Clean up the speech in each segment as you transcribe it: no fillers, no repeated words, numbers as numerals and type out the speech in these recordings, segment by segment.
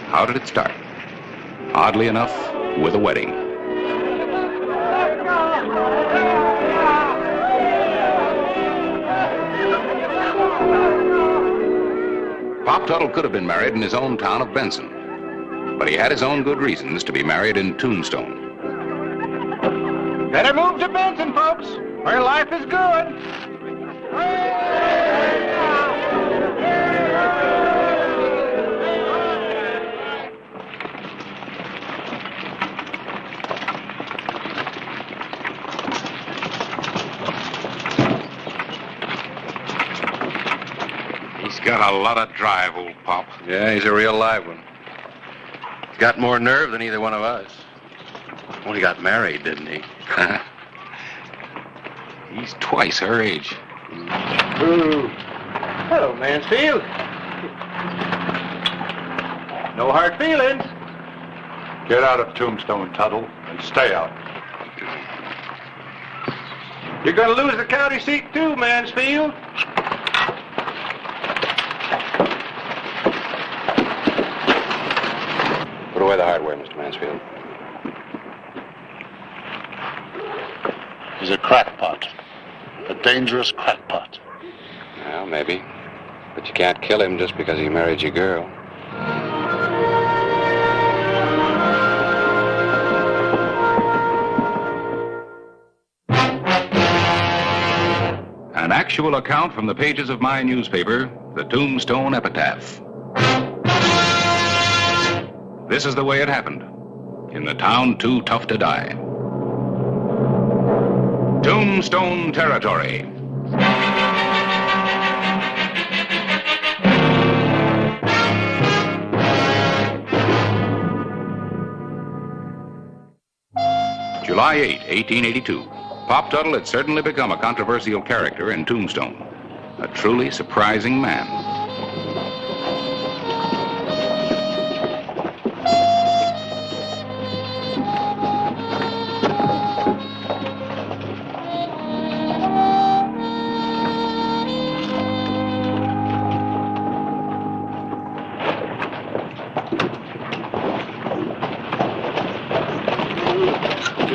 How did it start? Oddly enough, with a wedding. Pop Tuttle could have been married in his own town of Benson, but he had his own good reasons to be married in Tombstone. Better move to Benson, folks, where life is good. He's got a lot of drive, old Pop. Yeah, he's a real live one. He's got more nerve than either one of us. Well, he got married, didn't he? He's twice her age. Ooh. Hello, Mansfield. No hard feelings. Get out of Tombstone, Tuttle, and stay out. You're going to lose the county seat, too, Mansfield. Put away the hardware, Mr. Mansfield. He's a crackpot. A dangerous crackpot. Well, maybe. But you can't kill him just because he married your girl. An actual account from the pages of my newspaper, the Tombstone Epitaph. This is the way it happened. In the town too tough to die. Tombstone territory. July 8, 1882. Pop Tuttle had certainly become a controversial character in Tombstone. A truly surprising man.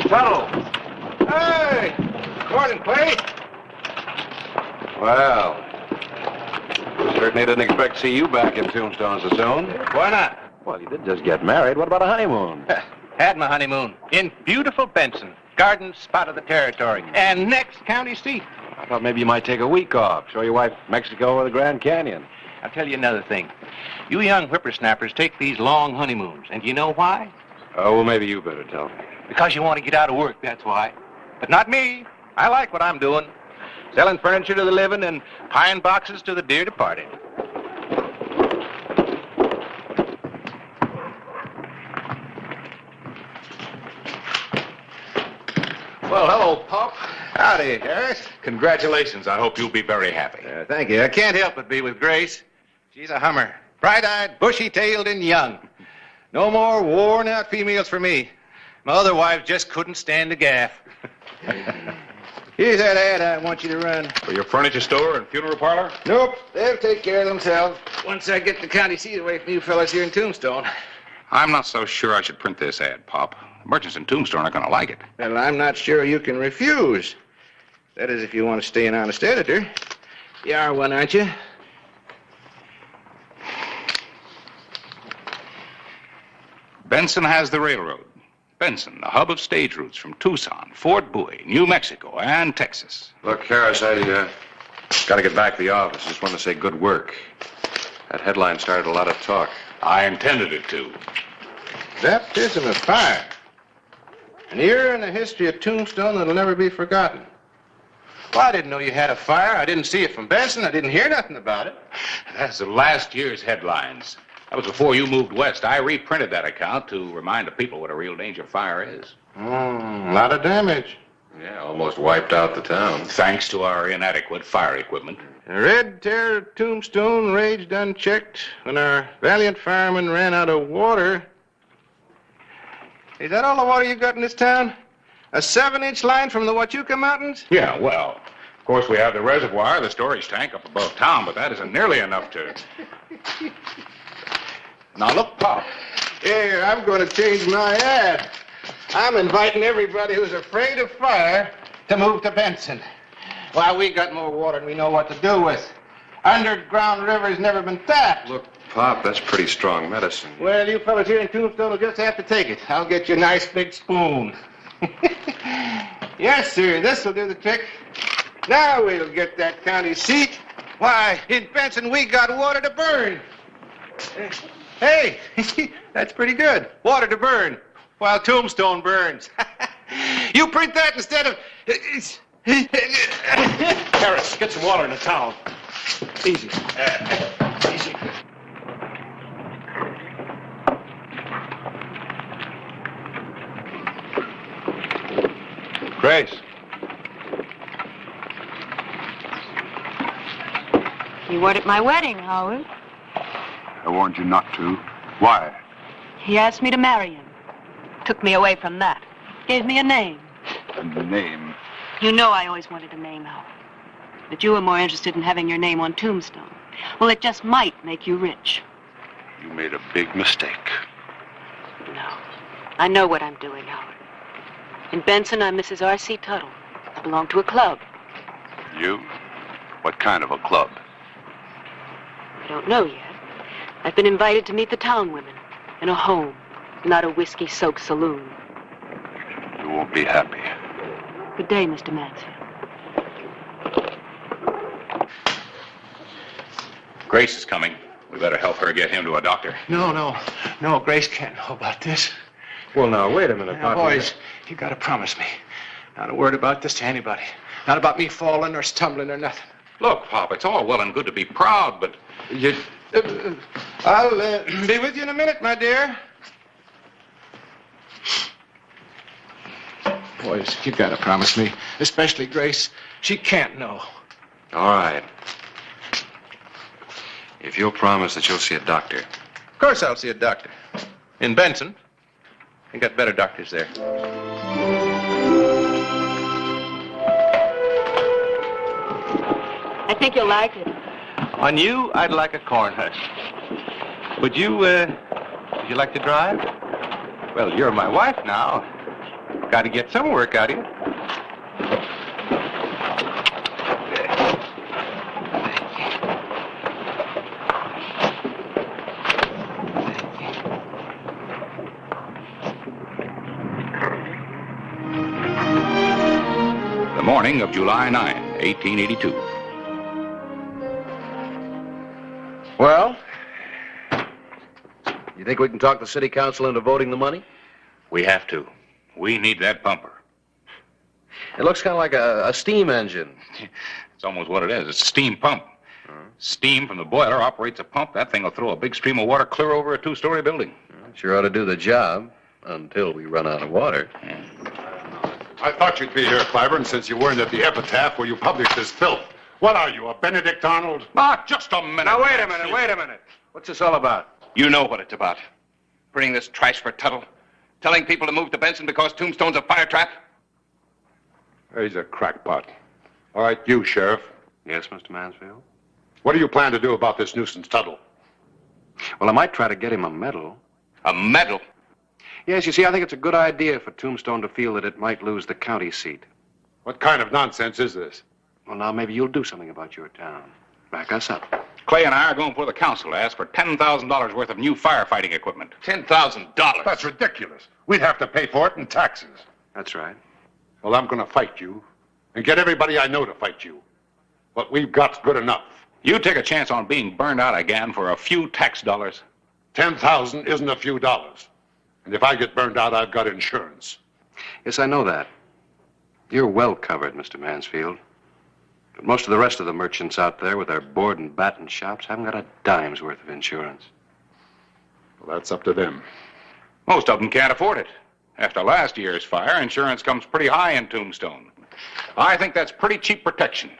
Tuttle. Hey! Morning, Clay. Well, certainly didn't expect to see you back in Tombstone so soon. Why not? Well, you did just get married. What about a honeymoon? Had my honeymoon in beautiful Benson, garden spot of the territory, and next county seat. I thought maybe you might take a week off, show your wife Mexico or the Grand Canyon. I'll tell you another thing. You young whippersnappers take these long honeymoons, and do you know why? Oh, well, maybe you better tell me. Because you want to get out of work, that's why. But not me. I like what I'm doing. Selling furniture to the living and pine boxes to the dear departed. Well, hello, Pop. Howdy, Harris. Congratulations. I hope you'll be very happy. Thank you. I can't help but be with Grace. She's a hummer. Bright-eyed, bushy-tailed, and young. No more worn-out females for me. My other wife just couldn't stand the gaff. Here's that ad I want you to run. For your furniture store and funeral parlor? Nope, they'll take care of themselves once I get the county seat away from you fellas here in Tombstone. I'm not so sure I should print this ad, Pop. Merchants in Tombstone are going to like it. Well, I'm not sure you can refuse. That is, if you want to stay an honest editor. You are one, aren't you? Benson has the railroad. Benson, the hub of stage routes from Tucson, Fort Bowie, New Mexico, and Texas. Look, Harris, I got to get back to the office. Just want to say good work. That headline started a lot of talk. I intended it to. Baptism of fire. An era in the history of Tombstone that'll never be forgotten. Well, I didn't know you had a fire. I didn't see it from Benson. I didn't hear nothing about it. That's the last year's headlines. That was before you moved west. I reprinted that account to remind the people what a real danger fire is. A lot of damage. Yeah, almost wiped out the town. Thanks to our inadequate fire equipment. The Red Terror of Tombstone raged unchecked when our valiant firemen ran out of water. Is that all the water you got in this town? A 7-inch line from the Huachuca Mountains? Yeah, well, of course we have the reservoir, the storage tank up above town, but that isn't nearly enough to... Now, look, Pop, Here, I'm going to change my ad. I'm inviting everybody who's afraid of fire to move to Benson. Why, we got more water than we know what to do with. Underground river's never been tapped. Look, Pop, that's pretty strong medicine. Well, you fellas here in Tombstone will just have to take it. I'll get you a nice big spoon. Yes, sir, this'll do the trick. Now we'll get that county seat. Why, in Benson, we got water to burn. Hey, that's pretty good. Water to burn, while Tombstone burns. You print that instead of... Harris, get some water in the towel. Easy. Easy. Grace. You weren't at my wedding, Howard. I warned you not to. Why? He asked me to marry him. Took me away from that. Gave me a name. A name. You know I always wanted a name, Howard. But you were more interested in having your name on Tombstone. Well, it just might make you rich. You made a big mistake. No. I know what I'm doing, Howard. In Benson, I'm Mrs. R.C. Tuttle. I belong to a club. You? What kind of a club? I don't know yet. I've been invited to meet the town women in a home, not a whiskey-soaked saloon. You won't be happy. Good day, Mr. Mansfield. Grace is coming. We better help her get him to a doctor. No, Grace can't know about this. Well, now, wait a minute, Now, Pop. boys, you gotta promise me. Not a word about this to anybody. Not about me falling or stumbling or nothing. Look, Pop, it's all well and good to be proud, but... I'll be with you in a minute, my dear. Boys, you gotta promise me, especially Grace. She can't know. All right. If you'll promise that you'll see a doctor. Of course I'll see a doctor. In Benson. They got better doctors there. I think you'll like it. On you, I'd like a corn husk. Would you like to drive? Well, you're my wife now. Got to get some work out of you. The morning of July 9, 1882. Well, you think we can talk the city council into voting the money? We have to. We need that pumper. It looks kind of like a steam engine. It's almost what it is. It's a steam pump. Steam from the boiler operates a pump. That thing will throw a big stream of water clear over a two-story building. Sure ought to do the job until we run out of water. I thought you'd be here, Clyburn, since you weren't at the epitaph where you published this filth. What are you, a Benedict Arnold? Not just a minute. Now, wait a minute. What's this all about? You know what it's about. Bringing this trash for Tuttle. Telling people to move to Benson because Tombstone's a fire trap. He's a crackpot. All right, you, Sheriff. Yes, Mr. Mansfield? What do you plan to do about this nuisance Tuttle? Well, I might try to get him a medal. A medal? Yes, you see, I think it's a good idea for Tombstone to feel that it might lose the county seat. What kind of nonsense is this? Well, now, maybe you'll do something about your town. Back us up. Clay and I are going before the council to ask for $10,000 worth of new firefighting equipment. $10,000? That's ridiculous. We'd have to pay for it in taxes. That's right. Well, I'm going to fight you and get everybody I know to fight you. What we've got's good enough. You take a chance on being burned out again for a few tax dollars. 10,000 isn't a few dollars. And if I get burned out, I've got insurance. Yes, I know that. You're well covered, Mr. Mansfield. But most of the rest of the merchants out there with their board and batten shops haven't got a dime's worth of insurance. Well, that's up to them. Most of them can't afford it. After last year's fire, insurance comes pretty high in Tombstone. I think that's pretty cheap protection.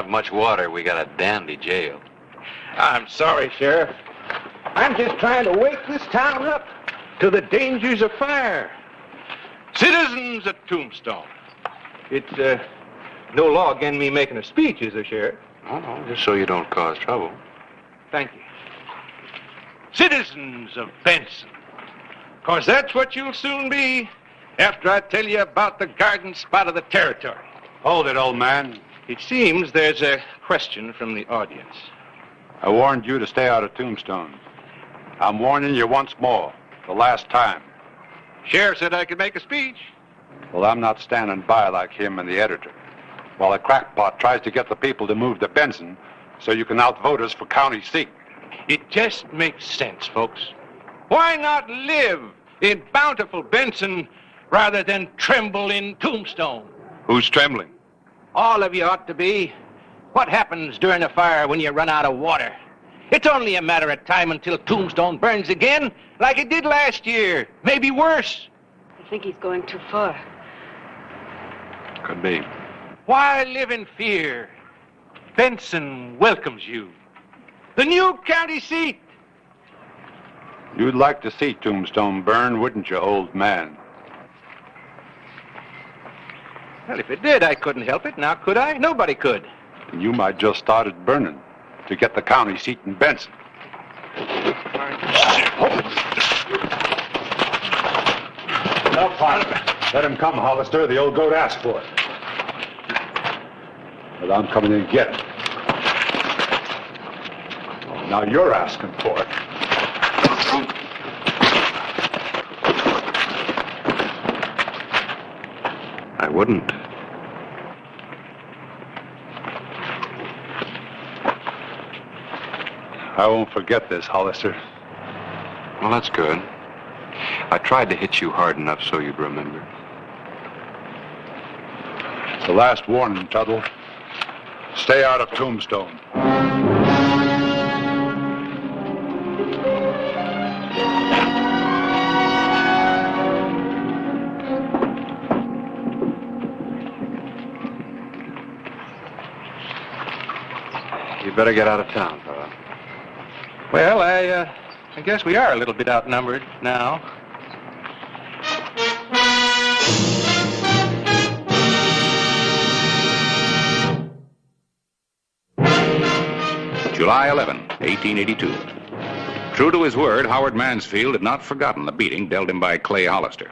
have much water, we got a dandy jail. I'm sorry, Sheriff. I'm just trying to wake this town up to the dangers of fire. Citizens of Tombstone. It's no law against me making a speech, is there, Sheriff? No, just so you don't cause trouble. Thank you. Citizens of Benson. 'Cause that's what you'll soon be after I tell you about the garden spot of the territory. Hold it, old man. It seems there's a question from the audience. I warned you to stay out of Tombstone. I'm warning you once more, the last time. Sheriff said I could make a speech. Well, I'm not standing by like him and the editor, while a crackpot tries to get the people to move to Benson so you can outvote us for county seat. It just makes sense, folks. Why not live in bountiful Benson rather than tremble in Tombstone? Who's trembling? All of you ought to be. What happens during a fire when you run out of water? It's only a matter of time until Tombstone burns again, like it did last year, maybe worse. I think he's going too far. Could be. Why live in fear? Benson welcomes you. The new county seat. You'd like to see Tombstone burn, wouldn't you, old man? Well, if it did, I couldn't help it. Now, could I? Nobody could. And you might just start it burning to get the county seat in Benson. Now, partner, let him come, Hollister. The old goat asked for it. But I'm coming in to get it. Now you're asking for it. I wouldn't. I won't forget this, Hollister. Well, that's good. I tried to hit you hard enough so you'd remember. It's the last warning, Tuttle. Stay out of Tombstone. You better get out of town, fella. Well, I guess we are a little bit outnumbered now. July 11, 1882. True to his word, Howard Mansfield had not forgotten the beating dealt him by Clay Hollister.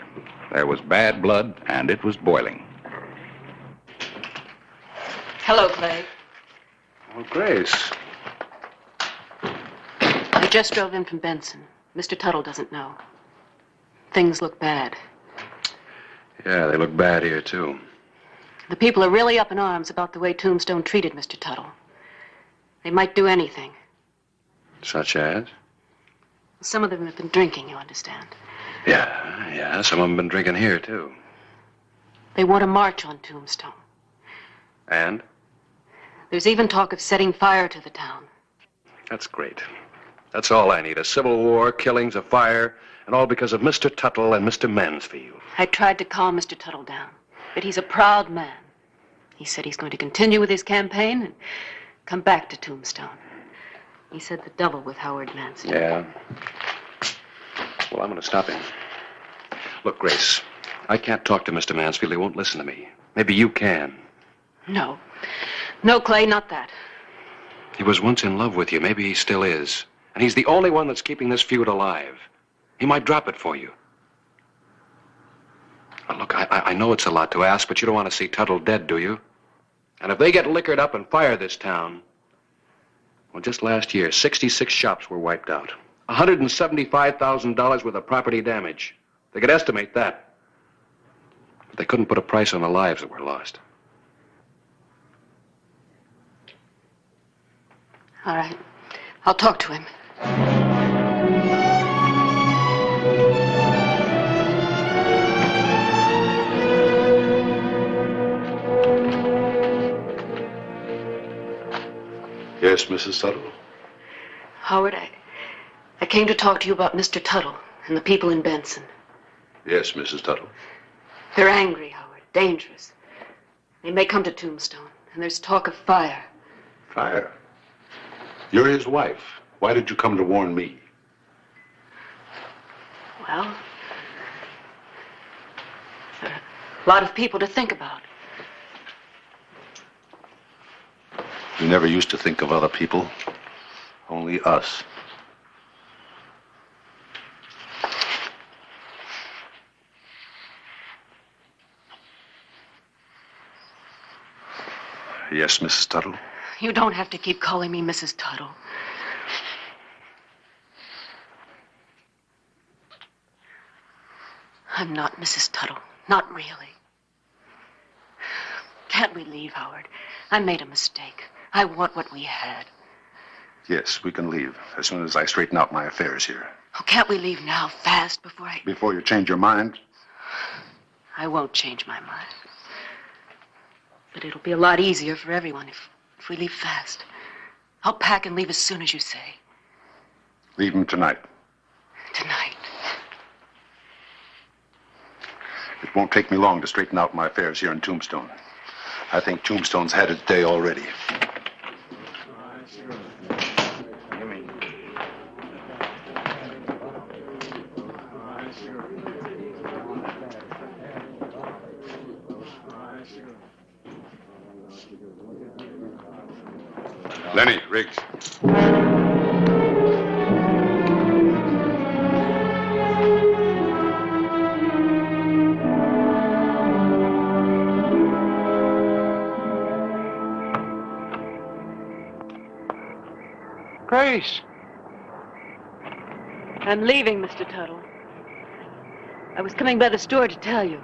There was bad blood, and it was boiling. Hello, Clay. Well, Grace. I just drove in from Benson. Mr. Tuttle doesn't know. Things look bad. Yeah, they look bad here, too. The people are really up in arms about the way Tombstone treated Mr. Tuttle. They might do anything. Such as? Some of them have been drinking, you understand. Yeah, some of them have been drinking here, too. They want to march on Tombstone. And? There's even talk of setting fire to the town. That's great. That's all I need. A civil war, killings, a fire, and all because of Mr. Tuttle and Mr. Mansfield. I tried to calm Mr. Tuttle down, but he's a proud man. He said he's going to continue with his campaign and come back to Tombstone. He said the devil with Howard Mansfield. Yeah. Well, I'm going to stop him. Look, Grace, I can't talk to Mr. Mansfield. He won't listen to me. Maybe you can. No. No, Clay, not that. He was once in love with you. Maybe he still is. And he's the only one that's keeping this feud alive. He might drop it for you. Now, look, I know it's a lot to ask, but you don't want to see Tuttle dead, do you? And if they get liquored up and fire this town... Well, just last year, 66 shops were wiped out. $175,000 worth of property damage. They could estimate that. But they couldn't put a price on the lives that were lost. All right. I'll talk to him. Yes, Mrs. Tuttle? Howard, I came to talk to you about Mr. Tuttle and the people in Benson. Yes, Mrs. Tuttle. They're angry, Howard. Dangerous. They may come to Tombstone, and there's talk of fire. Fire. You're his wife. Why did you come to warn me? Well, there are a lot of people to think about. You never used to think of other people. Only us. Yes, Mrs. Tuttle? You don't have to keep calling me Mrs. Tuttle. I'm not Mrs. Tuttle. Not really. Can't we leave, Howard? I made a mistake. I want what we had. Yes, we can leave as soon as I straighten out my affairs here. Oh, can't we leave now, fast, before I... Before you change your mind? I won't change my mind. But it'll be a lot easier for everyone if we leave fast. I'll pack and leave as soon as you say. Leave him tonight. Tonight. It won't take me long to straighten out my affairs here in Tombstone. I think Tombstone's had its day already. Lenny, Riggs. Grace. I'm leaving, Mr. Tuttle. I was coming by the store to tell you.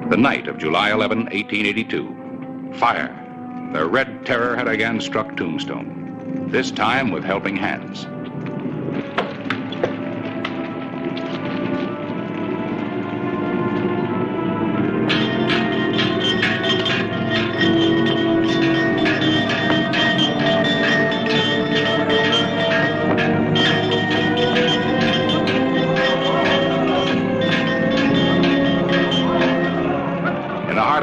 The night of July 11, 1882. Fire. The Red Terror had again struck Tombstone, this time with helping hands.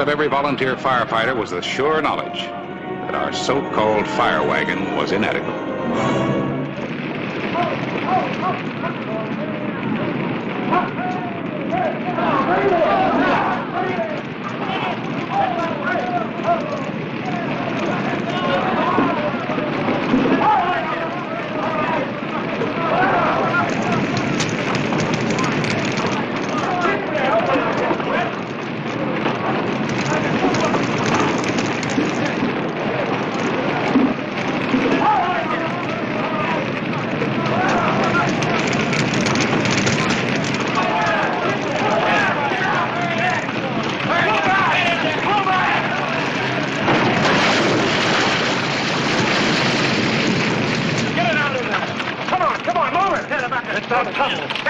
Every volunteer firefighter was the sure knowledge that our so-called fire wagon was inadequate.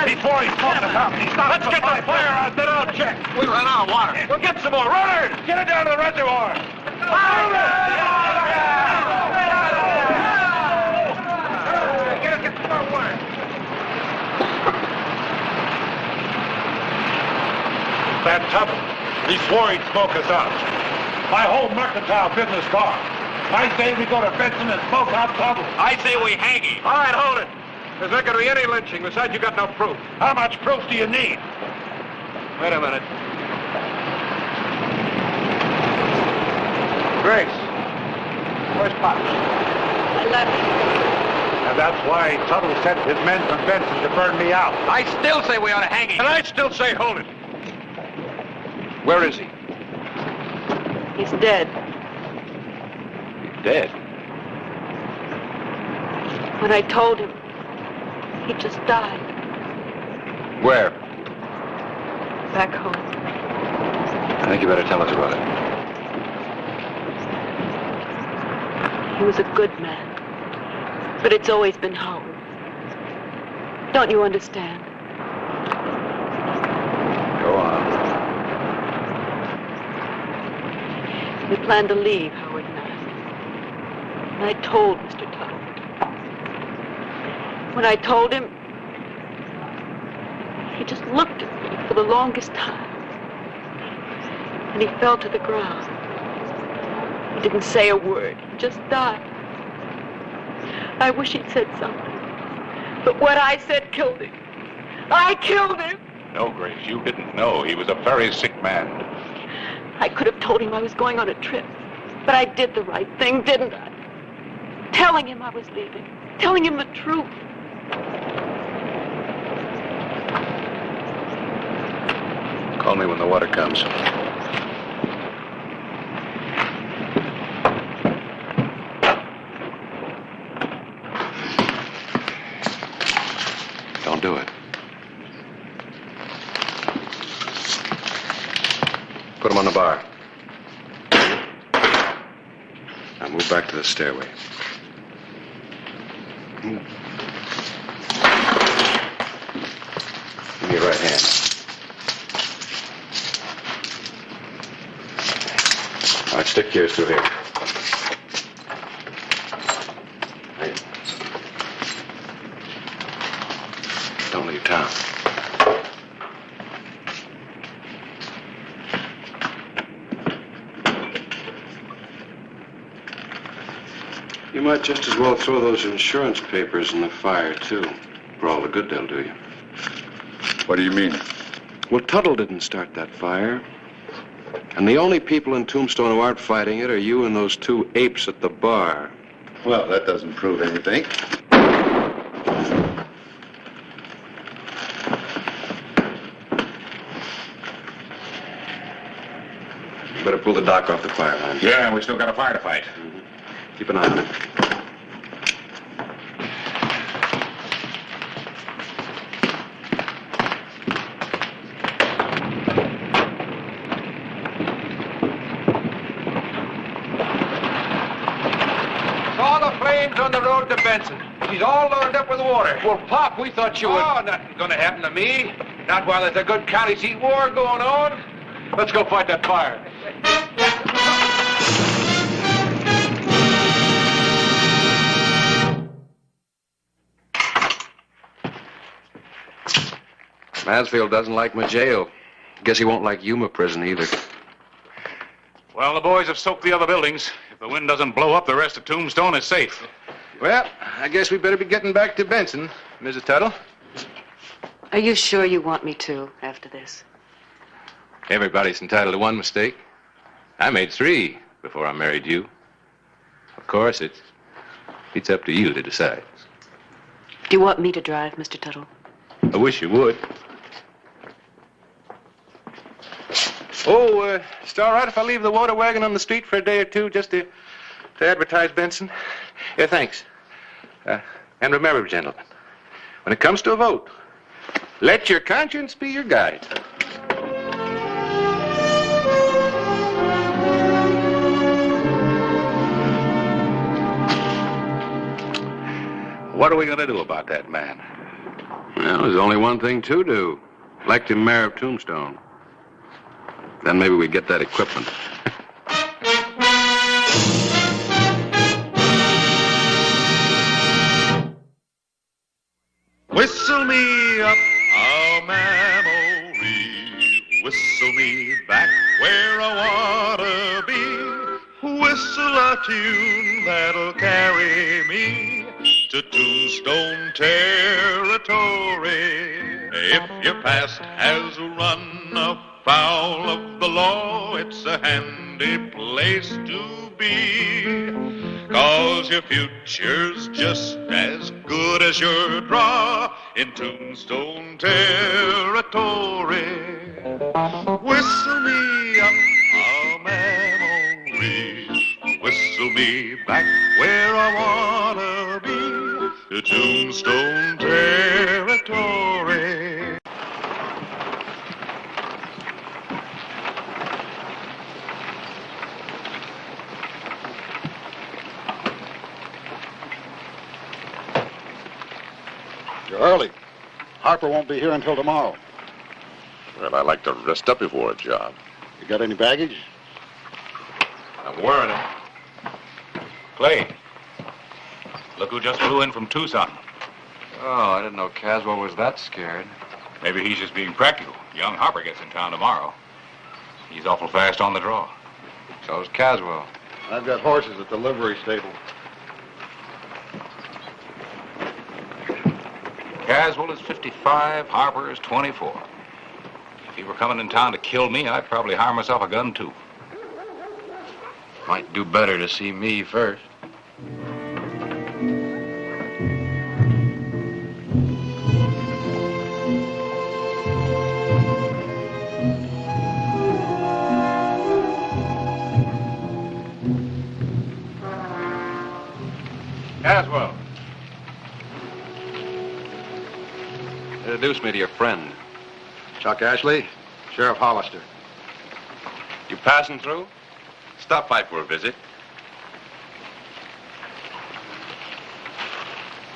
Before he falls out, let's get the fire out, then I'll check. We run out of water. We'll get some more. Runners, get it down to the reservoir. Get some more water. That Tubman, he swore he'd smoke us out. My whole mercantile business gone. I say we go to Benson and smoke out Tubman. I say we hang him. All right, hold it. There's not going to be any lynching. Besides, you got no proof. How much proof do you need? Wait a minute. Grace, where's Pops? I left him. And that's why Tuttle sent his men from Benson to burn me out. I still say we ought to hang him. And I still say hold it. Where is he? He's dead. He's dead. When I told him, he just died. Where? Back home. I think you better tell us about it. He was a good man. But it's always been Howard. Don't you understand? Go on. We planned to leave, Howard and I. And I told Mr. Tuttle. When I told him, he just looked at me for the longest time. And he fell to the ground. He didn't say a word. He just died. I wish he'd said something. But what I said killed him. I killed him. No, Grace, you didn't know. He was a very sick man. I could have told him I was going on a trip. But I did the right thing, didn't I? Telling him I was leaving. Telling him the truth. Call me when the water comes. Don't do it. Put him on the bar. Now move back to the stairway. Give me your right hand. All right, stick yours through here. Hey. Don't leave town. You might just as well throw those insurance papers in the fire, too. For all the good they'll do you. What do you mean? Well, Tuttle didn't start that fire. And the only people in Tombstone who aren't fighting it are you and those two apes at the bar. Well, that doesn't prove anything. You better pull the dock off the fire line. Yeah, we still got a fire to fight. Keep an eye on it. Saw the flames on the road to Benson. She's all loaded up with water. Well, Pop, we thought you Oh, nothing's gonna happen to me. Not while there's a good county seat war going on. Let's go fight that fire. Mansfield doesn't like my jail. Guess he won't like Yuma prison either. Well, the boys have soaked the other buildings. If the wind doesn't blow up, the rest of Tombstone is safe. Well, I guess we better be getting back to Benson, Mrs. Tuttle. Are you sure you want me to after this? Everybody's entitled to one mistake. I made 3 before I married you. Of course, it's up to you to decide. Do you want me to drive, Mr. Tuttle? I wish you would. Oh, it's all right if I leave the water wagon on the street for a day or two just to advertise Benson? Yeah, thanks. And remember, gentlemen, when it comes to a vote, let your conscience be your guide. What are we going to do about that man? Well, there's only one thing to do. Elect him mayor of Tombstone. Then maybe we get that equipment. Whistle me up a memory. Whistle me back where I wanna be. Whistle a tune that'll carry me to Tombstone territory. If your past has run afoul of the law, it's a handy place to be. 'Cause your future's just as good as your draw in Tombstone territory. Whistle me up a memory. Whistle me back where I wanna be, to Tombstone territory. You're early. Harper won't be here until tomorrow. Well, I like to rest up before a job. You got any baggage? I'm wearing it. Clay, look who just flew in from Tucson. Oh, I didn't know Caswell was that scared. Maybe he's just being practical. Young Harper gets in town tomorrow. He's awful fast on the draw. So's Caswell. I've got horses at the livery stable. Caswell is 55, Harper is 24. If he were coming in town to kill me, I'd probably hire myself a gun, too. Might do better to see me first. Caswell. Introduce me to your friend. Chuck Ashley, Sheriff Hollister. You passing through? Stop by for a visit.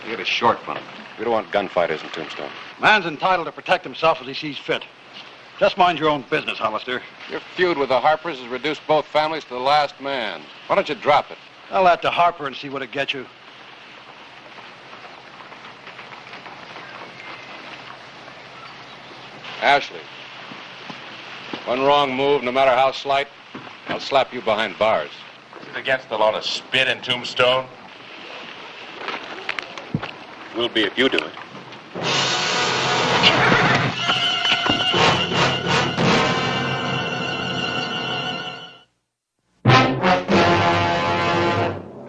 You get a short one. We don't want gunfighters in Tombstone. Man's entitled to protect himself as he sees fit. Just mind your own business, Hollister. Your feud with the Harpers has reduced both families to the last man. Why don't you drop it? Tell that to Harper and see what it gets you. Ashley, one wrong move, no matter how slight, I'll slap you behind bars. Is it against the law to spit in Tombstone? Will be if you do it.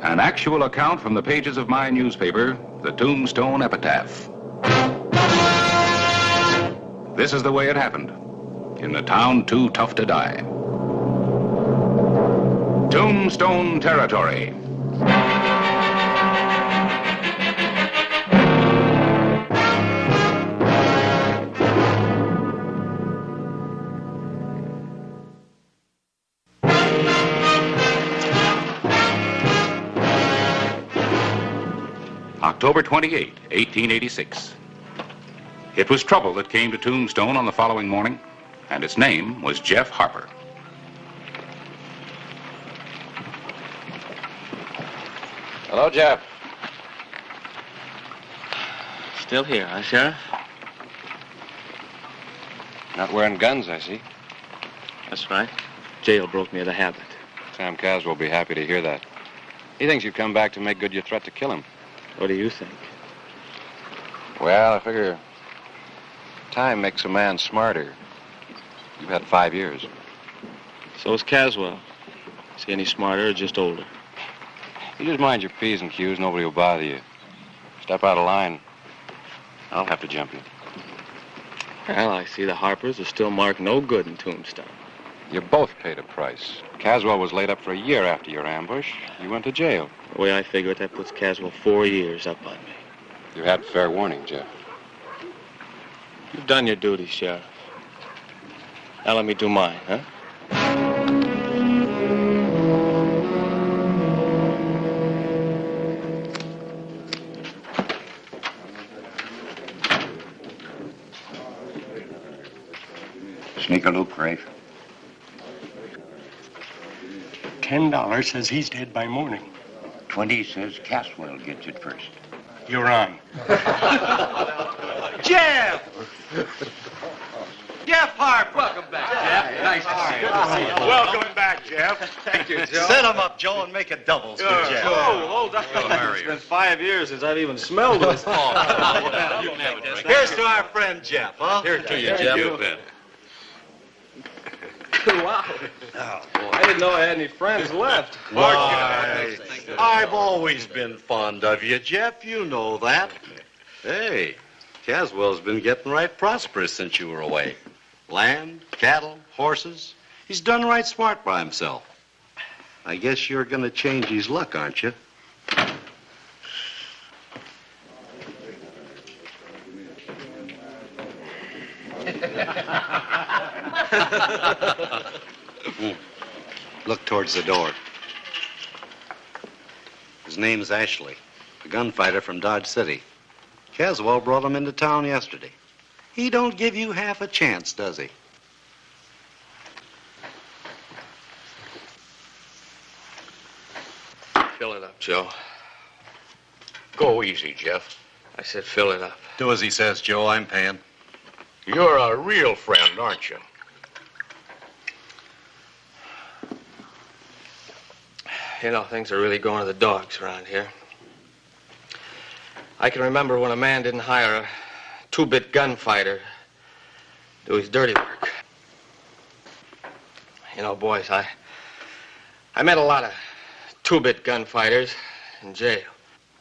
An actual account from the pages of my newspaper, the Tombstone Epitaph. This is the way it happened, in the town too tough to die. Tombstone territory. October 28, 1886. It was trouble that came to Tombstone on the following morning, and its name was Jeff Harper. Hello, Jeff. Still here, huh, Sheriff? Not wearing guns, I see. That's right. Jail broke me of the habit. Sam Caswell will be happy to hear that. He thinks you've come back to make good your threat to kill him. What do you think? Well, I figure time makes a man smarter. You've had 5 years. So is Caswell. Is he any smarter or just older? You just mind your P's and Q's, nobody will bother you. Step out of line, I'll have to jump you. Well, I see the Harpers are still marked no good in Tombstone. You both paid a price. Caswell was laid up for a year after your ambush. You went to jail. The way I figure it, that puts Caswell 4 years up on me. You had fair warning, Jeff. You've done your duty, Sheriff. Now let me do mine, huh? Sneak a loop, Rafe. $10 says he's dead by morning. 20 says Caswell gets it first. You're on. Jeff! Jeff Harper! Welcome back, Jeff. Nice to see you. Welcome back, Jeff. Thank you, Joe. Set him up, Joe, and make it doubles for Jeff. Hold on. It's been 5 years since I've even smelled this. Here's to our friend Jeff, huh? Here to you, Jeff. Wow. Oh, boy. I didn't know I had any friends left. Why, I've always been fond of you, Jeff. You know that. Hey, Caswell's been getting right prosperous since you were away. Land, cattle, horses. He's done right smart by himself. I guess you're going to change his luck, aren't you? Look towards the door. His name's Ashley, a gunfighter from Dodge City. Caswell brought him into town yesterday. He don't give you half a chance, does he? Fill it up, Joe. Go easy, Jeff. I said fill it up. Do as he says, Joe. I'm paying. You're a real friend, aren't you? You know, things are really going to the dogs around here. I can remember when a man didn't hire a two-bit gunfighter to do his dirty work. You know, boys, I met a lot of two-bit gunfighters in jail.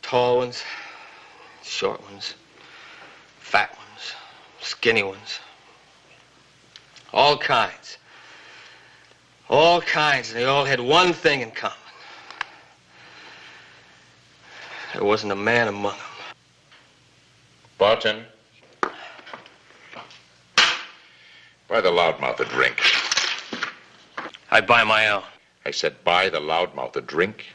Tall ones, short ones, fat ones, skinny ones. All kinds. All kinds, and they all had one thing in common. There wasn't a man among them. Barton. Buy the loudmouth a drink. I buy my own. I said buy the loudmouth a drink.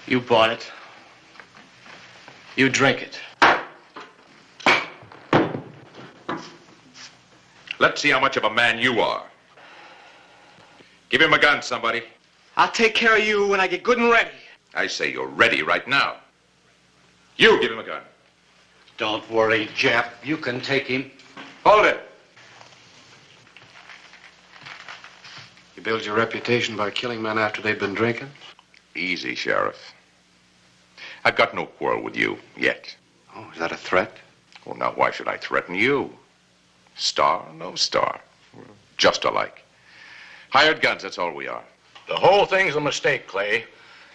You bought it. You drink it. Let's see how much of a man you are. Give him a gun, somebody. I'll take care of you when I get good and ready. I say you're ready right now. You give him a gun. Don't worry, Jeff. You can take him. Hold it. You build your reputation by killing men after they've been drinking? Easy, Sheriff. I've got no quarrel with you yet. Oh, is that a threat? Well, now, why should I threaten you? Star, no star. We're just alike. Hired guns, that's all we are. The whole thing's a mistake, Clay.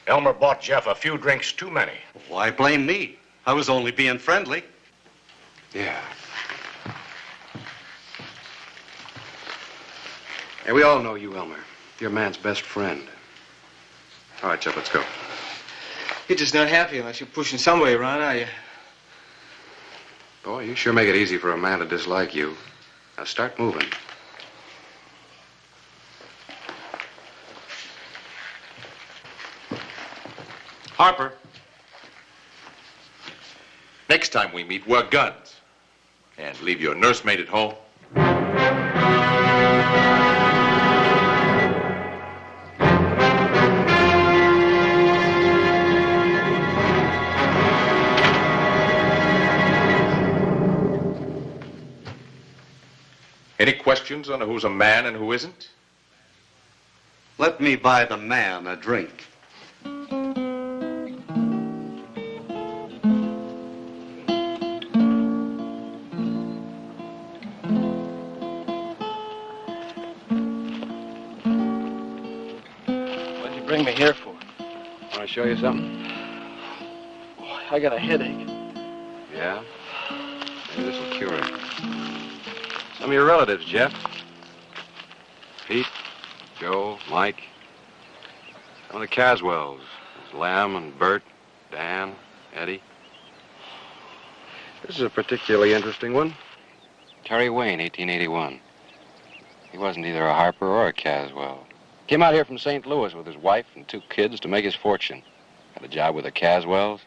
Elmer bought Jeff a few drinks too many. Why blame me? I was only being friendly. Yeah. Hey, we all know you, Elmer. You're a man's best friend. All right, Jeff, let's go. You're just not happy unless you're pushing somebody around, are you? Boy, you sure make it easy for a man to dislike you. Now start moving. Harper. Next time we meet, wear guns. And leave your nursemaid at home. Any questions on who's a man and who isn't? Let me buy the man a drink. What'd you bring me here for? Want to show you something? I got a headache. Yeah? Maybe this will cure it. Some of your relatives, Jeff. Pete, Joe, Mike. Some of the Caswells. There's Lem and Bert, Dan, Eddie. This is a particularly interesting one. Terry Wayne, 1881. He wasn't either a Harper or a Caswell. Came out here from St. Louis with his wife and 2 kids to make his fortune. Got a job with the Caswells.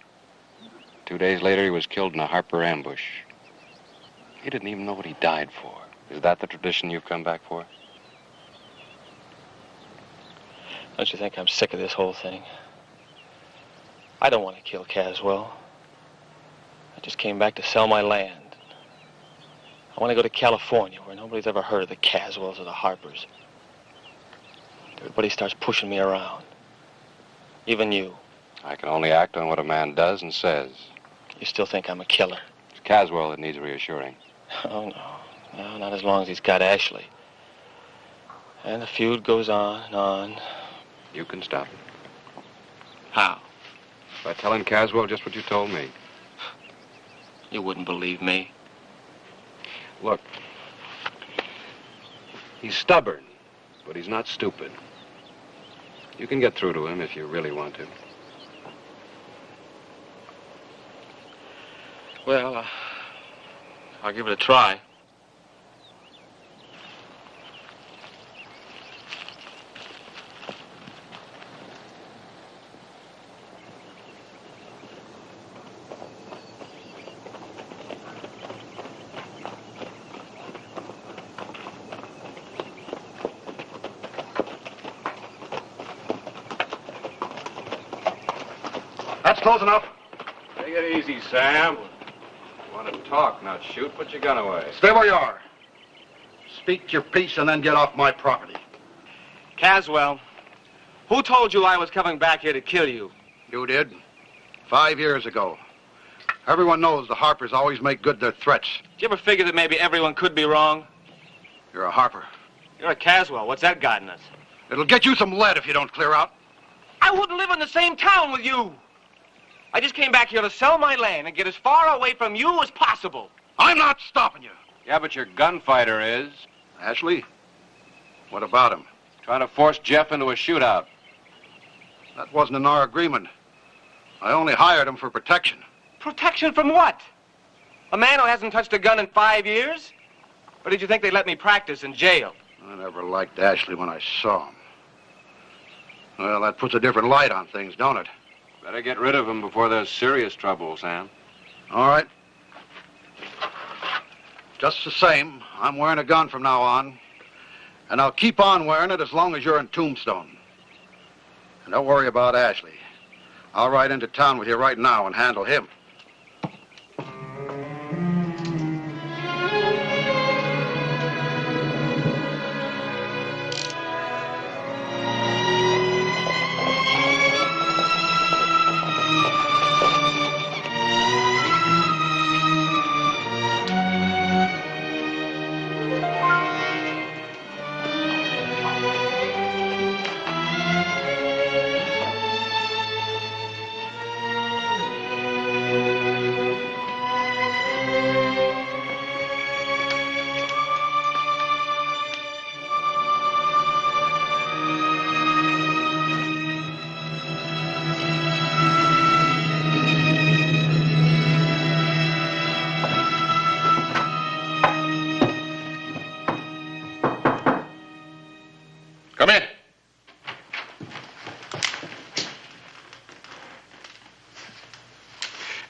2 days later, he was killed in a Harper ambush. He didn't even know what he died for. Is that the tradition you've come back for? Don't you think I'm sick of this whole thing? I don't want to kill Caswell. I just came back to sell my land. I want to go to California, where nobody's ever heard of the Caswells or the Harpers. Everybody starts pushing me around. Even you. I can only act on what a man does and says. You still think I'm a killer? It's Caswell that needs reassuring. Oh, no. No, not as long as he's got Ashley. And the feud goes on and on. You can stop it. How? By telling Caswell just what you told me. You wouldn't believe me. Look, he's stubborn, but he's not stupid. You can get through to him if you really want to. Well, I'll give it a try. That's close enough. Take it easy, Sam. You want to talk, not shoot. Put your gun away. Stay where you are. Speak your piece and then get off my property. Caswell, who told you I was coming back here to kill you? You did. 5 years ago. Everyone knows the Harpers always make good their threats. Did you ever figure that maybe everyone could be wrong? You're a Harper. You're a Caswell. What's that got in us? It'll get you some lead if you don't clear out. I wouldn't live in the same town with you. I just came back here to sell my land and get as far away from you as possible. I'm not stopping you. Yeah, but your gunfighter is. Ashley? What about him? Trying to force Jeff into a shootout. That wasn't in our agreement. I only hired him for protection. Protection from what? A man who hasn't touched a gun in 5 years? Or did you think they'd let me practice in jail? I never liked Ashley when I saw him. Well, that puts a different light on things, don't it? Better get rid of him before there's serious trouble, Sam. All right. Just the same, I'm wearing a gun from now on. And I'll keep on wearing it as long as you're in Tombstone. And don't worry about Ashley. I'll ride into town with you right now and handle him. Come in.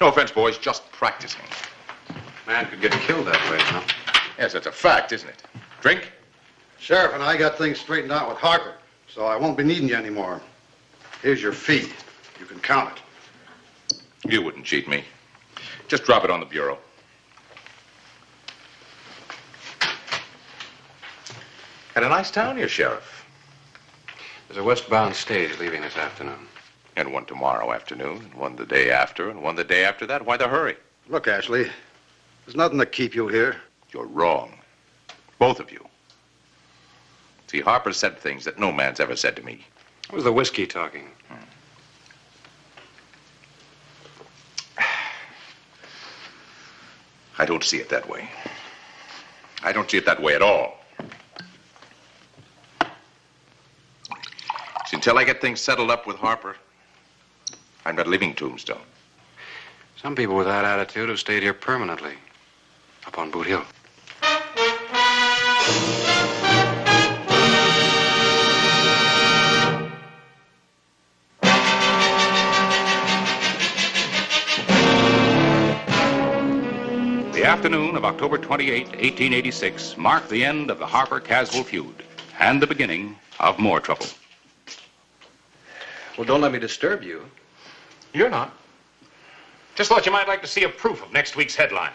No offense, boys, just practicing. Man could get killed that way, huh? Yes, that's a fact, isn't it? Drink? Sheriff and I got things straightened out with Harper, so I won't be needing you anymore. Here's your fee. You can count it. You wouldn't cheat me. Just drop it on the bureau. Had a nice town here, Sheriff. There's a westbound stage leaving this afternoon. And one tomorrow afternoon, and one the day after, and one the day after that. Why the hurry? Look, Ashley, there's nothing to keep you here. You're wrong. Both of you. See, Harper said things that no man's ever said to me. It was the whiskey talking. I don't see it that way. I don't see it that way at all. See, until I get things settled up with Harper, I'm not leaving Tombstone. Some people with that attitude have stayed here permanently. Up on Boot Hill. The afternoon of October 28, 1886, marked the end of the Harper-Caswell feud and the beginning of more trouble. Well, don't let me disturb you. You're not. Just thought you might like to see a proof of next week's headline.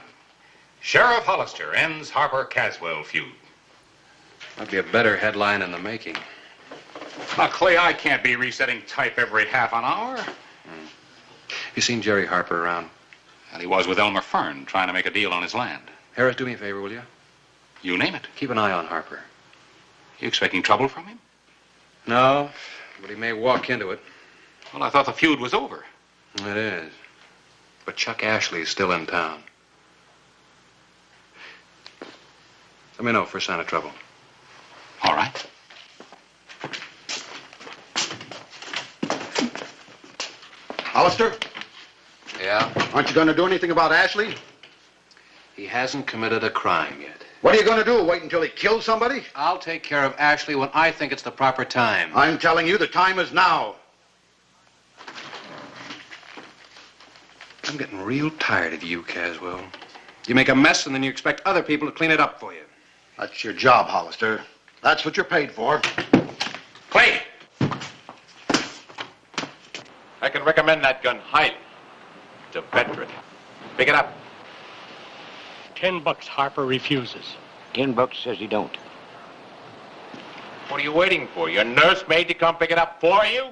Sheriff Hollister ends Harper-Caswell feud. Might be a better headline in the making. Now, Clay, I can't be resetting type every half an hour. You seen Jerry Harper around? And he was with Elmer Fern trying to make a deal on his land. Harris, do me a favor, will you? You name it. Keep an eye on Harper. You expecting trouble from him? No, but he may walk into it. Well, I thought the feud was over. It is. But Chuck Ashley is still in town. Let me know if there's sign of trouble. All right. Hollister? Yeah? Aren't you going to do anything about Ashley? He hasn't committed a crime yet. What are you going to do? Wait until he kills somebody? I'll take care of Ashley when I think it's the proper time. I'm telling you, the time is now. I'm getting real tired of you, Caswell. You make a mess and then you expect other people to clean it up for you. That's your job, Hollister. That's what you're paid for. Clay! I can recommend that gun highly. It's a veteran. Pick it up. $10 Harper refuses. $10 says he don't. What are you waiting for? Your nursemaid to come pick it up for you?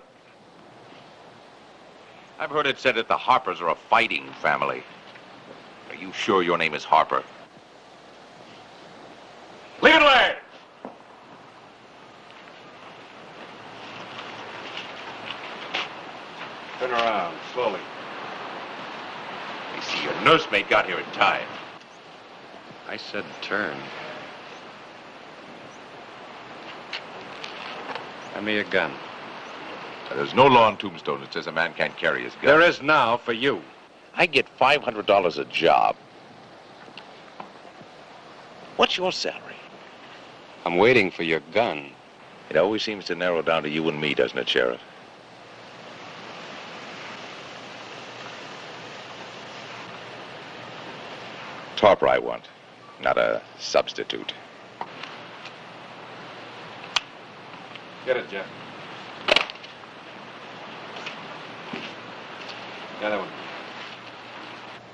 I've heard it said that the Harpers are a fighting family. Are you sure your name is Harper? Leave it alone! Turn around, slowly. You see, your nursemaid got here in time. I said turn. Hand me a gun. There's no law in Tombstone that says a man can't carry his gun. There is now for you. I get $500 a job. What's your salary? I'm waiting for your gun. It always seems to narrow down to you and me, doesn't it, Sheriff? Tarper I want, not a substitute. Get it, Jeff. The other one.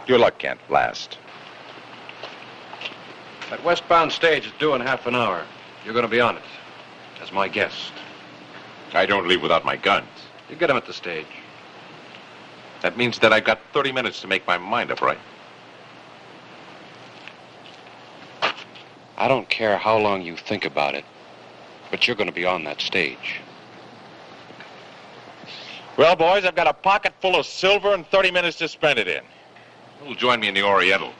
Your luck can't last. That westbound stage is due in half an hour. You're going to be on it as my guest. I don't leave without my guns. You get him at the stage. That means that I've got 30 minutes to make my mind up, right? I don't care how long you think about it, but you're going to be on that stage. Well, boys, I've got a pocket full of silver and 30 minutes to spend it in. Who'll join me in the Oriental?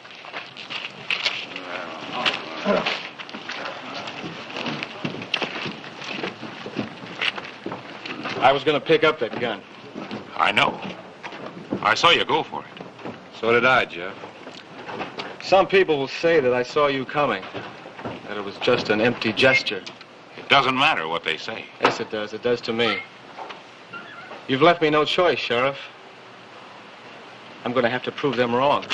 I was going to pick up that gun. I know. I saw you go for it. So did I, Jeff. Some people will say that I saw you coming, that it was just an empty gesture. It doesn't matter what they say. Yes, it does. It does to me. You've left me no choice, Sheriff. I'm going to have to prove them wrong.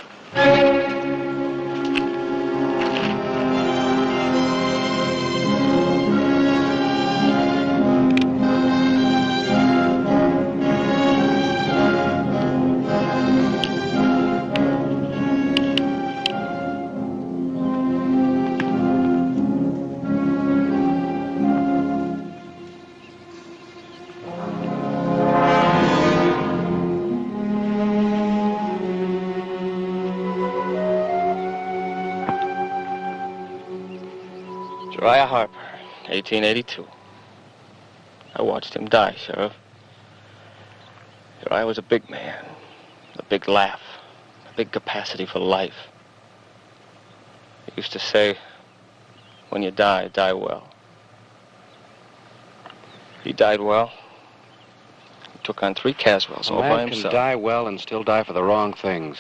Harper, 1882. I watched him die, Sheriff. Uriah was a big man, a big laugh, a big capacity for life. He used to say, when you die, die well. He died well. He took on 3 Caswells all by A man can himself. die well and still die for the wrong things.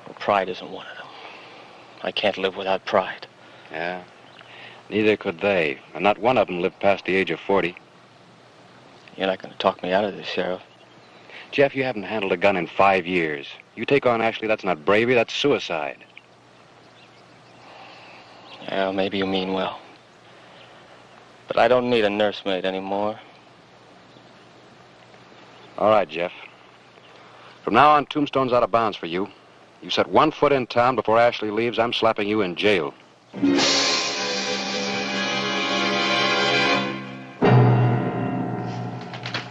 Well, pride isn't one of them. I can't live without pride. Yeah. Neither could they, and not one of them lived past the age of 40. You're not going to talk me out of this, Sheriff. Jeff, you haven't handled a gun in 5 years. You take on Ashley, that's not bravery, that's suicide. Yeah, maybe you mean well. But I don't need a nursemaid anymore. All right, Jeff. From now on, Tombstone's out of bounds for you. You set 1 foot in town before Ashley leaves, I'm slapping you in jail.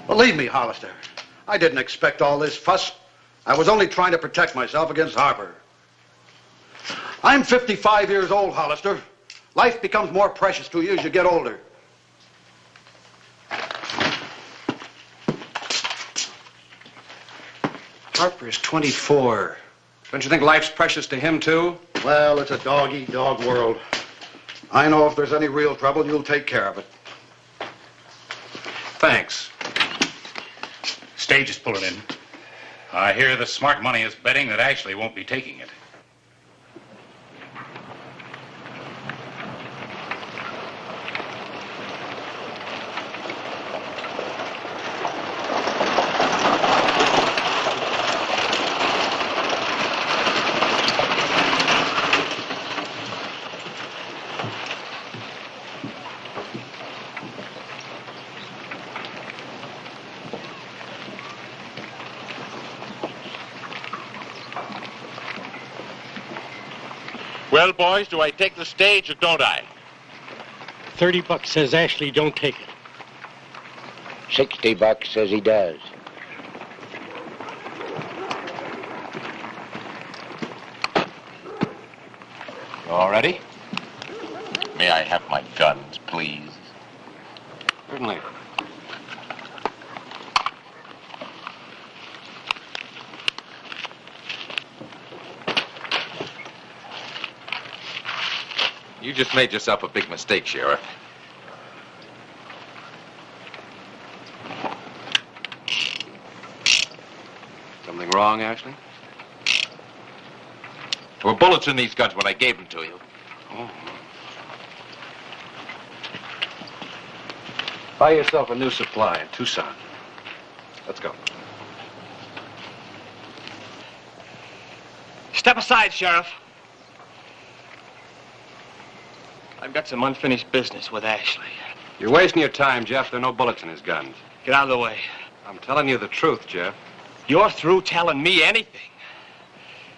Believe me, Hollister, I didn't expect all this fuss. I was only trying to protect myself against Harper. I'm 55 years old, Hollister. Life becomes more precious to you as you get older. Harper's 24. Don't you think life's precious to him, too? Well, it's a dog-eat-dog world. I know if there's any real trouble, you'll take care of it. Thanks. Stage is pulling in. I hear the smart money is betting that Ashley won't be taking it. Well, boys, do I take the stage or don't I? $30 says Ashley don't take it. $60 says he does. All ready? May I have my guns, please? Certainly. You just made yourself a big mistake, Sheriff. Something wrong, Ashley? There were bullets in these guns when I gave them to you. Oh. Buy yourself a new supply in Tucson. Let's go. Step aside, Sheriff. I've got some unfinished business with Ashley. You're wasting your time, Jeff. There are no bullets in his guns. Get out of the way. I'm telling you the truth, Jeff. You're through telling me anything.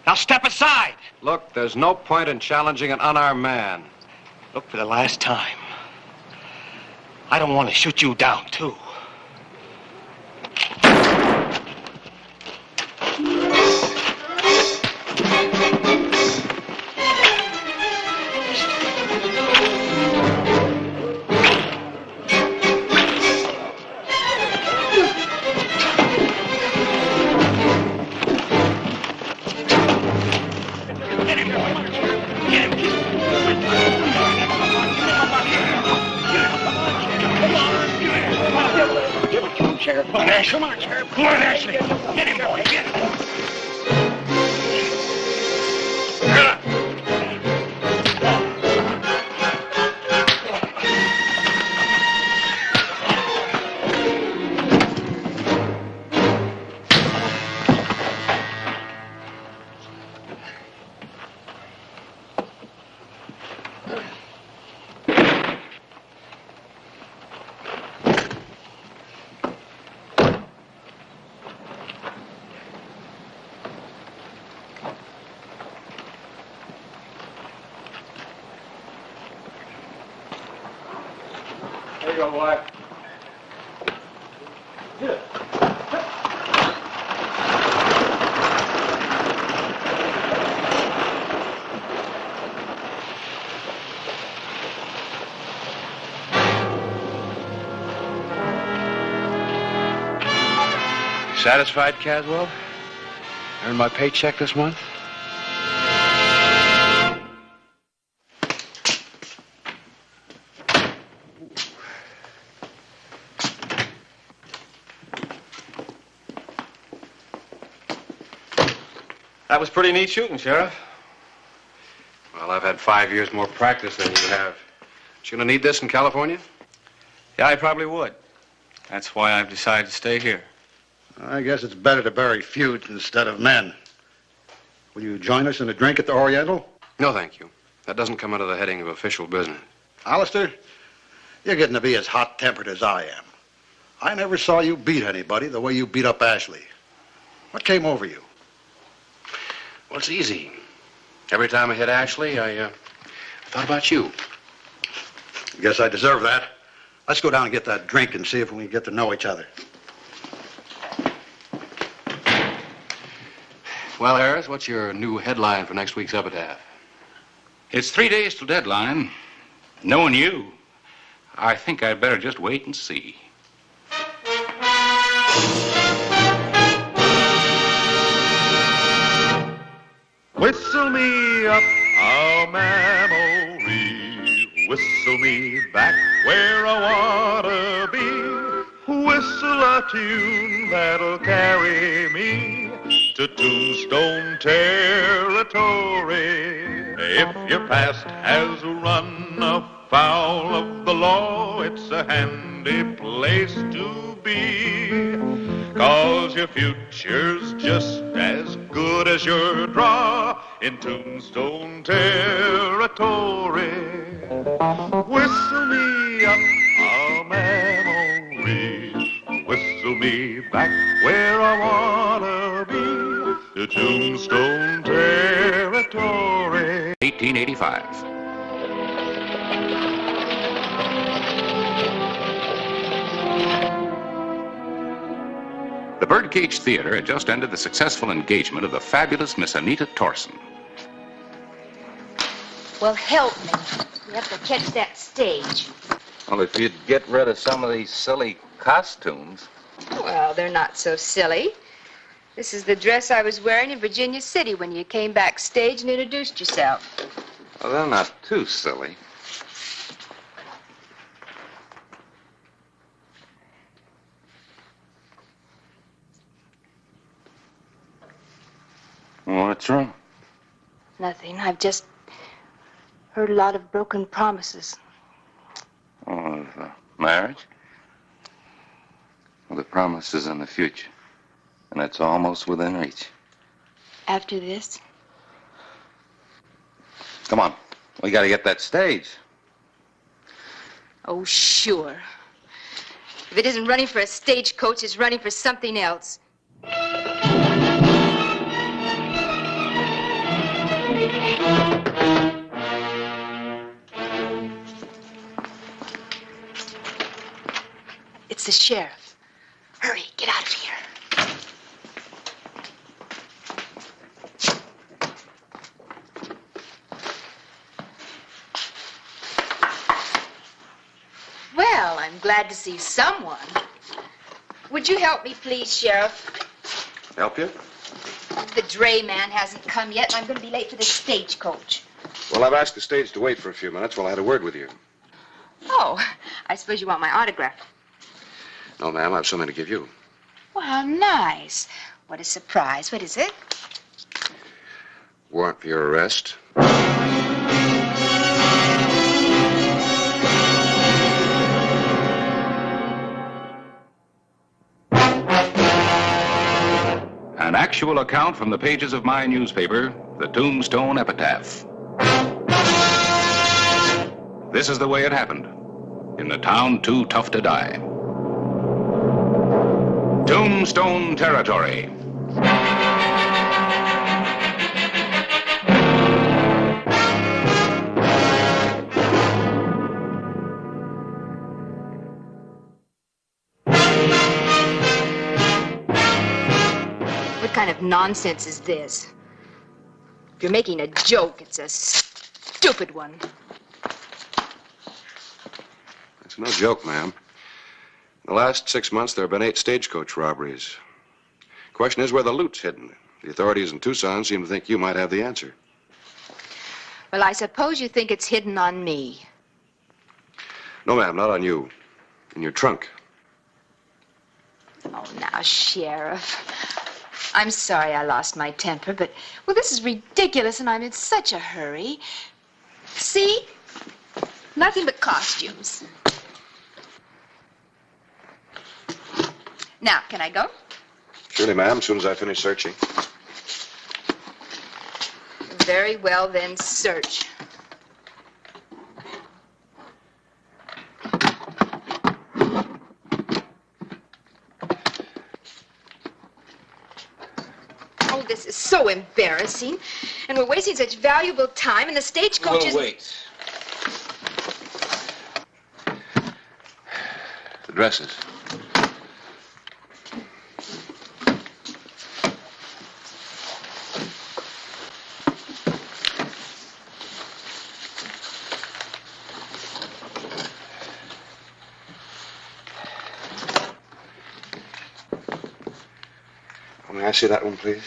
Now step aside. Look, there's no point in challenging an unarmed man. Look, for the last time, I don't want to shoot you down, too. Sheriff. Come on, Ashley. Come on, Sheriff. Come on, Ashley. Get him, boy. Get him. There you go, boy. Satisfied, Caswell? Earned my paycheck this month? That was pretty neat shooting, Sheriff. Well, I've had 5 years more practice than you have. But you gonna need this in California? Yeah, I probably would. That's why I've decided to stay here. I guess it's better to bury feuds instead of men. Will you join us in a drink at the Oriental? No, thank you. That doesn't come under the heading of official business. Hollister, you're getting to be as hot-tempered as I am. I never saw you beat anybody the way you beat up Ashley. What came over you? Well, it's easy. Every time I hit Ashley, I thought about you. Guess I deserve that. Let's go down and get that drink and see if we can get to know each other. Well, Harris, what's your new headline for next week's epitaph? It's 3 days till deadline. Knowing you, I think I'd better just wait and see. Whistle me up a memory, whistle me back where I wanna be, whistle a tune that'll carry me to Tombstone territory. If your past has run afoul of the law, it's a handy place to be, 'cause your future's just as good as your draw in Tombstone territory. Whistle me up a memory, whistle me back where I wanna be, to Tombstone territory. 1885. The Birdcage Theater had just ended the successful engagement of the fabulous Miss Anita Torson. Well, help me. We have to catch that stage. Well, if you'd get rid of some of these silly costumes. Well, they're not so silly. This is the dress I was wearing in Virginia City when you came backstage and introduced yourself. Well, they're not too silly. What's wrong? Nothing. I've just heard a lot of broken promises. Oh, of marriage? Well, the promise is in the future, and it's almost within reach. After this? Come on. We got to get that stage. Oh, sure. If it isn't running for a stagecoach, it's running for something else. It's the sheriff. Hurry, get out of here. Well, I'm glad to see someone. Would you help me, please, Sheriff? Help you? The dray man hasn't come yet, and I'm going to be late for the stagecoach. Well, I've asked the stage to wait for a few minutes while I had a word with you. Oh, I suppose you want my autograph. No, ma'am, I have something to give you. Well, how nice. What a surprise. What is it? Warrant for your arrest. An actual account from the pages of my newspaper, the Tombstone Epitaph. This is the way it happened in the town too tough to die. Tombstone territory. What kind of nonsense is this? If you're making a joke, it's a stupid one. It's no joke, ma'am. In the last 6 months, there have been 8 stagecoach robberies. Question is where the loot's hidden. The authorities in Tucson seem to think you might have the answer. Well, I suppose you think it's hidden on me. No, ma'am, not on you. In your trunk. Oh, now, Sheriff. I'm sorry I lost my temper, but, well, this is ridiculous, and I'm in such a hurry. See? Nothing but costumes. Now, can I go? Surely, ma'am, as soon as I finish searching. Very well, then, search. Oh, this is so embarrassing. And we're wasting such valuable time, and the stagecoach is... We'll wait. The dresses. May I see that one, please?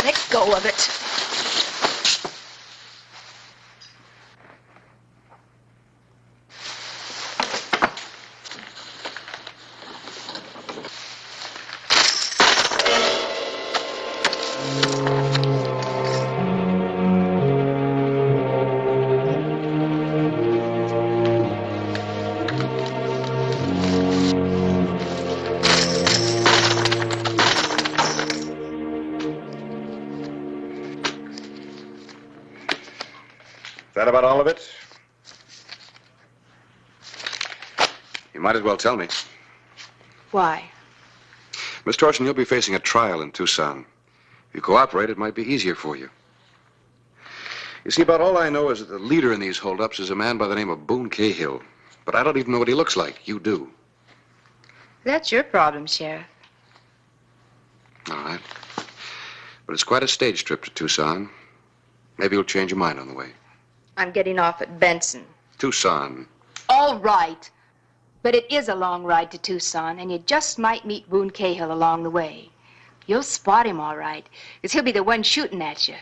Let go of it. Is that about all of it? You might as well tell me. Why? Miss Torson, you'll be facing a trial in Tucson. If you cooperate, it might be easier for you. You see, about all I know is that the leader in these holdups is a man by the name of Boone Cahill. But I don't even know what he looks like. You do. That's your problem, Sheriff. All right. But it's quite a stage trip to Tucson. Maybe you'll change your mind on the way. I'm getting off at Benson. Tucson. All right. But it is a long ride to Tucson, and you just might meet Boone Cahill along the way. You'll spot him all right, because he'll be the one shooting at you.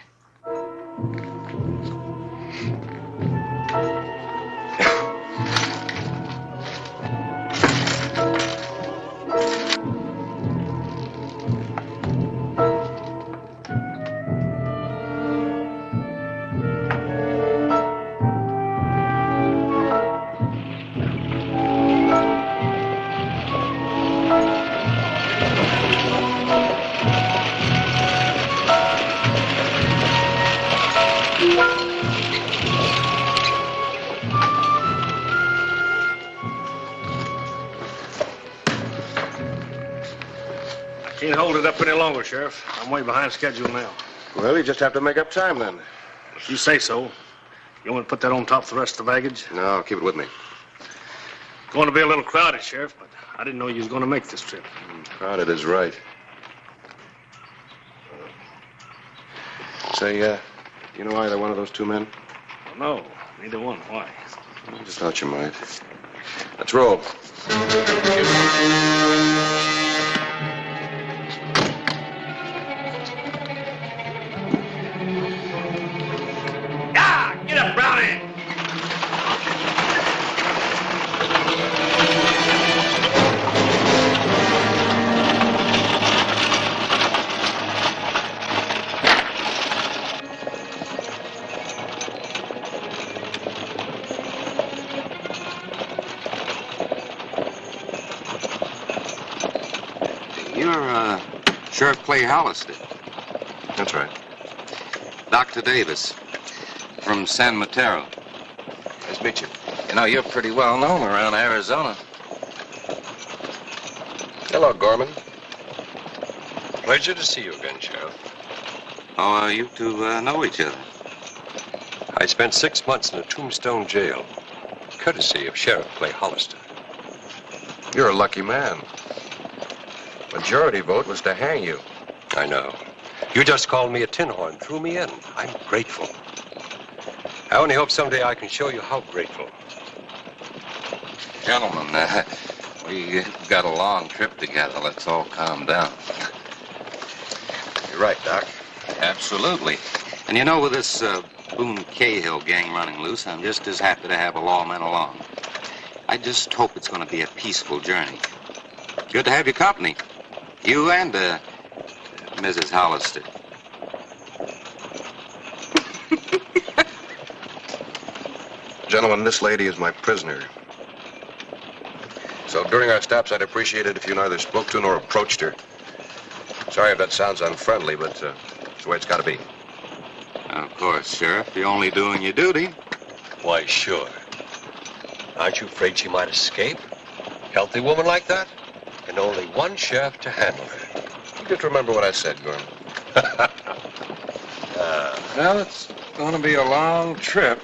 Can't hold it up any longer, Sheriff. I'm way behind schedule now. Well, you just have to make up time then. If you say so. You want to put that on top of the rest of the baggage? No, keep it with me. Going to be a little crowded, Sheriff, but I didn't know you was going to make this trip. Crowded is right. Say, you know either one of those two men? Well, no, neither one. Why? I just thought you might. Let's roll. Get up, Brownie! You're, Sheriff Clay Hollister. That's right. Dr. Davis from San Mateo. Nice to meet you. You know, you're pretty well known around Arizona. Hello, Gorman. Pleasure to see you again, Sheriff. Oh, you two know each other? I spent 6 months in a Tombstone jail, courtesy of Sheriff Clay Hollister. You're a lucky man. Majority vote was to hang you. I know. You just called me a tin horn, threw me in. I'm grateful. I only hope someday I can show you how grateful. Gentlemen, we got a long trip together. Let's all calm down. You're right, Doc. Absolutely. And you know, with this Boone Cahill gang running loose, I'm just as happy to have a lawman along. I just hope it's going to be a peaceful journey. Good to have your company. You and Mrs. Hollister. Gentlemen, this lady is my prisoner. So during our stops, I'd appreciate it if you neither spoke to nor approached her. Sorry if that sounds unfriendly, but it's the way it's got to be. Of course, Sheriff. You're only doing your duty. Why, sure. Aren't you afraid she might escape? Healthy woman like that? And only one sheriff to handle her. You just remember what I said, Gorman. Well, it's going to be a long trip.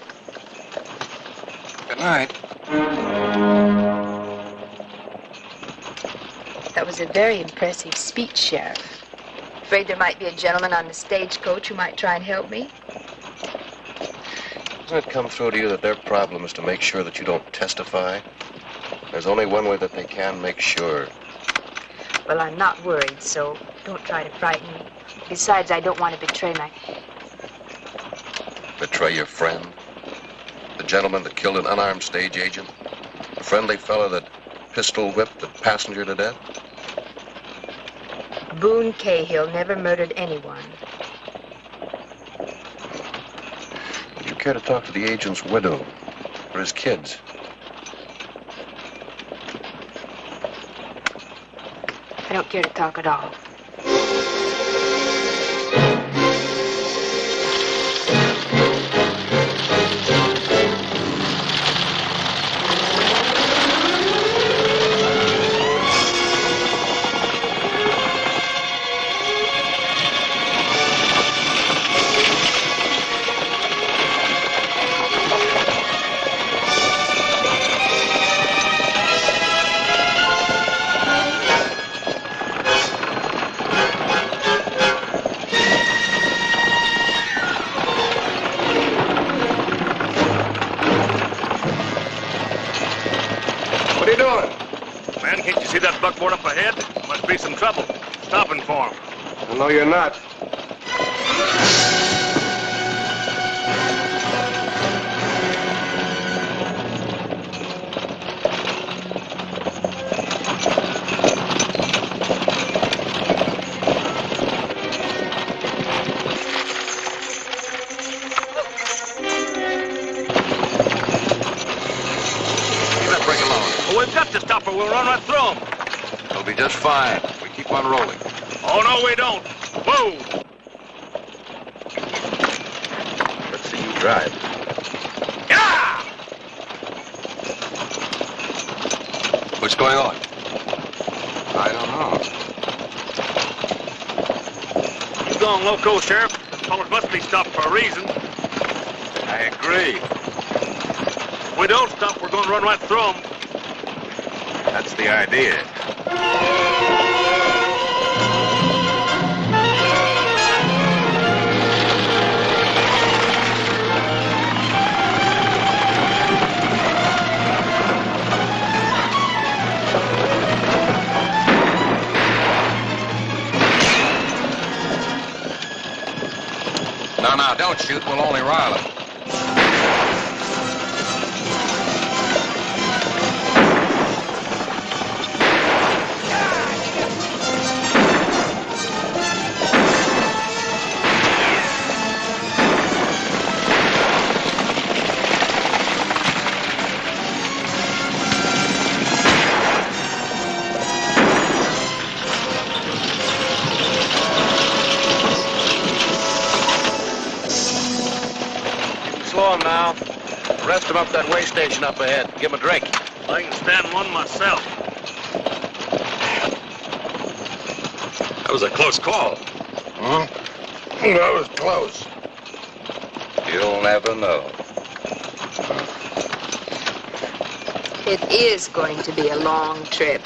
Good night. That was a very impressive speech, Sheriff. Afraid there might be a gentleman on the stagecoach who might try and help me. Doesn't it come through to you that their problem is to make sure that you don't testify? There's only one way that they can make sure. Well, I'm not worried, so don't try to frighten me. Besides, I don't want to betray my... Betray your friend? The gentleman that killed an unarmed stage agent? The friendly fellow that pistol whipped the passenger to death? Boone Cahill never murdered anyone. Would you care to talk to the agent's widow or his kids? I don't care to talk at all. What are you doing? Man, can't you see that buckboard up ahead? Must be some trouble. Stopping for him. Well, no, you're not. Well, we've got to stop or we'll run right through him. It'll be just fine. We keep on rolling. Oh, no, we don't. Move! Let's see you drive. Yeah! What's going on? I don't know. You gone loco, Sheriff? Them fellas must be stopped for a reason. I agree. If we don't stop, we're going to run right through them. That's the idea. No, don't shoot. We'll only rile them. Slow him now. Rest him up that way station up ahead. Give him a drink. I can stand one myself. That was a close call. Huh? That was close. You'll never know. It is going to be a long trip.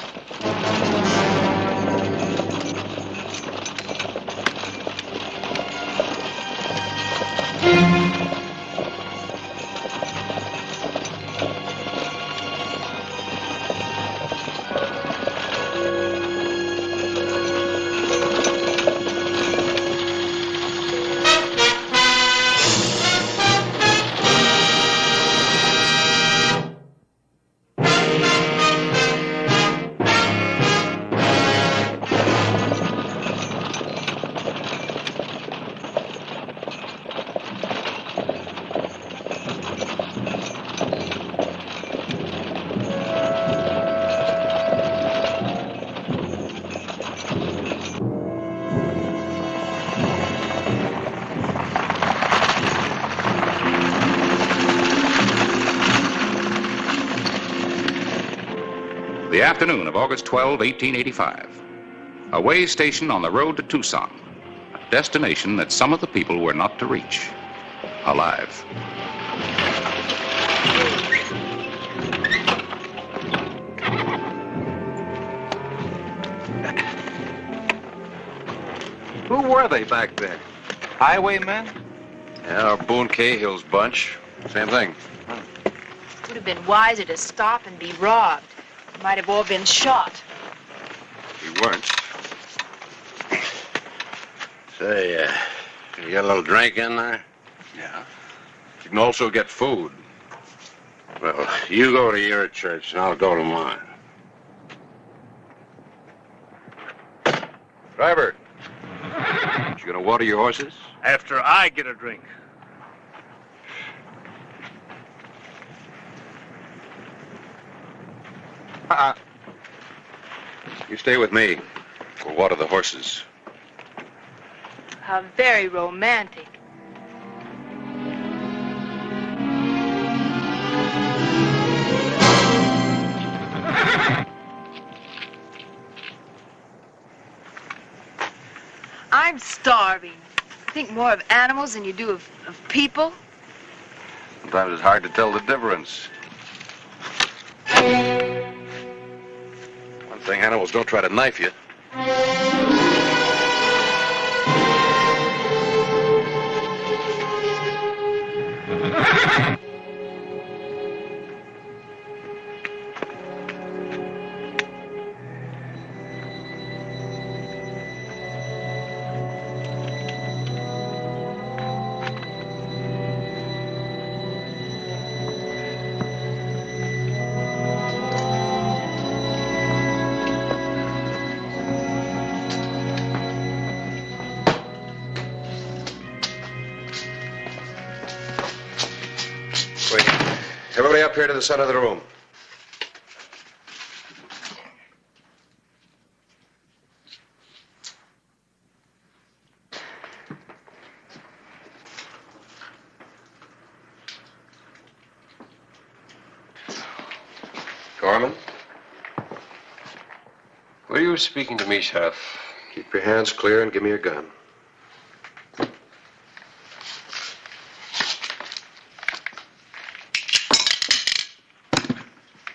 The afternoon of August 12, 1885. A way station on the road to Tucson. A destination that some of the people were not to reach. Alive. Who were they back there? Highwaymen? Yeah, or Boone Cahill's bunch. Same thing. Would have been wiser to stop and be robbed. Might have all been shot. He you weren't. Say, you get a little drink in there? Yeah. You can also get food. Well, you go to your church and I'll go to mine. Driver, you gonna water your horses? After I get a drink. You stay with me. We'll water the horses. How very romantic. I'm starving. You think more of animals than you do of people? Sometimes it's hard to tell the difference. One thing, animals don't try to knife you. Wait. Everybody up here to the center of the room. Gorman? Were you speaking to me, Sheriff? Keep your hands clear and give me your gun.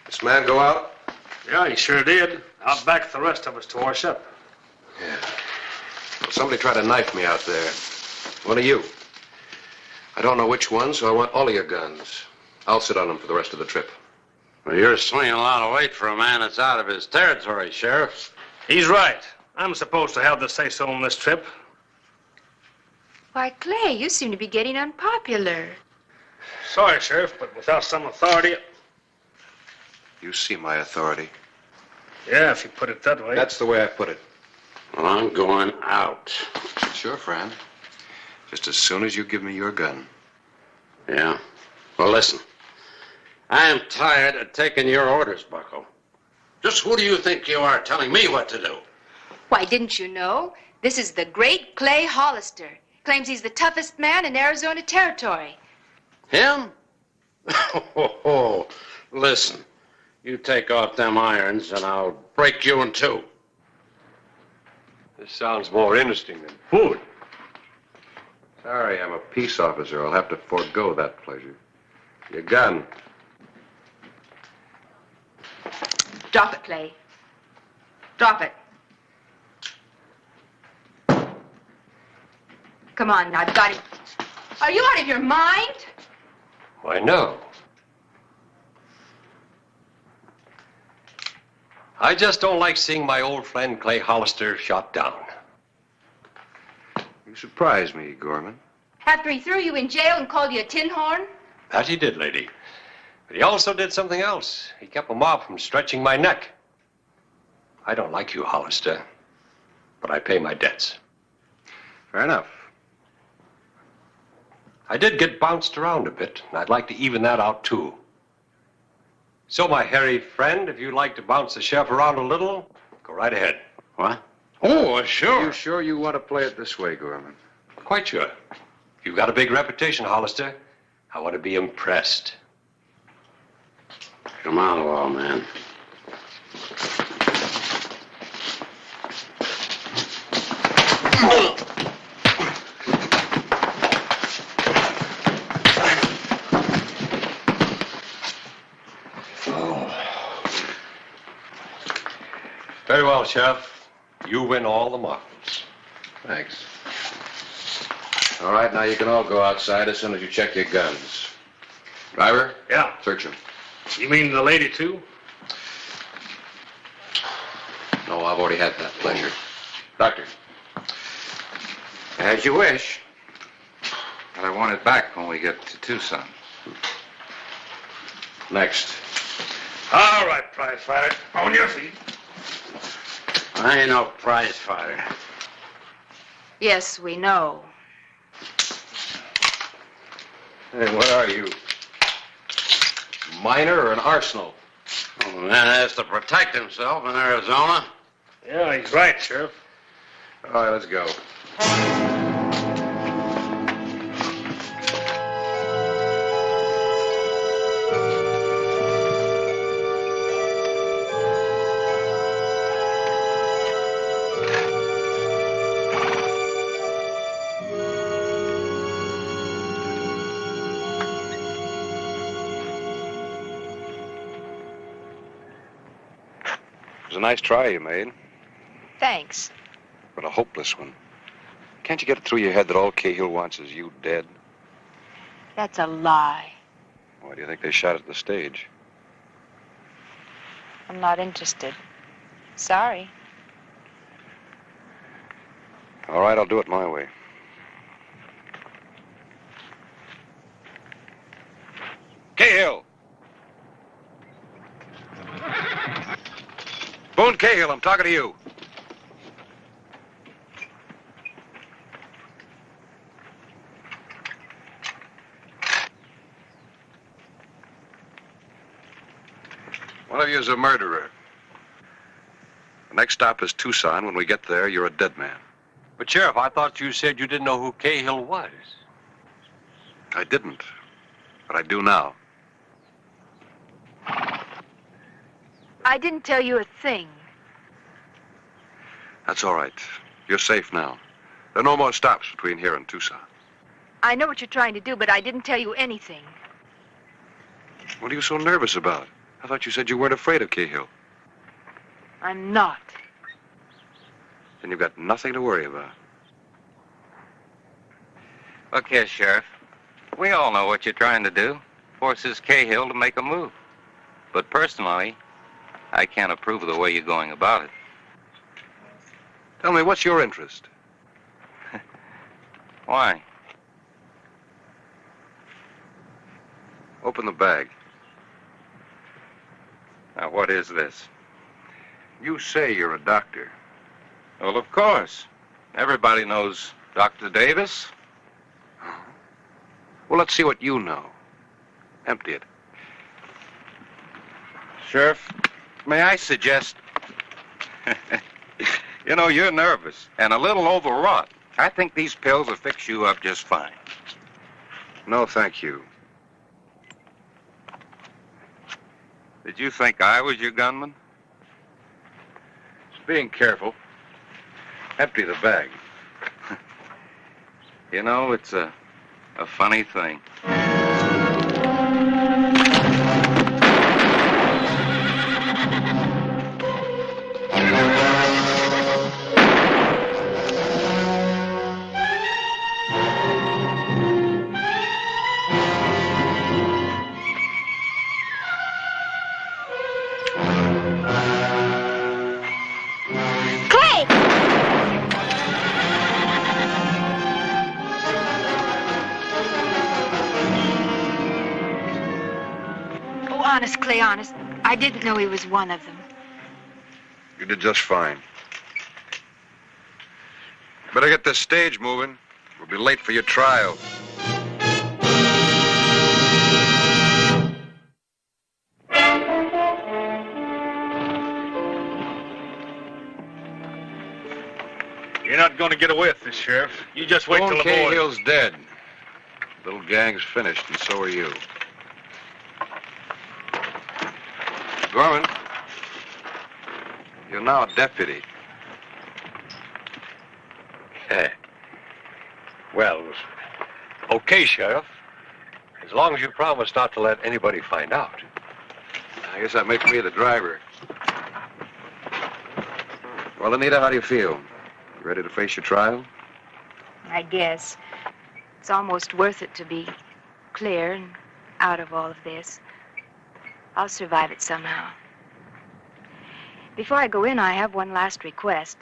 This man go out? Yeah, he sure did. Out back with the rest of us to wash up. Yeah. Well, somebody tried to knife me out there. One of you. I don't know which one, so I want all of your guns. I'll sit on them for the rest of the trip. Well, you're swinging a lot of weight for a man that's out of his territory, Sheriff. He's right. I'm supposed to have the say-so on this trip. Why, Clay, you seem to be getting unpopular. Sorry, Sheriff, but without some authority... You see my authority. Yeah, if you put it that way. That's the way I put it. Well, I'm going out. Sure, friend. Just as soon as you give me your gun. Yeah? Well, listen. I am tired of taking your orders, Bucko. Just who do you think you are telling me what to do? Why, didn't you know? This is the great Clay Hollister. Claims he's the toughest man in Arizona Territory. Him? Listen, you take off them irons and I'll break you in two. This sounds more interesting than food. Sorry, I'm a peace officer. I'll have to forego that pleasure. Your gun. Drop it, Clay. Drop it. Come on, now, I've got it. Are you out of your mind? Why, no. I just don't like seeing my old friend Clay Hollister shot down. You surprise me, Gorman. After he threw you in jail and called you a tin horn? That he did, lady. But he also did something else. He kept a mob from stretching my neck. I don't like you, Hollister, but I pay my debts. Fair enough. I did get bounced around a bit, and I'd like to even that out, too. So, my hairy friend, if you'd like to bounce the sheriff around a little, go right ahead. What? Oh, sure. You sure you want to play it this way, Gorman? Quite sure. You've got a big reputation, Hollister. I want to be impressed. Come on, old man. Very well, Sheriff. You win all the marbles. Thanks. All right, now you can all go outside as soon as you check your guns. Driver? Yeah. Search them. You mean the lady, too? No, I've already had that pleasure. Doctor. As you wish. But I want it back when we get to Tucson. Next. All right, prize fighter. On your feet. I ain't no prize fighter. Yes, we know. Hey, what are you? Miner or an arsenal? A man has to protect himself in Arizona. Yeah, he's right, Sheriff. All right, let's go. It was a nice try you made, Thanks. but a hopeless one. Can't you get it through your head that all Cahill wants is you dead? That's a lie. Why do you think they shot at the stage? I'm not interested. Sorry. All right, I'll do it my way. Cahill! Boone Cahill, I'm talking to you. One of you is a murderer. The next stop is Tucson. When we get there, you're a dead man. But, Sheriff, I thought you said you didn't know who Cahill was. I didn't, but I do now. I didn't tell you a thing. That's all right. You're safe now. There are no more stops between here and Tucson. I know what you're trying to do, but I didn't tell you anything. What are you so nervous about? I thought you said you weren't afraid of Cahill. I'm not. Then you've got nothing to worry about. Look here, Sheriff. We all know what you're trying to do. Forces Cahill to make a move. But personally, I can't approve of the way you're going about it. Tell me, what's your interest? Why? Open the bag. Now, what is this? You say you're a doctor. Well, of course. Everybody knows Dr. Davis. Well, let's see what you know. Empty it. Sheriff, may I suggest... You know, you're nervous and a little overwrought. I think these pills will fix you up just fine. No, thank you. Did you think I was your gunman? Just being careful. Empty the bag. You know, it's a funny thing. Honest, Clay, honest. I didn't know he was one of them. You did just fine. Better get this stage moving. We'll be late for your trial. You're not going to get away with this, Sheriff. You just wait till the boys... Cahill's dead. Little gang's finished, and so are you. Gorman, you're now a deputy. Well, okay, Sheriff. As long as you promise not to let anybody find out. I guess that makes me the driver. Well, Anita, how do you feel? You ready to face your trial? I guess. It's almost worth it to be clear and out of all of this. I'll survive it somehow. Before I go in, I have one last request.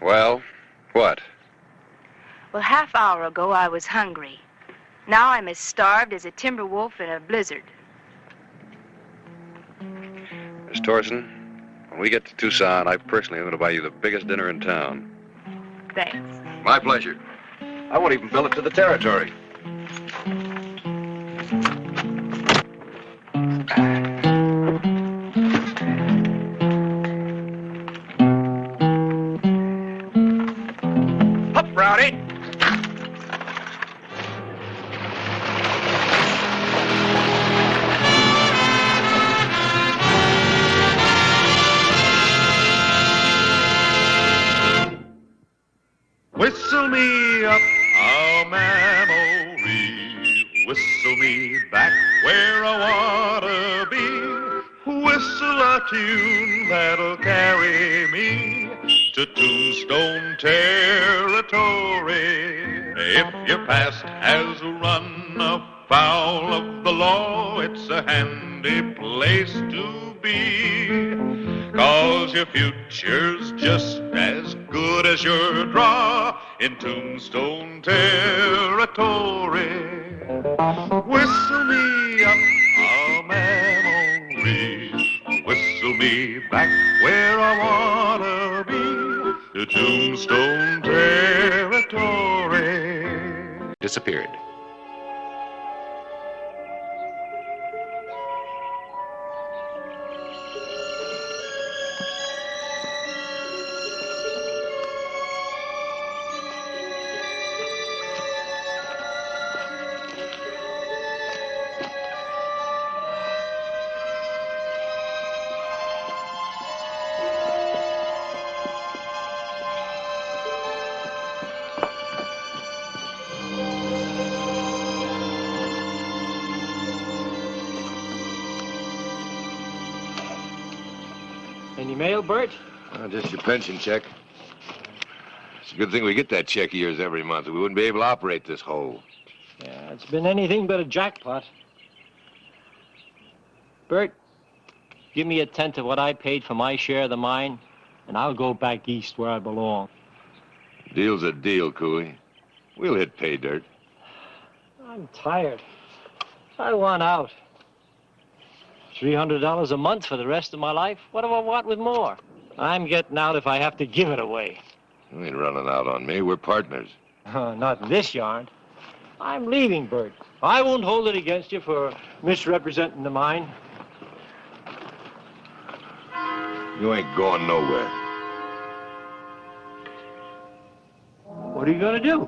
Well, what? Well, half hour ago, I was hungry. Now I'm as starved as a timber wolf in a blizzard. Miss Torson, when we get to Tucson, I personally am going to buy you the biggest dinner in town. Thanks. My pleasure. I won't even bill it to the territory. Up, Rowdy. Whistle me up a memory, whistle me back where I wanna be, whistle a tune that'll carry me to Tombstone territory. If your past has run afoul of the law, it's a handy place to be, 'cause your future's just as good as your draw in Tombstone territory. Whistle me up a memory, whistle me back where I wanna be, to Tombstone territory. Disappeared. Any mail, Bert? Just your pension check. It's a good thing we get that check of yours every month. We wouldn't be able to operate this hole. Yeah, it's been anything but a jackpot. Bert, give me a tenth of what I paid for my share of the mine, and I'll go back east where I belong. Deal's a deal, Cooley. We'll hit pay dirt. I'm tired. I want out. $300 a month for the rest of my life? What do I want with more? I'm getting out if I have to give it away. You ain't running out on me. We're partners. Not in this yarn. I'm leaving, Bert. I won't hold it against you for misrepresenting the mine. You ain't going nowhere. What are you going to do?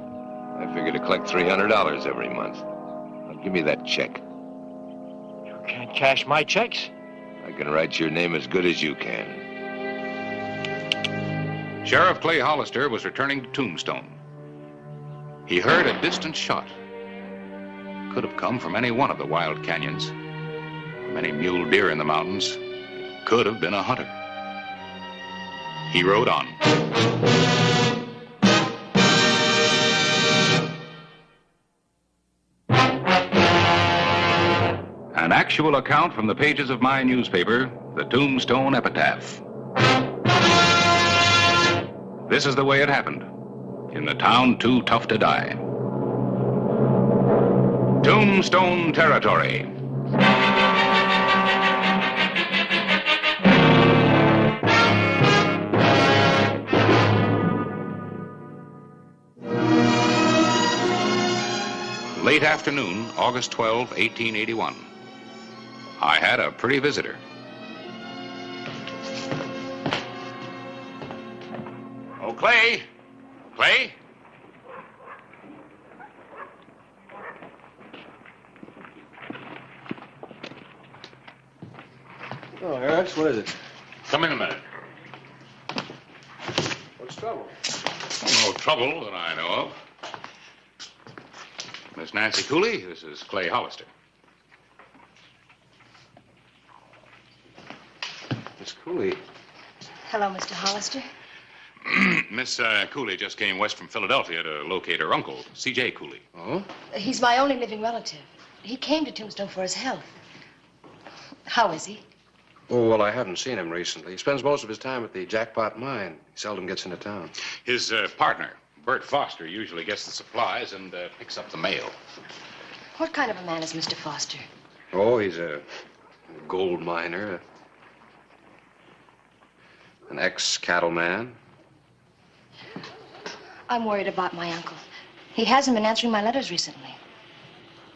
I figure to collect $300 every month. Now give me that check. You can't cash my checks. I can write your name as good as you can. Sheriff Clay Hollister was returning to Tombstone. He heard a distant shot. Could have come from any one of the wild canyons. From any mule deer in the mountains. It could have been a hunter. He rode on. An actual account from the pages of my newspaper, the Tombstone Epitaph. This is the way it happened. In the town too tough to die. Tombstone territory. Late afternoon, August 12, 1881. I had a pretty visitor. Oh, Clay! Clay? Oh, Harris, what is it? Come in a minute. What's trouble? No trouble that I know of. Miss Nancy Cooley, this is Clay Hollister. Miss Cooley. Hello, Mr. Hollister. Miss Cooley just came west from Philadelphia to locate her uncle, C.J. Cooley. Oh? He's my only living relative. He came to Tombstone for his health. How is he? Oh, well, I haven't seen him recently. He spends most of his time at the Jackpot Mine. He seldom gets into town. His partner, Bert Foster, usually gets the supplies and picks up the mail. What kind of a man is Mr. Foster? Oh, he's a gold miner, an ex-cattleman. I'm worried about my uncle. He hasn't been answering my letters recently.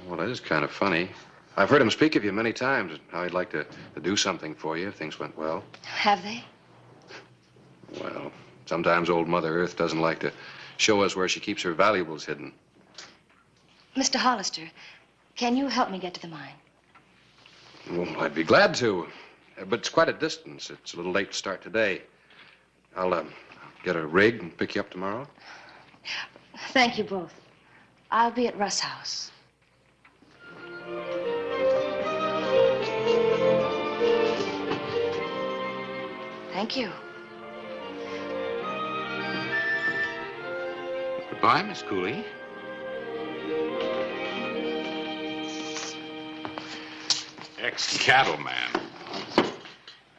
Well, that is kind of funny. I've heard him speak of you many times, how he'd like to do something for you if things went well. Have they? Well, sometimes old Mother Earth doesn't like to show us where she keeps her valuables hidden. Mr. Hollister, can you help me get to the mine? Well, I'd be glad to, but it's quite a distance. It's a little late to start today. I'll get a rig and pick you up tomorrow. Thank you both. I'll be at Russ' house. Thank you. Goodbye, Miss Cooley. Ex-cattleman.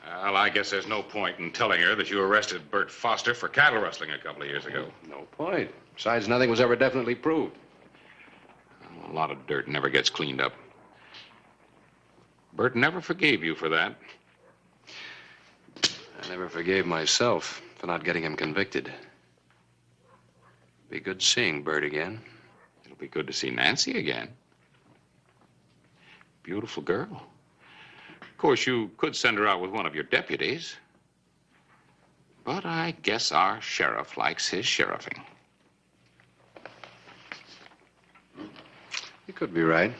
Well, I guess there's no point in telling her that you arrested Bert Foster for cattle rustling a couple of years ago. No point. Besides, nothing was ever definitely proved. A lot of dirt never gets cleaned up. Bert never forgave you for that. I never forgave myself for not getting him convicted. Be good seeing Bert again. It'll be good to see Nancy again. Beautiful girl. Of course, you could send her out with one of your deputies. But I guess our sheriff likes his sheriffing. You could be right.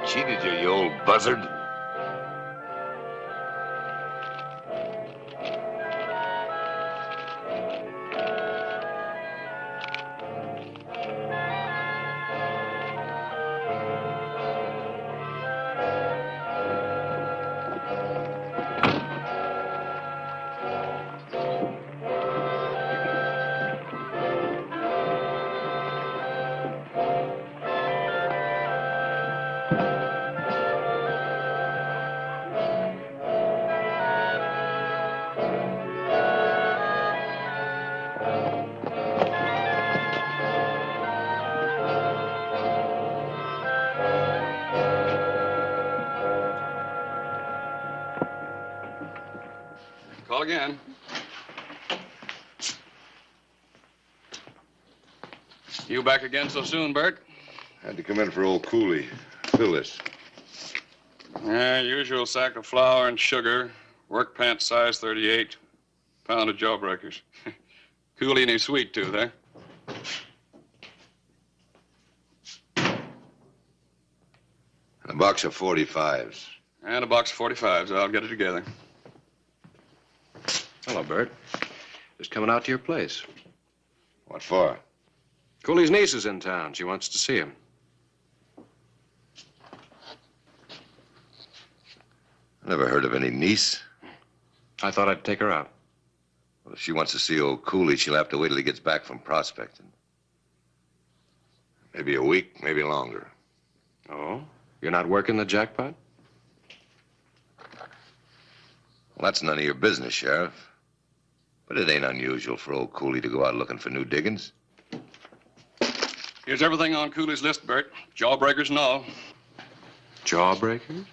Cheated you, you old buzzard. Call again. You back again so soon, Bert? Had to come in for old Cooley. Fill this. Yeah, usual sack of flour and sugar, work pants size 38, pound of jawbreakers. Cooley and his sweet tooth, eh? A box of 45s. And a box of 45s. I'll get it together. Hello, Bert. Just coming out to your place. What for? Cooley's niece is in town. She wants to see him. Never heard of any niece. I thought I'd take her out. Well, if she wants to see old Cooley, she'll have to wait till he gets back from prospecting. Maybe a week, maybe longer. Oh? You're not working the jackpot? Well, that's none of your business, Sheriff. But it ain't unusual for old Cooley to go out looking for new diggings. Here's everything on Cooley's list, Bert. Jawbreakers and all. Jawbreakers?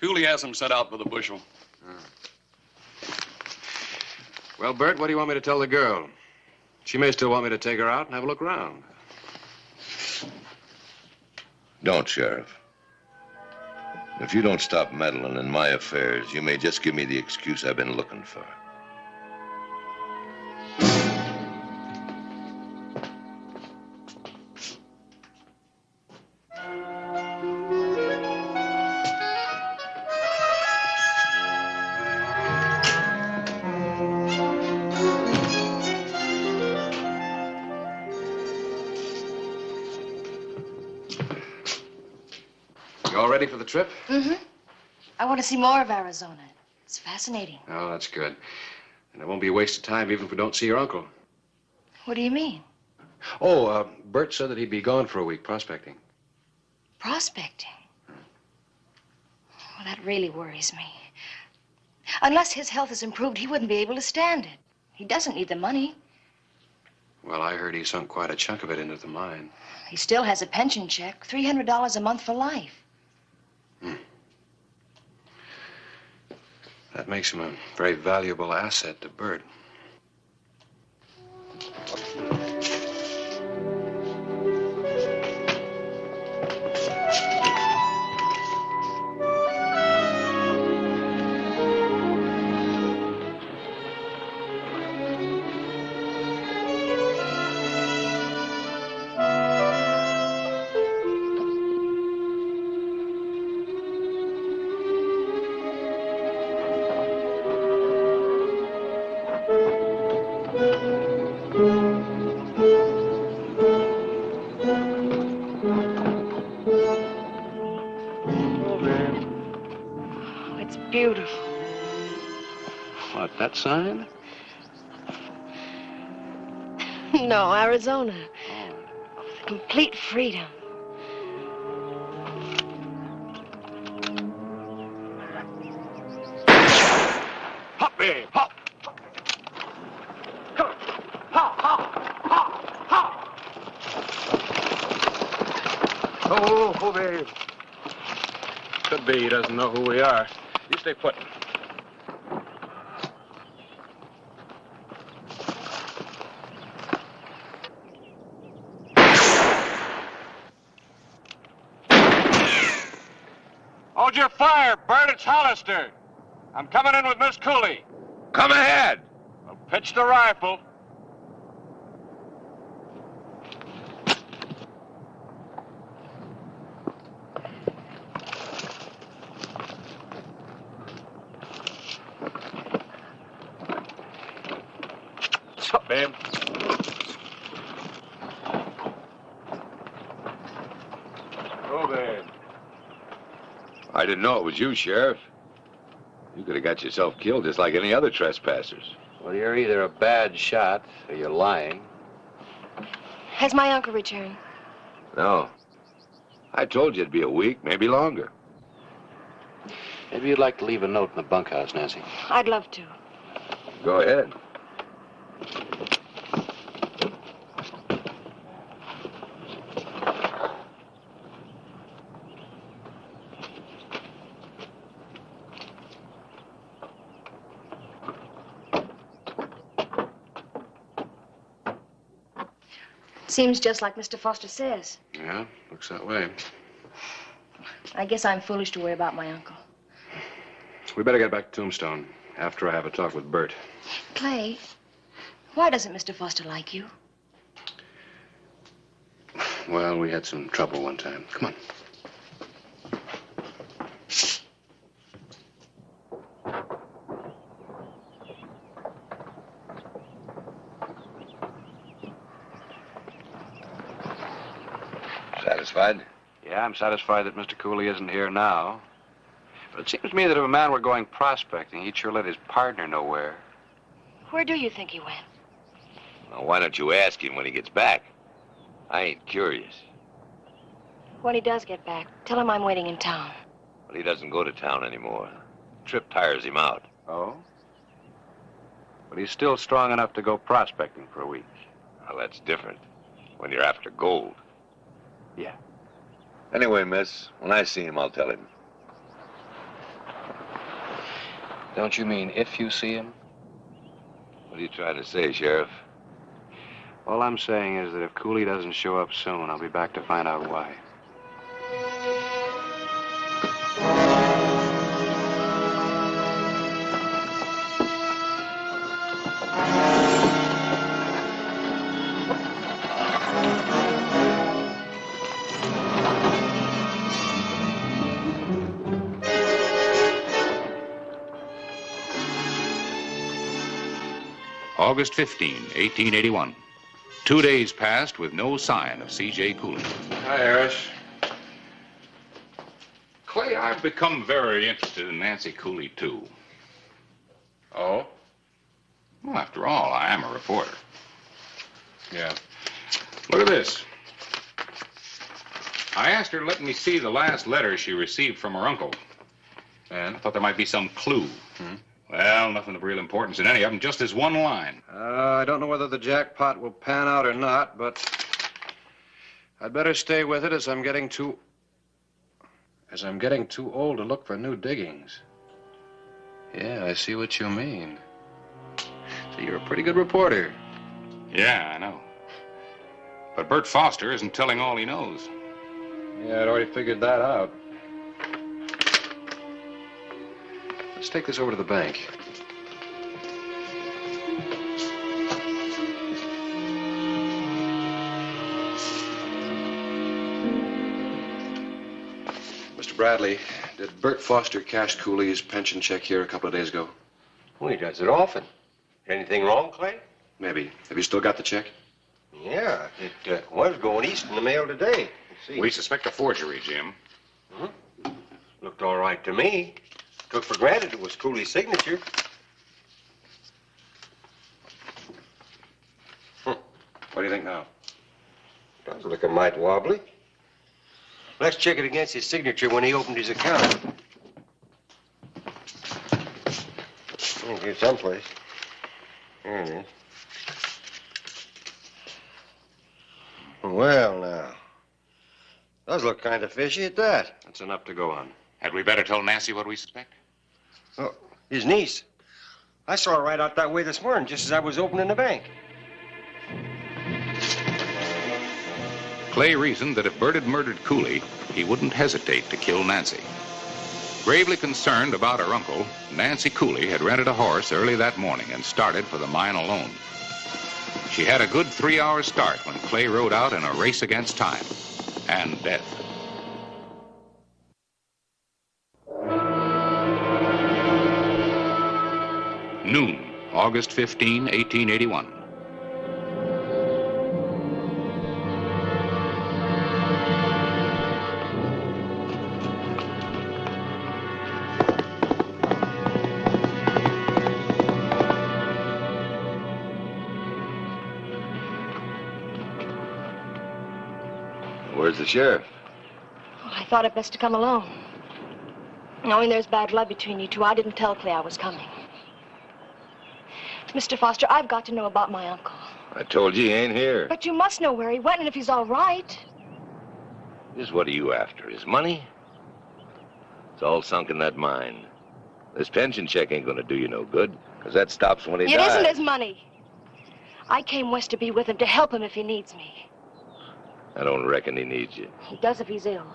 Cooley has them set out by the bushel. Well, Bert, what do you want me to tell the girl? She may still want me to take her out and have a look around. Don't, Sheriff. If you don't stop meddling in my affairs, you may just give me the excuse I've been looking for. You all ready for the trip? Mm-hmm. I want to see more of Arizona. It's fascinating. Oh, that's good. And it won't be a waste of time even if we don't see your uncle. What do you mean? Oh, Bert said that he'd be gone for a week prospecting. Prospecting? Well, that really worries me. Unless his health is improved, he wouldn't be able to stand it. He doesn't need the money. Well, I heard he sunk quite a chunk of it into the mine. He still has a pension check, $300 a month for life. That makes him a very valuable asset to Bert. It's beautiful. What, that sign? No, Arizona. Complete freedom. Hop, babe, hop. Come on. Hop, hop, hop, hop. Oh, babe. Could be he doesn't know who we are. You stay put. Hold your fire, Bert. It's Hollister. I'm coming in with Miss Cooley. Come ahead. Well, pitch the rifle. What's up, babe? Oh, babe. I didn't know it was you, Sheriff. You could have got yourself killed just like any other trespassers. Well, you're either a bad shot or you're lying. Has my uncle returned? No. I told you it'd be a week, maybe longer. Maybe you'd like to leave a note in the bunkhouse, Nancy. I'd love to. Go ahead. Seems just like Mr. Foster says. Yeah, looks that way. I guess I'm foolish to worry about my uncle. We better get back to Tombstone after I have a talk with Bert. Clay, why doesn't Mr. Foster like you? Well, we had some trouble one time. Come on. Satisfied? Yeah, I'm satisfied that Mr. Cooley isn't here now. But it seems to me that if a man were going prospecting, he'd sure let his partner know where. Where do you think he went? Well, why don't you ask him when he gets back? I ain't curious. When he does get back, tell him I'm waiting in town. But he doesn't go to town anymore. Trip tires him out. Oh? But he's still strong enough to go prospecting for a week. Well, that's different. When you're after gold. Yeah. Anyway, miss, when I see him, I'll tell him. Don't you mean if you see him? What are you trying to say, Sheriff? All I'm saying is that if Cooley doesn't show up soon, I'll be back to find out why. August 15, 1881. 2 days passed with no sign of C.J. Cooley. Hi, Harris. Clay, I've become very interested in Nancy Cooley, too. Oh? Well, after all, I am a reporter. Yeah. Look at this. I asked her to let me see the last letter she received from her uncle. And I thought there might be some clue. Well, nothing of real importance in any of them, just this one line. I don't know whether the jackpot will pan out or not, but I'd better stay with it as I'm getting too old to look for new diggings. Yeah, I see what you mean. So you're a pretty good reporter. Yeah, I know. But Bert Foster isn't telling all he knows. Yeah, I'd already figured that out. Let's take this over to the bank. Mr. Bradley, did Bert Foster cash Cooley's pension check here a couple of days ago? Well, he does it often. Anything wrong, Clay? Maybe. Have you still got the check? Yeah, it was going east in the mail today. Let's see. We suspect a forgery, Jim. Looked all right to me. Took for granted it was Cooley's signature. What do you think now? Does look a mite wobbly. Let's check it against his signature when he opened his account. Here someplace. Here it is. Well, now. Does look kind of fishy at that. That's enough to go on. Had we better tell Nancy what we suspect? Oh, his niece. I saw her right out that way this morning, just as I was opening the bank. Clay reasoned that if Bert had murdered Cooley, he wouldn't hesitate to kill Nancy. Gravely concerned about her uncle, Nancy Cooley had rented a horse early that morning and started for the mine alone. She had a good 3-hour start when Clay rode out in a race against time and death. Noon, August 15, 1881. Where's the sheriff? Oh, I thought I'd best to come alone. Knowing there's bad blood between you two, I didn't tell Clay I was coming. Mr. Foster, I've got to know about my uncle. I told you he ain't here. But you must know where he went and if he's all right. Just what are you after? His money? It's all sunk in that mine. This pension check ain't gonna do you no good, because that stops when he It dies. isn't his money. I came west to be with him, to help him if he needs me. I don't reckon he needs you. He does if he's ill.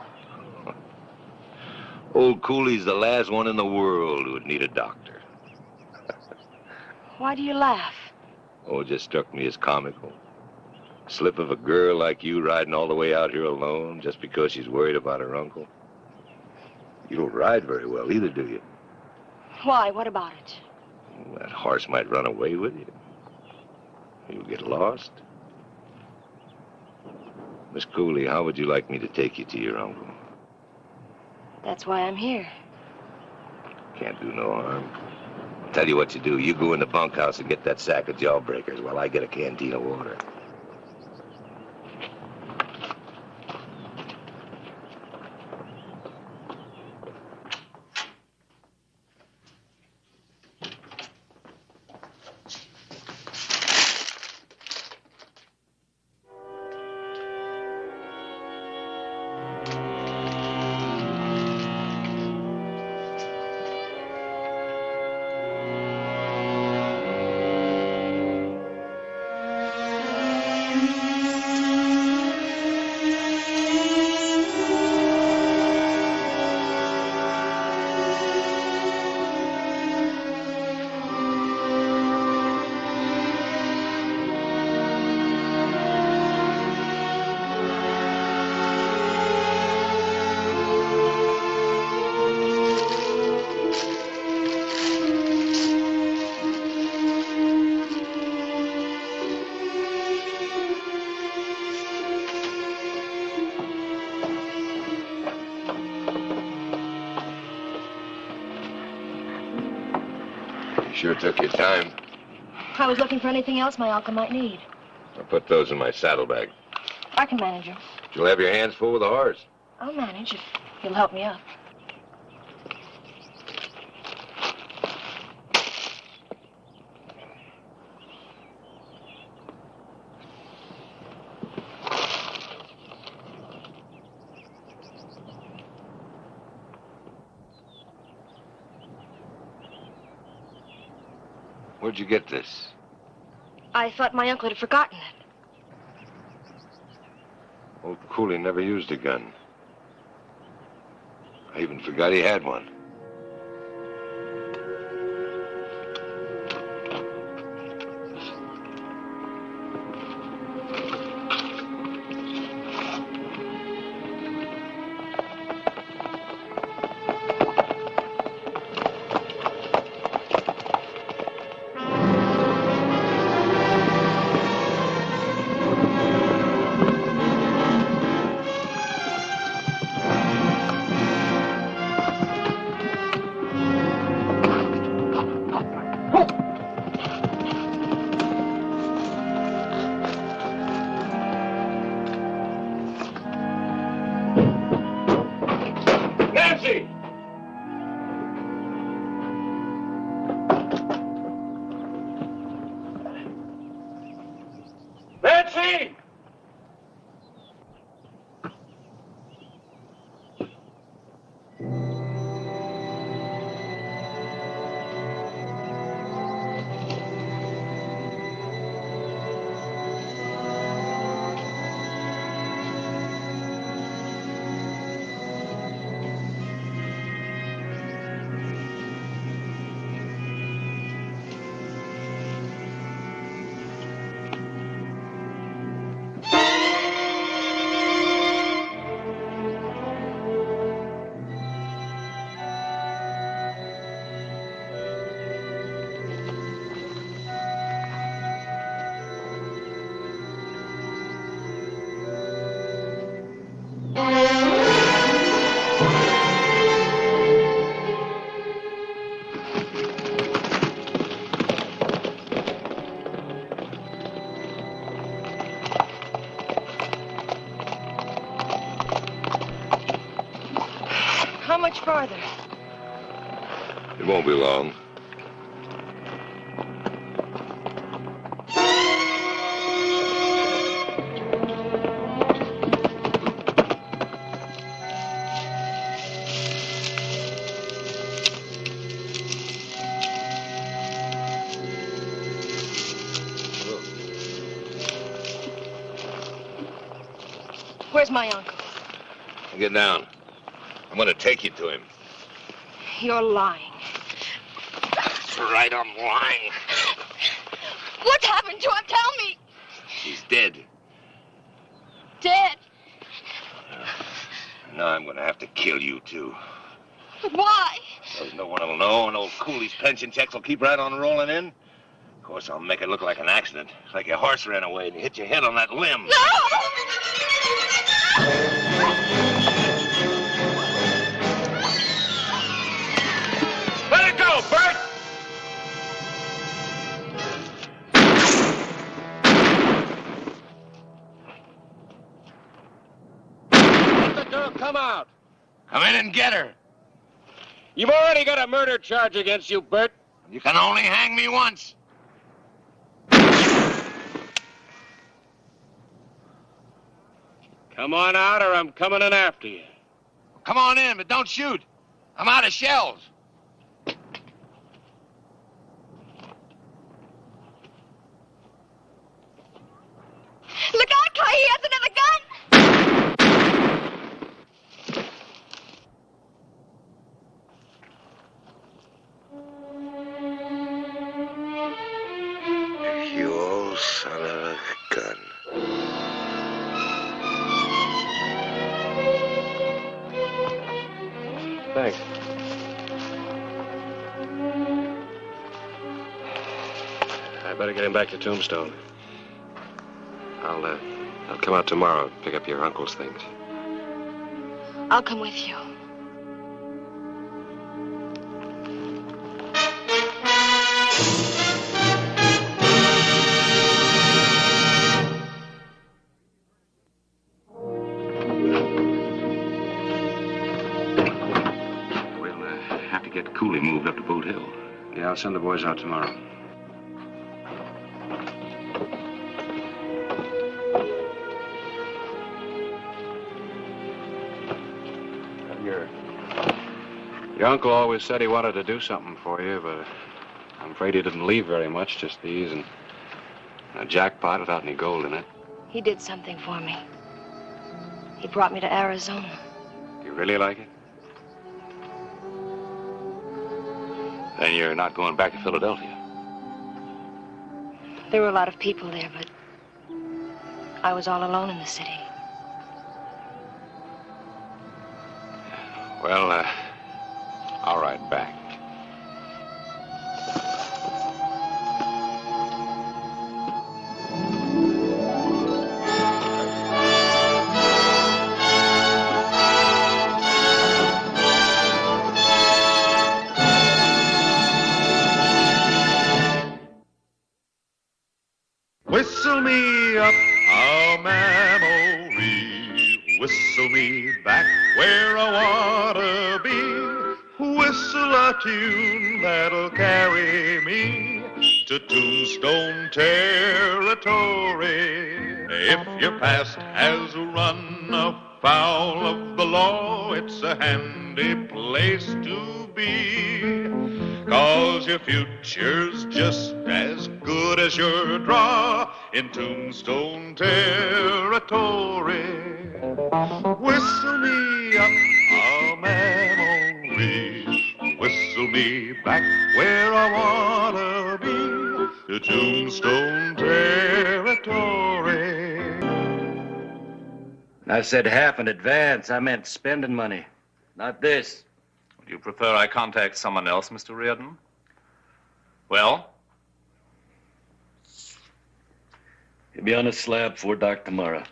Old Cooley's the last one in the world who would need a doctor. Why do you laugh? Oh, it just struck me as comical. Slip of a girl like you riding all the way out here alone just because she's worried about her uncle. You don't ride very well either, do you? Why? What about it? That horse might run away with you. You'll get lost. Miss Cooley, how would you like me to take you to your uncle? That's why I'm here. Can't do no harm. Tell you what you do. You go in the bunkhouse and get that sack of jawbreakers while I get a canteen of water. You sure took your time. I was looking for anything else my uncle might need. I'll put those in my saddlebag. I can manage him. You'll have your hands full with the horse. I'll manage if you'll help me up. Where'd you get this? I thought my uncle had forgotten it. Old Cooley never used a gun. I even forgot he had one. Nancy! Nancy! How much farther? It won't be long. Where's my uncle? Get down. I'm going to take you to him. You're lying. That's right, I'm lying. What's happened to him? Tell me. He's dead. Dead. Now I'm going to have to kill you, too. Why? There's no one will know, and old Cooley's pension checks will keep right on rolling in. Of course, I'll make it look like an accident, like your horse ran away and you hit your head on that limb. Let it go, Bert! Let the girl come out. Come in and get her. You've already got a murder charge against you, Bert. You can only hang me once. Come on out or I'm coming in after you. Come on in, but don't shoot. I'm out of shells. Look out, Clay. He has another gun. You old son of a gun. Thanks. I better get him back to Tombstone. I'll come out tomorrow and pick up your uncle's things. I'll come with you. to get Cooley moved up to Boot Hill. Yeah, I'll send the boys out tomorrow. Your uncle always said he wanted to do something for you, but I'm afraid he didn't leave very much, just these and a jackpot without any gold in it. He did something for me. He brought me to Arizona. Do you really like it? Then you're not going back to Philadelphia. There were a lot of people there, but I was all alone in the city. Well, I'll ride back. Whistle me up a memory, whistle me back where I wanna be, whistle a tune that'll carry me to Tombstone territory. If your past has run afoul of the law, it's a handy place to be, 'cause your future's just as good as your draw in Tombstone territory. Whistle me up a memory, whistle me back where I wanna be, to Tombstone territory. I said half in advance. I meant spending money, not this. Would you prefer I contact someone else, Mr. Reardon? Well? He'll be on a slab before dark tomorrow.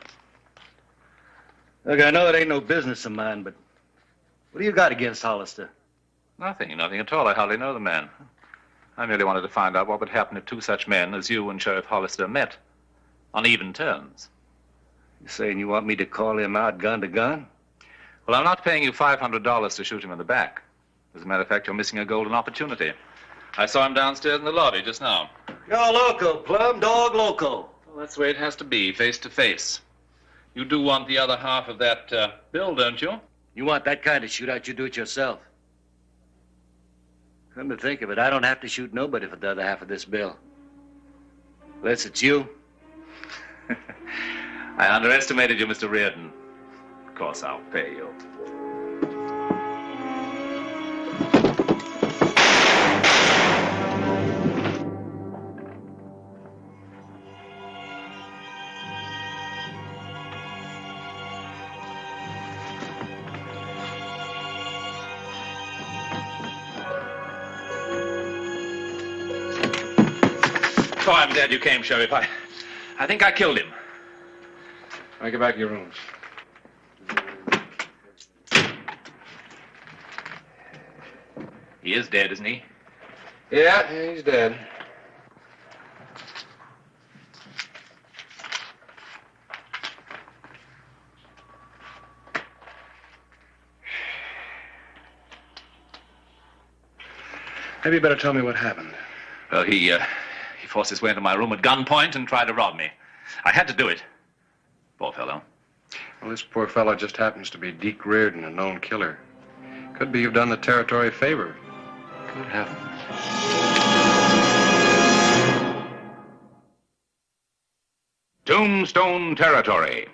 Look, I know it ain't no business of mine, but what do you got against Hollister? Nothing at all. I hardly know the man. I merely wanted to find out what would happen if two such men as you and Sheriff Hollister met on even terms. You saying you want me to call him out gun to gun? Well, I'm not paying you $500 to shoot him in the back. As a matter of fact, you're missing a golden opportunity. I saw him downstairs in the lobby just now. You're loco, Plum, dog loco. Well, that's the way it has to be, face to face. You do want the other half of that bill, don't you? You want that kind of shootout, you do it yourself. Come to think of it, I don't have to shoot nobody for the other half of this bill. Unless it's you. I underestimated you, Mr. Reardon. Of course, I'll pay you. So I'm glad you came, Sheriff. I think I killed him. All right, get back to your rooms. He is dead, isn't he? Yeah, he's dead. Maybe you better tell me what happened. Well, he forced his way into my room at gunpoint and tried to rob me. I had to do it. Poor fellow. Well, this poor fellow just happens to be Deke Reardon, a known killer. Could be you've done the territory a favor. Good heavens. Tombstone territory.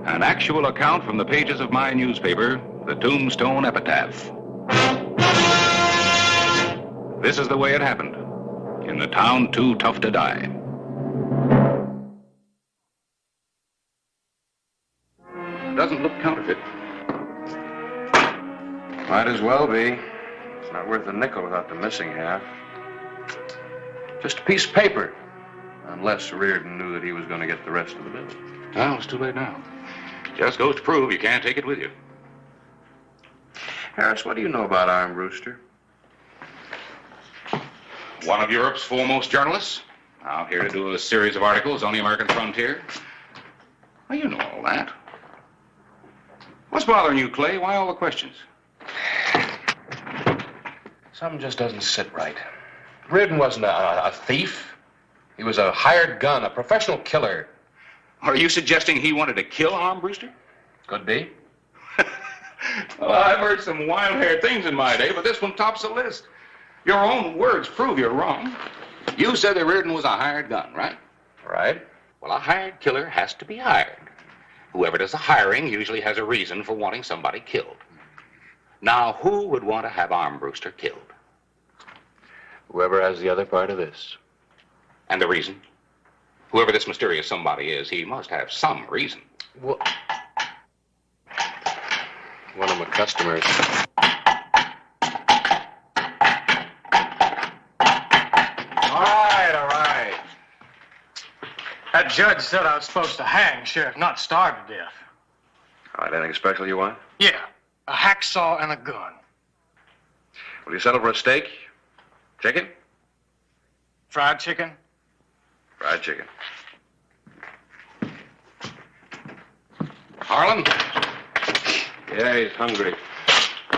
An actual account from the pages of my newspaper, the Tombstone Epitaph. This is the way it happened, in the town too tough to die. Doesn't look counterfeit. Might as well be. It's not worth a nickel without the missing half. Just a piece of paper. Unless Reardon knew that he was going to get the rest of the bill. Well, it's too late now. Just goes to prove you can't take it with you. Harris, what do you know about Armed Rooster? One of Europe's foremost journalists. Out here to do a series of articles on the American frontier. Well, you know all that. What's bothering you, Clay? Why all the questions? Something just doesn't sit right. Reardon wasn't a thief. He was a hired gun, a professional killer. Are you suggesting he wanted to kill Armbruster? Could be. Well, I've heard some wild-haired things in my day, but this one tops the list. Your own words prove you're wrong. You said that Reardon was a hired gun, right? Right. Well, a hired killer has to be hired. Whoever does the hiring usually has a reason for wanting somebody killed. Now, who would want to have Armbruster killed? Whoever has the other part of this. And the reason? Whoever this mysterious somebody is, he must have some reason. Well, one of my customers. All right. That judge said I was supposed to hang, Sheriff, not starve to death. All right, anything special you want? Yeah, a hacksaw and a gun. Will you settle for a steak? Chicken? Fried chicken? Fried chicken. Harlan? Yeah, he's hungry.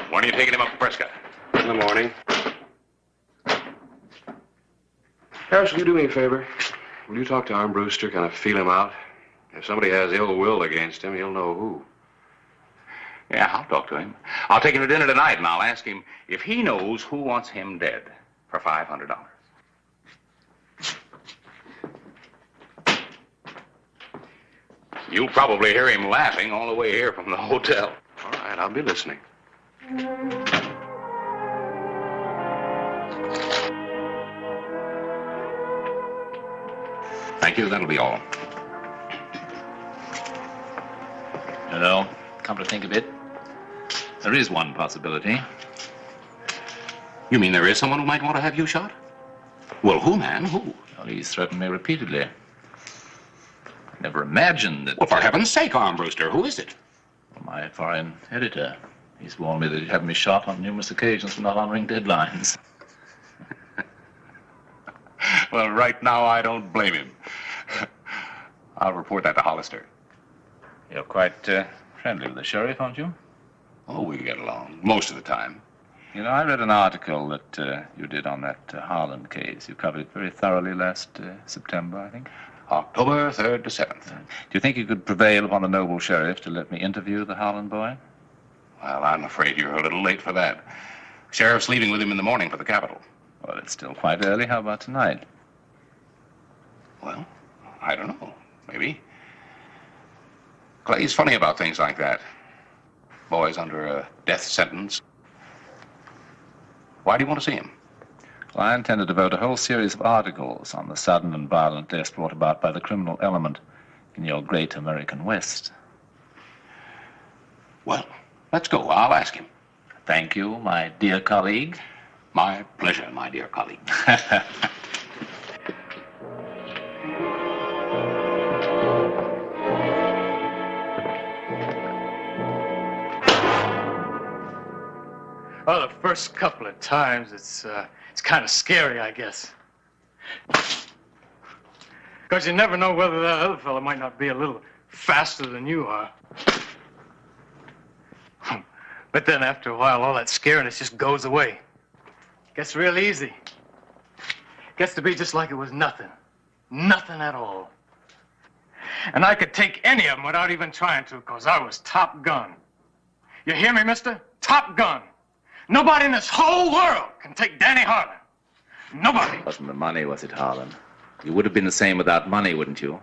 When are you taking him up to Prescott? In the morning. Harris, will you do me a favor? Will you talk to Armbruster, kind of feel him out? If somebody has ill will against him, he'll know who. Yeah, I'll talk to him. I'll take him to dinner tonight, and I'll ask him if he knows who wants him dead for $500. You'll probably hear him laughing all the way here from the hotel. All right, I'll be listening. Thank you. That'll be all. You know, come to think of it, there is one possibility. You mean there is someone who might want to have you shot? Well, who, man? Who? Well, he's threatened me repeatedly. I never imagined that... Well, for heaven's sake, Armbruster, who is it? My foreign editor. He's warned me that he'd have me shot on numerous occasions for not honoring deadlines. Well, right now, I don't blame him. I'll report that to Hollister. You're quite friendly with the sheriff, aren't you? Oh, we get along most of the time. You know, I read an article that you did on that Harlan case. You covered it very thoroughly last September, I think. October 3rd to 7th. Do you think you could prevail upon the noble sheriff to let me interview the Harlan boy? Well, I'm afraid you're a little late for that. Sheriff's leaving with him in the morning for the capital. Well, it's still quite early. How about tonight? Well, I don't know. Maybe. Clay's funny about things like that. Boys under a death sentence. Why do you want to see him? Well, I intend to devote a whole series of articles on the sudden and violent deaths brought about by the criminal element in your great American West. Well, let's go. I'll ask him. Thank you, my dear colleague. My pleasure, my dear colleague. Well, the first couple of times, it's kind of scary, I guess. Because you never know whether that other fella might not be a little faster than you are. But then after a while, all that scariness just goes away. Gets real easy. Gets to be just like it was nothing. Nothing at all. And I could take any of them without even trying to, because I was Top Gun. You hear me, mister? Top Gun. Nobody in this whole world can take Danny Harlan. Nobody. Wasn't the money, was it, Harlan? You would have been the same without money, wouldn't you?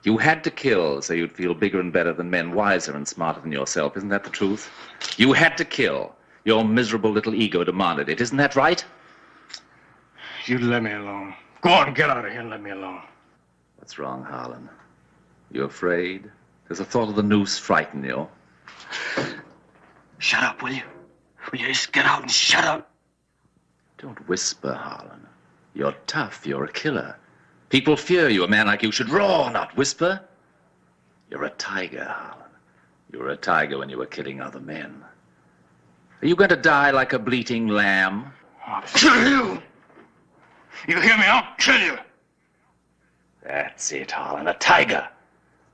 You had to kill so you'd feel bigger and better than men, wiser and smarter than yourself. Isn't that the truth? You had to kill. Your miserable little ego demanded it. Isn't that right? You let me alone. Go on, get out of here and let me alone. What's wrong, Harlan? You afraid? Does the thought of the noose frighten you? Shut up, will you? Will you just get out and shut up? Don't whisper, Harlan. You're tough. You're a killer. People fear you. A man like you should roar, not whisper. You're a tiger, Harlan. You were a tiger when you were killing other men. Are you going to die like a bleating lamb? Oh, you! You hear me? I'll kill you. That's it, Harlan. A tiger.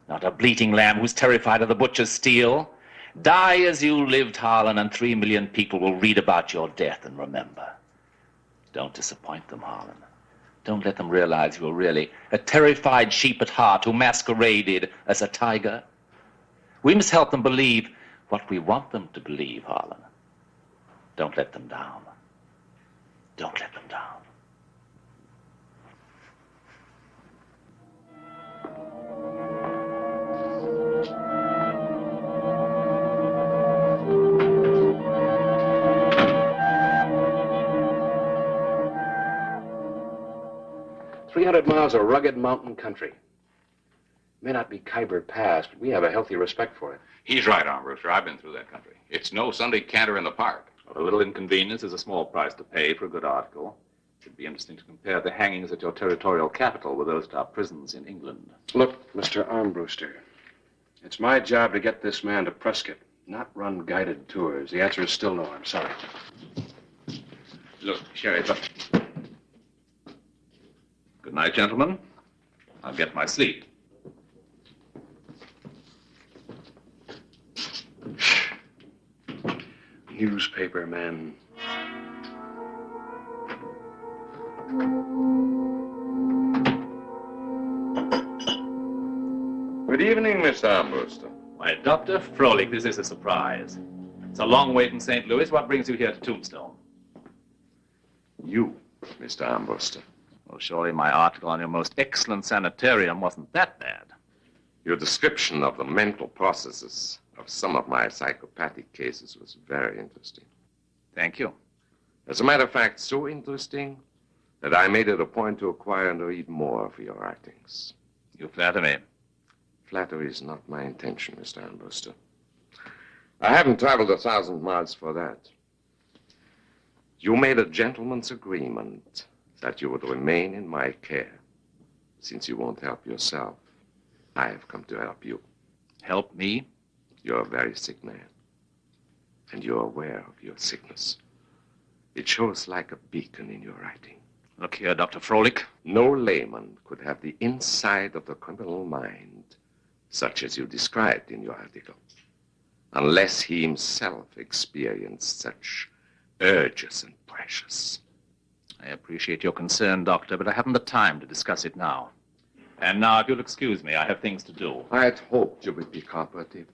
Not a bleating lamb who's terrified of the butcher's steel. Die as you lived, Harlan, and 3 million people will read about your death and remember. Don't disappoint them, Harlan. Don't let them realize you were really a terrified sheep at heart who masqueraded as a tiger. We must help them believe what we want them to believe, Harlan. Don't let them down. Don't let them down. 300 miles of rugged mountain country. May not be Khyber Pass, but we have a healthy respect for it. He's right, Armbruster. I've been through that country. It's no Sunday canter in the park. Well, a little inconvenience is a small price to pay for a good article. It should be interesting to compare the hangings at your territorial capital with those at our prisons in England. Look, Mr. Armbruster, it's my job to get this man to Prescott, not run guided tours. The answer is still no. I'm sorry. Look, Sheriff. Good night, gentlemen. I'll get my sleep. Newspaper men. Good evening, Mr. Armbruster. Why, Dr. Froelich, this is a surprise. It's a long way from St. Louis. What brings you here to Tombstone? You, Mr. Armbruster. Well, surely my article on your most excellent sanitarium wasn't that bad. Your description of the mental processes of some of my psychopathic cases was very interesting. Thank you. As a matter of fact, so interesting that I made it a point to acquire and read more for your writings. You flatter me. Flattery is not my intention, Mr. Armbruster. I haven't traveled 1,000 miles for that. You made a gentleman's agreement that you would remain in my care. Since you won't help yourself, I have come to help you. Help me? You're a very sick man, and you're aware of your sickness. It shows like a beacon in your writing. Look here, Dr. Froelich. No layman could have the inside of the criminal mind, such as you described in your article, unless he himself experienced such urges and pressures. I appreciate your concern, Doctor, but I haven't the time to discuss it now. And now, if you'll excuse me, I have things to do. I had hoped you would be cooperative.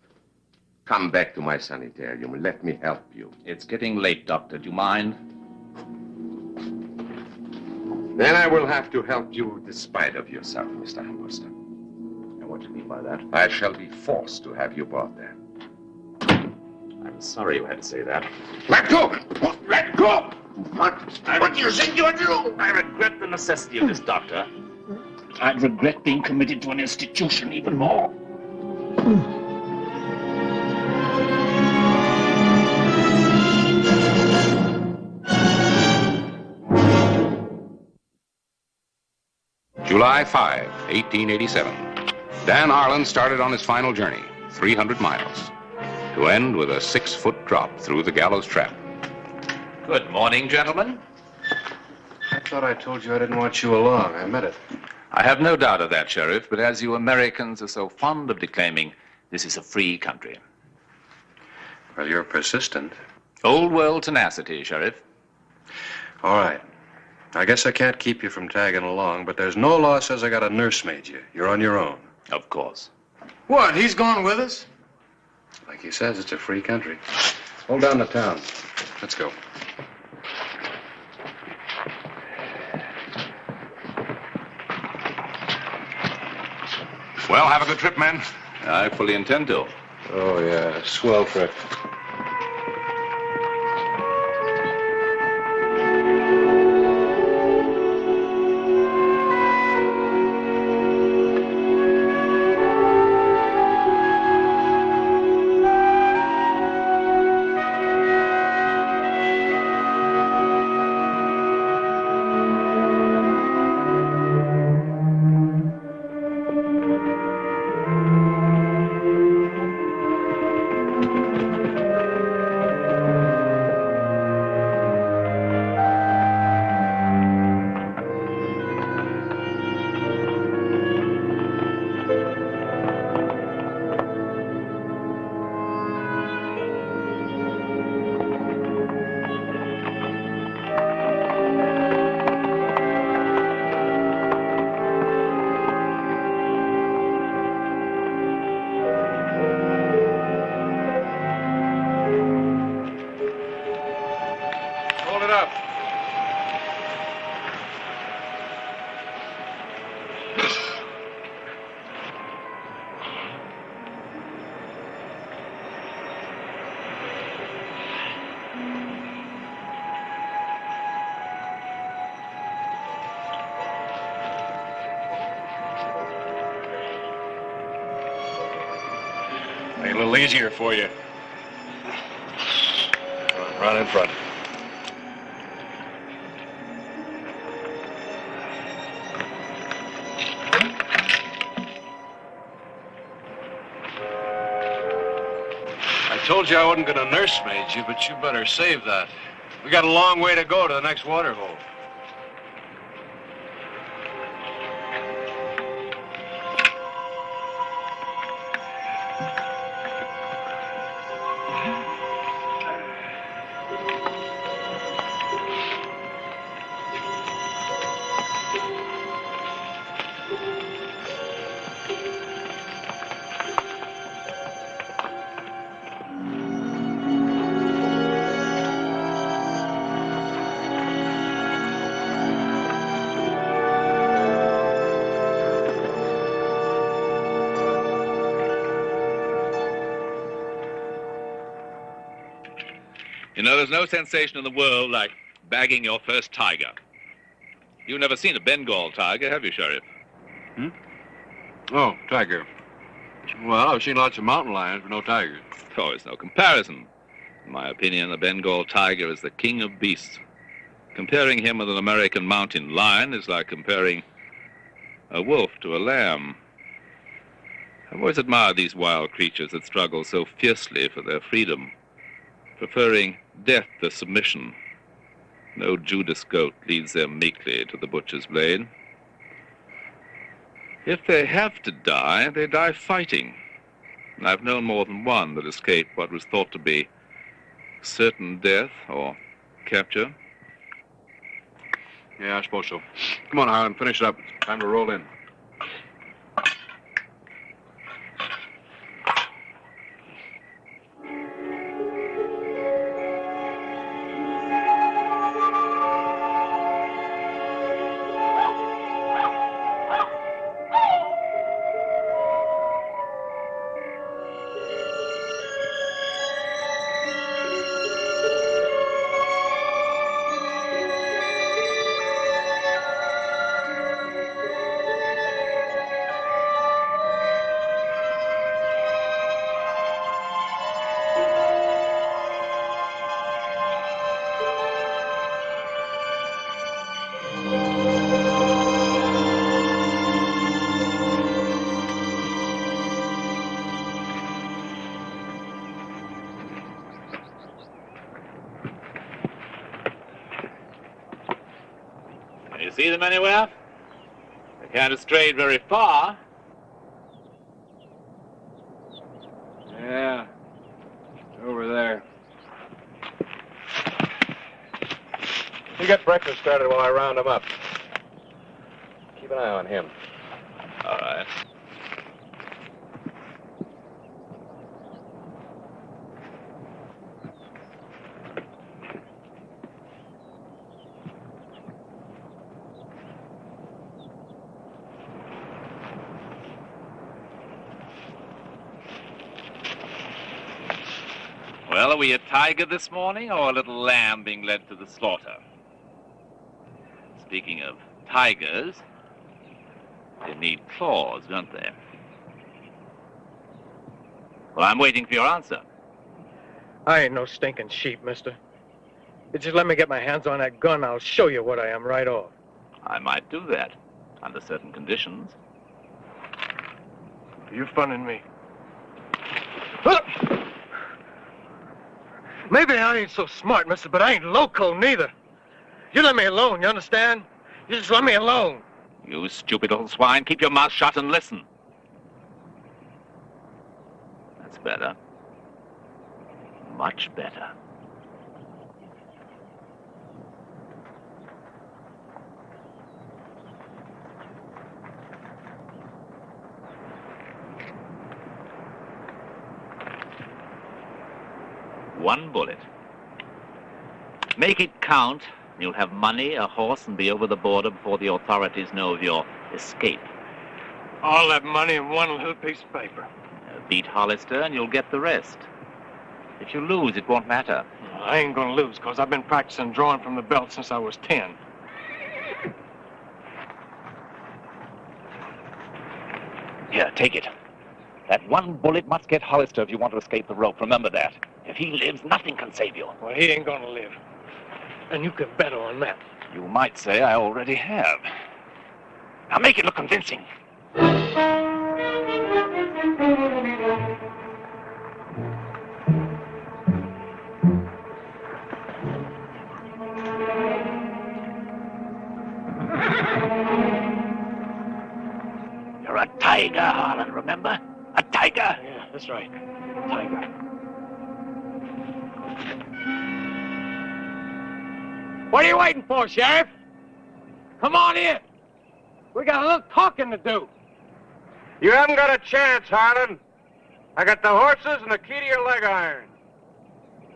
Come back to my sanitarium and let me help you. It's getting late, Doctor. Do you mind? Then I will have to help you despite of yourself, Mr. Armbruster. And what do you mean by that? I shall be forced to have you brought there. I'm sorry you had to say that. Let go! Let go! What do you think you're doing? I regret the necessity of this, Doctor. I'd regret being committed to an institution even more. July 5, 1887. Dan Harlan started on his final journey, 300 miles, to end with a 6-foot drop through the gallows trap. Good morning, gentlemen. I thought I told you I didn't want you along. I meant it. I have no doubt of that, Sheriff, but as you Americans are so fond of declaiming, this is a free country. Well, you're persistent. Old world tenacity, Sheriff. All right. I guess I can't keep you from tagging along, but there's no law says I got to nursemaid you. You're on your own. Of course. What, he's going with us? Like he says, it's a free country. Hold down the town. Let's go. Well, have a good trip, men. I fully intend to. Oh, yeah. Swell trip. a little easier for you. Run in front. I told you I wasn't going to nursemaid you, but you better save that. We got a long way to go to the next water hole. You know, there's no sensation in the world like bagging your first tiger. You've never seen a Bengal tiger, have you, Sheriff? Oh, tiger. Well, I've seen lots of mountain lions, but no tigers. Oh, it's no comparison. In my opinion, the Bengal tiger is the king of beasts. Comparing him with an American mountain lion is like comparing a wolf to a lamb. I've always admired these wild creatures that struggle so fiercely for their freedom, preferring death to submission. No Judas goat leads them meekly to the butcher's blade. If they have to die, they die fighting. And I've known more than one that escaped what was thought to be certain death or capture. Yeah, I suppose so. Come on, Harlan, finish it up. It's time to roll in. You see them anywhere? They can't have strayed very far. Yeah, over there. You get breakfast started while I round him up. Keep an eye on him. All right. Well, are we a tiger this morning or a little lamb being led to the slaughter? Speaking of tigers, they need claws, don't they? Well, I'm waiting for your answer. I ain't no stinking sheep, mister. You just let me get my hands on that gun, I'll show you what I am right off. I might do that, under certain conditions. You funning me. Maybe I ain't so smart, mister, but I ain't loco neither. You let me alone, you understand? You just let me alone. You stupid little swine, keep your mouth shut and listen. That's better. Much better. One bullet. Make it count. You'll have money, a horse, and be over the border before the authorities know of your escape. All that money in one little piece of paper. Beat Hollister and you'll get the rest. If you lose, it won't matter. I ain't gonna lose, because I've been practicing drawing from the belt since I was 10. Here, take it. That one bullet must get Hollister if you want to escape the rope. Remember that. If he lives, nothing can save you. Well, he ain't gonna live. And you can bet on that. You might say I already have. Now make it look convincing. You're a tiger, Harlan, remember? A tiger. Yeah, that's right. Tiger. What are you waiting for, Sheriff? Come on in. We got a little talking to do. You haven't got a chance, Harlan. I got the horses and the key to your leg iron.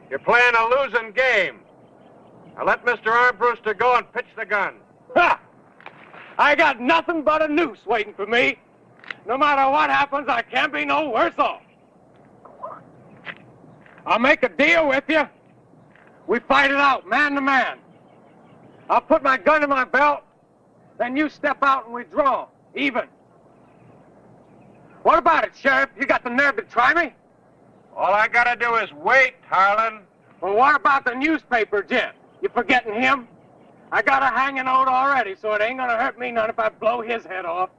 You're playing a losing game. Now let Mr. Armbruster go and pitch the gun. Ha! I got nothing but a noose waiting for me. No matter what happens, I can't be no worse off. I'll make a deal with you. We fight it out, man to man. I'll put my gun in my belt, then you step out and we draw, even. What about it, Sheriff? You got the nerve to try me? All I gotta do is wait, Harlan. Well, what about the newspaper gent? You forgetting him? I got a hanging out already, so it ain't gonna hurt me none if I blow his head off.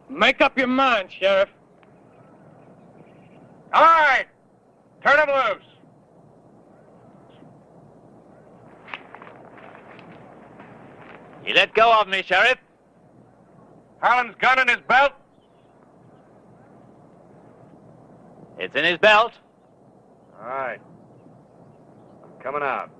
Make up your mind, Sheriff. All right. Turn him loose. You let go of me, Sheriff. Harlan's gun in his belt? It's in his belt. All right. I'm coming out.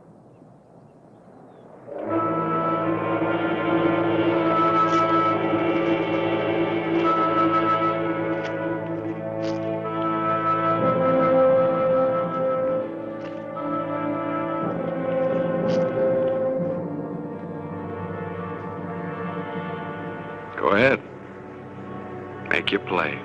Go ahead. Make your play.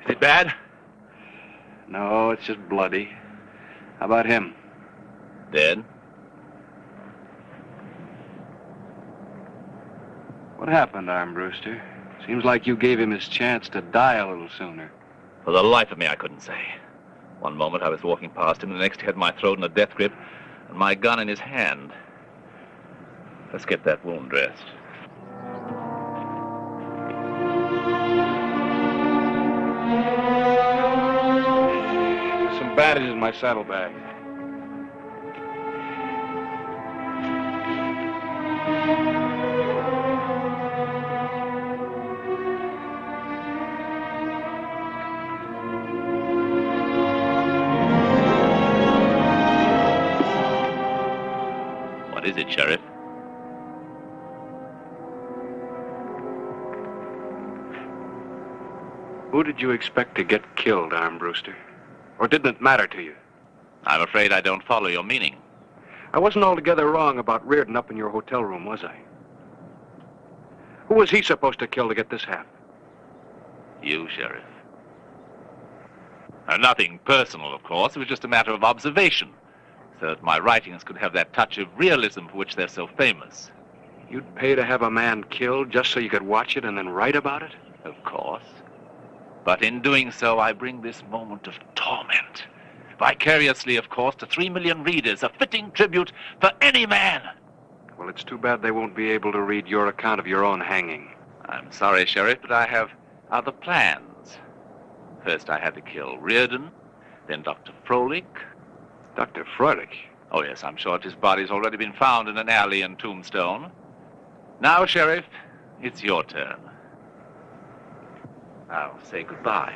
Is it bad? No, it's just bloody. How about him? Dead? What happened, Armbruster? Seems like you gave him his chance to die a little sooner. For the life of me, I couldn't say. One moment I was walking past him, the next he had my throat in a death grip, and my gun in his hand. Let's get that wound dressed. There's some bandages in my saddlebag. What is it, Sheriff? Who did you expect to get killed, Armbruster? Or didn't it matter to you? I'm afraid I don't follow your meaning. I wasn't altogether wrong about Reardon up in your hotel room, was I? Who was he supposed to kill to get this half? You, Sheriff. Nothing personal, of course. It was just a matter of observation, so that my writings could have that touch of realism for which they're so famous. You'd pay to have a man killed just so you could watch it and then write about it? Of course. But in doing so, I bring this moment of torment. Vicariously, of course, to 3 million readers, a fitting tribute for any man. Well, it's too bad they won't be able to read your account of your own hanging. I'm sorry, Sheriff, but I have other plans. First, I had to kill Reardon, then Dr. Froelich. Dr. Froelich? Oh, yes, I'm sure his body's already been found in an alley in Tombstone. Now, Sheriff, it's your turn. I'll say goodbye.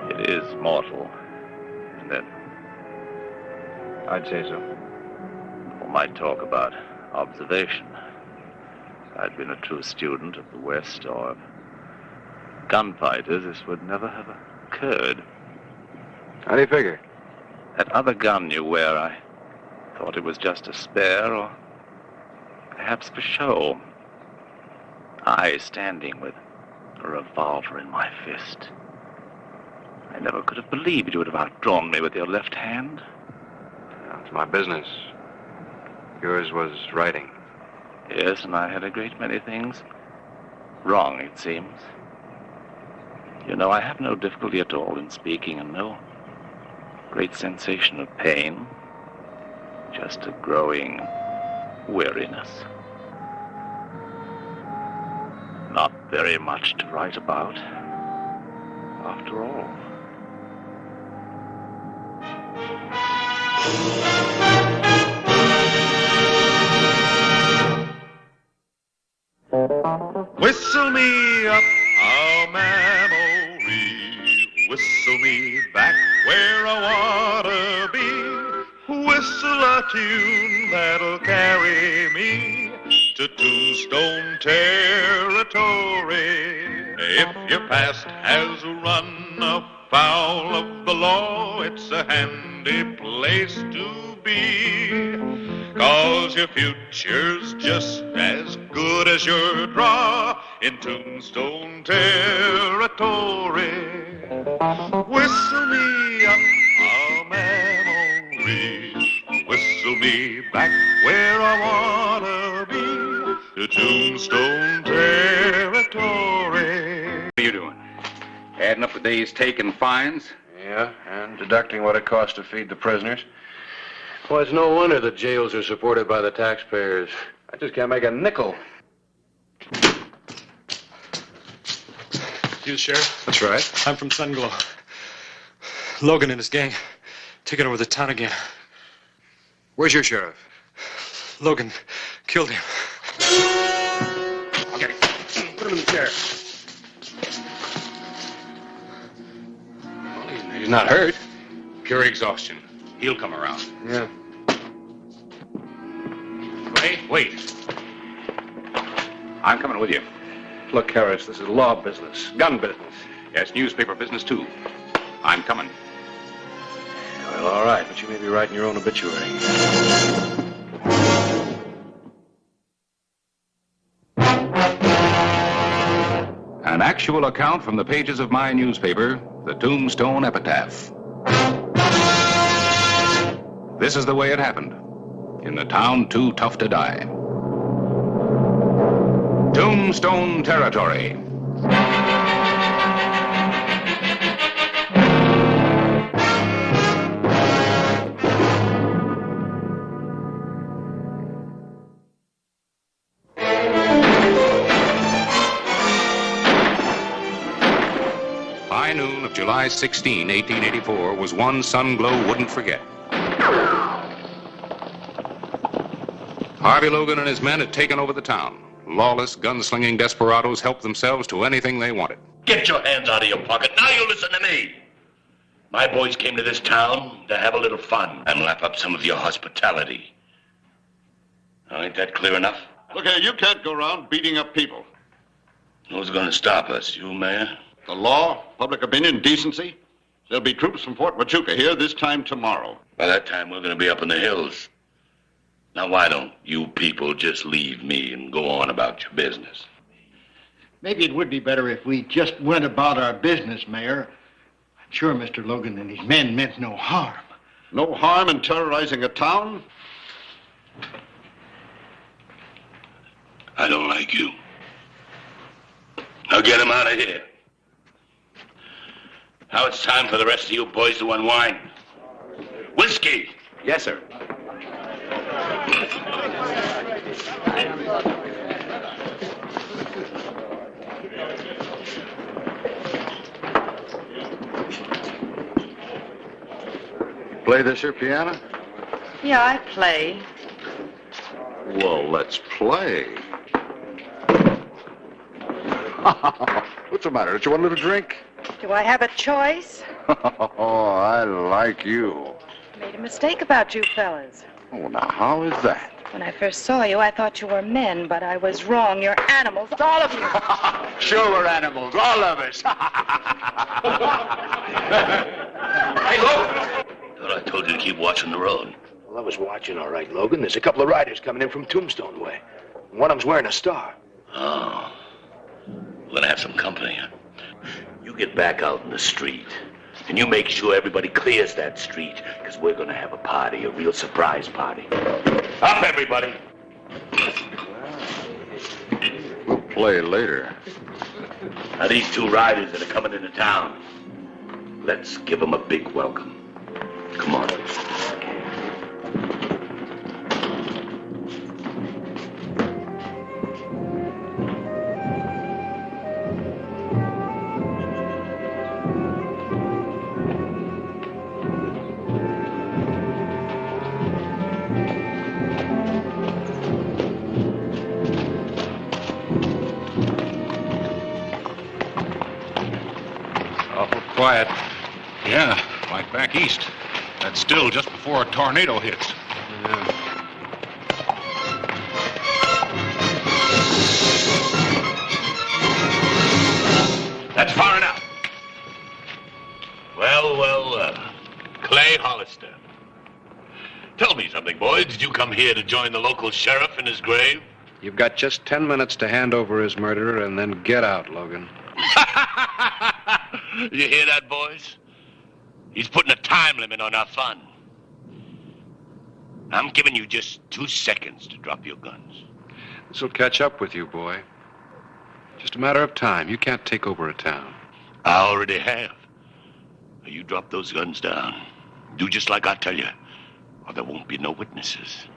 It is mortal, isn't it? I'd say so. One might talk about observation. If I'd been a true student of the West or of gunfighters, this would never have occurred. How do you figure? That other gun you wear, I thought it was just a spare, or Perhaps for show. I standing with a revolver in my fist. I never could have believed you would have outdrawn me with your left hand. It's my business. Yours was writing. Yes, and I had a great many things wrong, it seems. You know, I have no difficulty at all in speaking and no great sensation of pain. Just a growing weariness. Not very much to write about, after all. Whistle me up a memory, whistle me back where I wanna be, whistle a tune that'll carry me to Tombstone territory. If your past has run afoul of the law, it's a handy place to be, 'cause your future's just as good as your draw in Tombstone territory. Whistle me up a memory, whistle me back where I wanna be, to Tombstone territory. What are you doing? Adding up the day's take and fines? Yeah, and deducting what it costs to feed the prisoners. Well, it's no wonder the jails are supported by the taxpayers. I just can't make a nickel. You the sheriff? That's right. I'm from Sunglow. Logan and his gang taking over the town again. Where's your sheriff? Logan killed him. Okay, put him in the chair. Well, he's not hurt. Pure exhaustion. He'll come around. Yeah. Wait. I'm coming with you. Look, Harris, this is law business, gun business. Yes, newspaper business, too. I'm coming. Well, all right, but you may be writing your own obituary. An actual account from the pages of my newspaper, the Tombstone Epitaph. This is the way it happened. In the town too tough to die. Tombstone territory. High noon of July 16, 1884 was one Sunglow wouldn't forget. Harvey Logan and his men had taken over the town. Lawless, gunslinging desperados helped themselves to anything they wanted. Get your hands out of your pocket. Now you listen to me. My boys came to this town to have a little fun and lap up some of your hospitality. Now, ain't that clear enough? Look here, you can't go around beating up people. Who's going to stop us? You, Mayor? The law, public opinion, decency. There'll be troops from Fort Machuca here this time tomorrow. By that time, we're going to be up in the hills. Now, why don't you people just leave me and go on about your business? Maybe it would be better if we just went about our business, Mayor. I'm sure Mr. Logan and his men meant no harm. No harm in terrorizing a town? I don't like you. Now get him out of here. Now it's time for the rest of you boys to unwind. Whiskey! Yes, sir. Play this here piano? Yeah, I play. Well, let's play. What's the matter? Don't you want a little drink? Do I have a choice? Oh, I like you. I made a mistake about you fellas. Oh, now, how is that? When I first saw you, I thought you were men, but I was wrong. You're animals, all of you. Sure, we're animals, all of us. Hey, Logan! Thought I told you to keep watching the road. Well, I was watching all right, Logan. There's a couple of riders coming in from Tombstone way. One of them's wearing a star. Oh. We're gonna have some company, huh? You get back out in the street, and you make sure everybody clears that street, because we're gonna have a party, a real surprise party. Up, everybody! We'll play later. Now, these two riders that are coming into town, let's give them a big welcome. Come on. Awful quiet. Yeah, like back east. That's still just before a tornado hits. That's far enough. Well, Clay Hollister. Tell me something, boys. Did you come here to join the local sheriff in his grave? You've got just 10 minutes to hand over his murderer and then get out, Logan. You hear that, boys? He's putting a time limit on our fun. I'm giving you just 2 seconds to drop your guns. This'll catch up with you, boy. Just a matter of time. You can't take over a town. I already have. Now, you drop those guns down. Do just like I tell you, or there won't be no witnesses.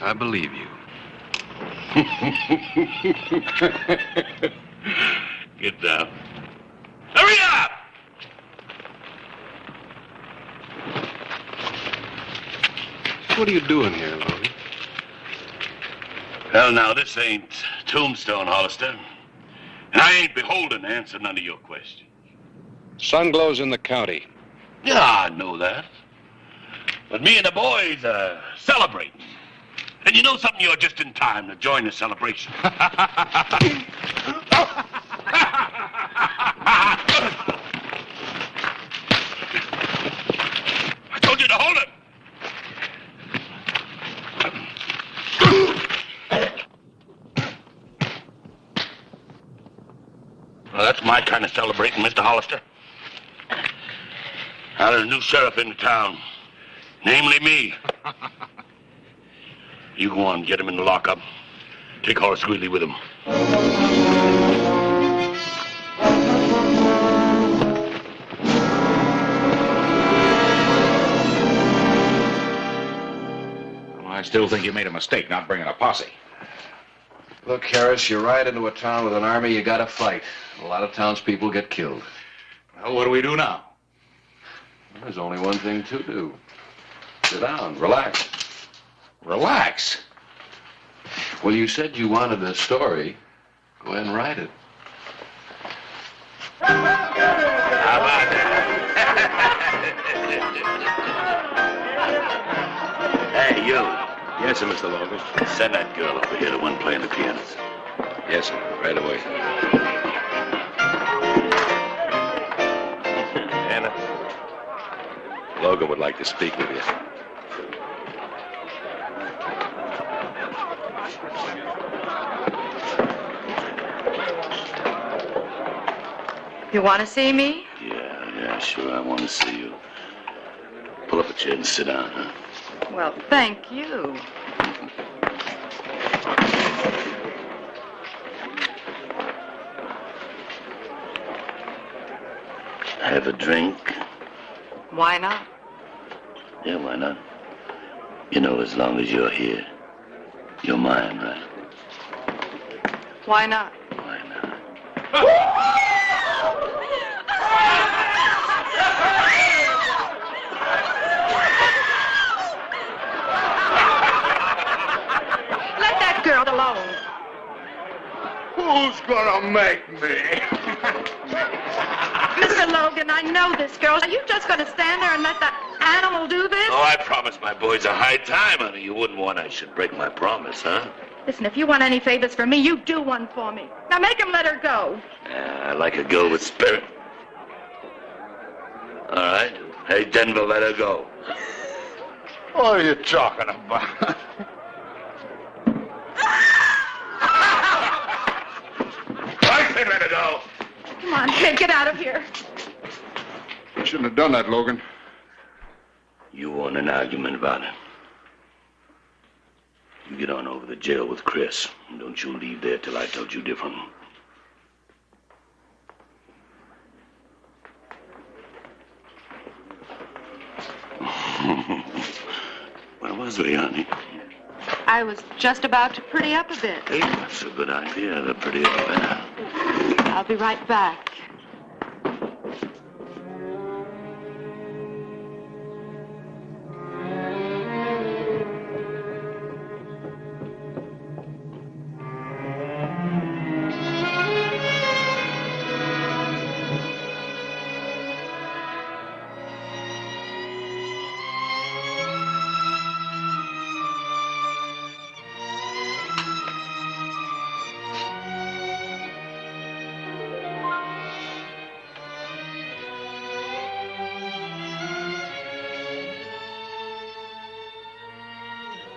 I believe you. Get down. Hurry up! What are you doing here, Logan? Well, now, this ain't Tombstone, Hollister. And I ain't beholden to answer none of your questions. Sunglow's in the county. Yeah, I know that. But me and the boys are celebrating. And you know something? You're just in time to join the celebration. I told you to hold him. Well, that's my kind of celebrating, Mr. Hollister. Now there's a new sheriff in the town, namely me. You go on, get him in the lockup. Take Horace Greeley with him. I still think you made a mistake not bringing a posse. Look, Harris, you ride into a town with an army, you gotta fight. A lot of townspeople get killed. Well, what do we do now? There's only one thing to do. Sit down, relax. Relax. Well, you said you wanted a story. Go ahead and write it. How about that? Hey, you. Yes, sir, Mr. Logan. Send that girl over here, the one playing the pianos. Yes, sir. Right away. Anna. Logan would like to speak with you. You want to see me? Yeah, sure. I want to see you. Pull up a chair and sit down, huh? Well, thank you. Have a drink? Why not? Yeah, why not? You know, as long as you're here, you're mine, right? Why not? Let that girl alone. Who's gonna make me? Mr. Logan, I know this girl. Are you just going to stand there and let that animal do this? Oh, I promised my boys a high time, honey. You wouldn't want I should break my promise, huh? Listen, if you want any favors from me, you do one for me. Now make him let her go. I like a girl with spirit. All right. Hey, Denver, let her go. What are you talking about? I can't let it go. Come on, Ted, get out of here. You shouldn't have done that, Logan. You want an argument about it? You get on over to jail with Chris. And don't you leave there till I told you different. Where was we, honey? I was just about to pretty up a bit. Hey, that's a good idea. The prettier the better. I'll be right back.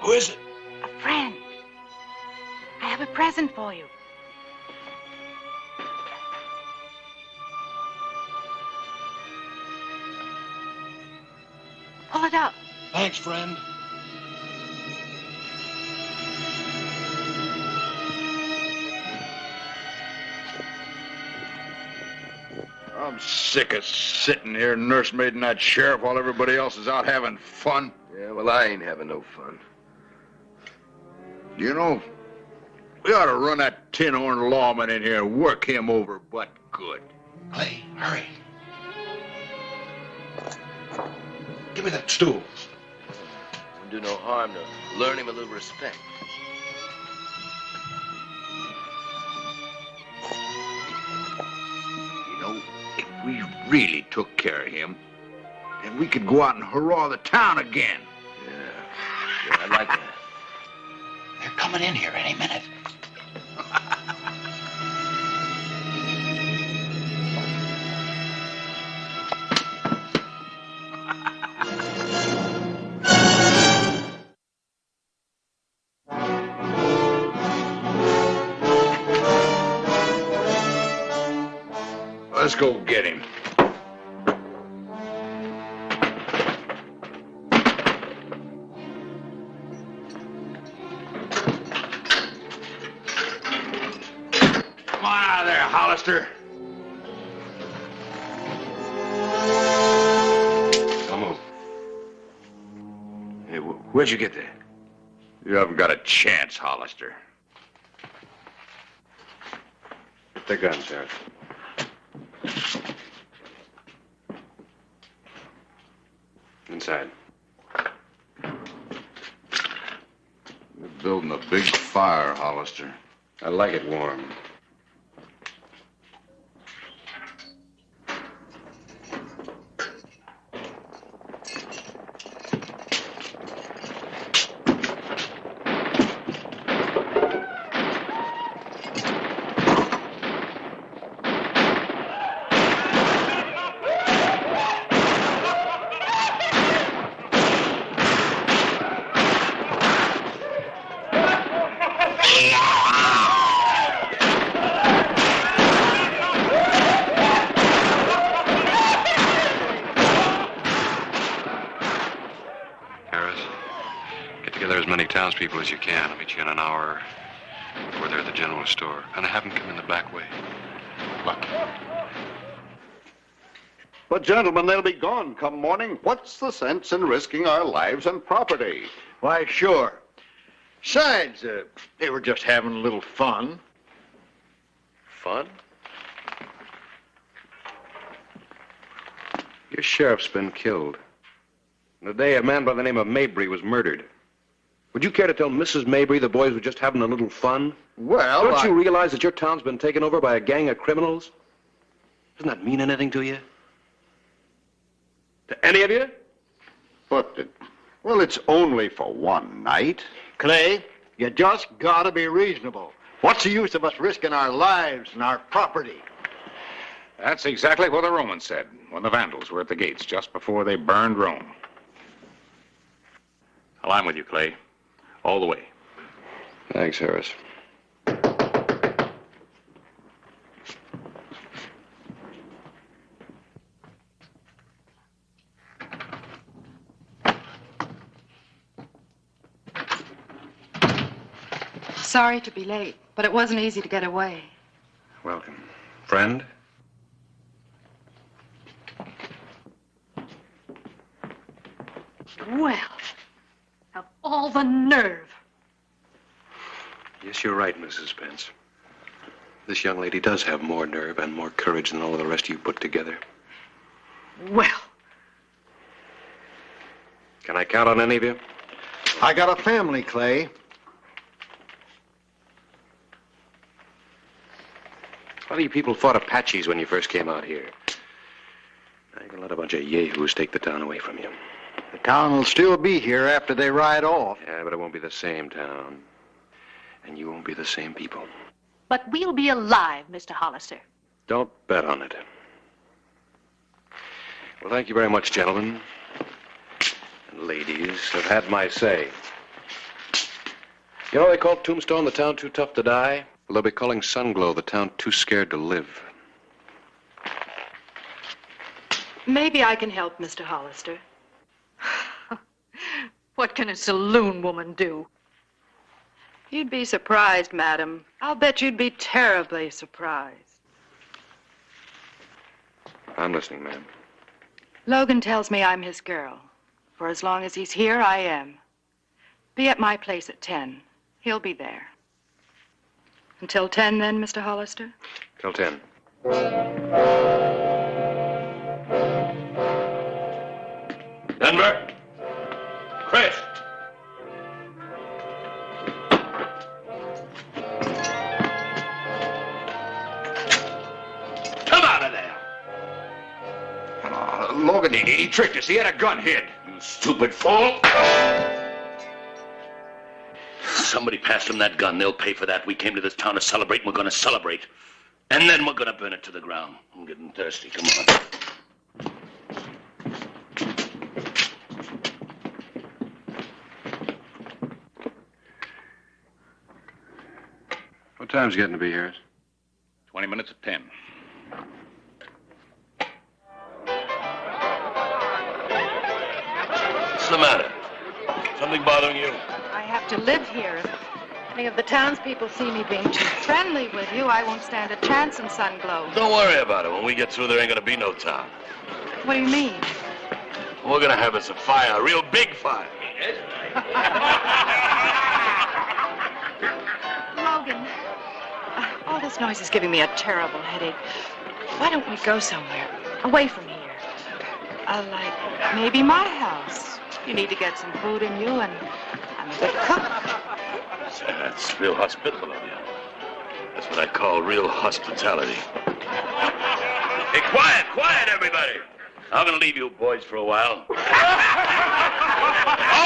Who is it? A friend. I have a present for you. Pull it out. Thanks, friend. I'm sick of sitting here nursemaiding that sheriff while everybody else is out having fun. Yeah, well, I ain't having no fun. You know, we ought to run that tin-horn lawman in here and work him over butt good. Clay, hurry. Give me that stool. Won't do no harm to learn him a little respect. You know, if we really took care of him, then we could go out and hurrah the town again. Yeah, I like that. They're coming in here any minute. Let's go get him. Come on out of there, Hollister. Come on. Hey, where'd you get that? You haven't got a chance, Hollister. Get the gun, Sheriff. Inside. You're building a big fire, Hollister. I like it warm. Townspeople as you can. I'll meet you in an hour over there at the general store. And I have them come in the back way. Look. But, gentlemen, they'll be gone come morning. What's the sense in risking our lives and property? Why, sure. Besides, they were just having a little fun. Fun? Your sheriff's been killed. And today, a man by the name of Mabry was murdered. Would you care to tell Mrs. Mabry the boys were just having a little fun? Well, Don't you realize that your town's been taken over by a gang of criminals? Doesn't that mean anything to you? To any of you? But, well, it's only for one night. Clay, you just gotta be reasonable. What's the use of us risking our lives and our property? That's exactly what the Romans said when the Vandals were at the gates just before they burned Rome. Well, I'm with you, Clay. All the way. Thanks, Harris. Sorry to be late, but it wasn't easy to get away. Welcome. Friend? Well, of all the nerve. Yes, you're right, Mrs. Spence. This young lady does have more nerve and more courage than all of the rest of you put together. Well, Can I count on any of you? I got a family, Clay. A lot of you people fought Apaches when you first came out here. Now you're gonna let a bunch of yahoos take the town away from you. The town will still be here after they ride off. Yeah, but it won't be the same town. And you won't be the same people. but we'll be alive, Mr. Hollister. Don't bet on it. Well, thank you very much, gentlemen. And ladies, I've had my say. You know, they call Tombstone the town too tough to die. Well, they'll be calling Sunglow the town too scared to live. Maybe I can help, Mr. Hollister. What can a saloon woman do? You'd be surprised, madam. I'll bet you'd be terribly surprised. I'm listening, ma'am. Logan tells me I'm his girl. For as long as he's here, I am. Be at my place at 10. He'll be there. Until 10, then, Mr. Hollister? Till 10. Denver? Chris? Come out of there! Logan, he tricked us. He had a gun hid. You stupid fool! Somebody passed him that gun. They'll pay for that. We came to this town to celebrate, and we're going to celebrate. And then we're going to burn it to the ground. I'm getting thirsty. Come on. What time's it getting to be, Harris? 20 minutes of 10. What's the matter? Something bothering you? I have to live here. If any of the townspeople see me being too friendly with you, I won't stand a chance in Sunglow. Don't worry about it. When we get through, there ain't going to be no town. What do you mean? We're going to have us a fire, a real big fire. Logan, all this noise is giving me a terrible headache. Why don't we go somewhere, away from here? Like maybe my house. You need to get some food in you, and I'm a good cook. That's real hospitable of you. That's what I call real hospitality. Hey, quiet, quiet, everybody. I'm going to leave you boys for a while. Oh,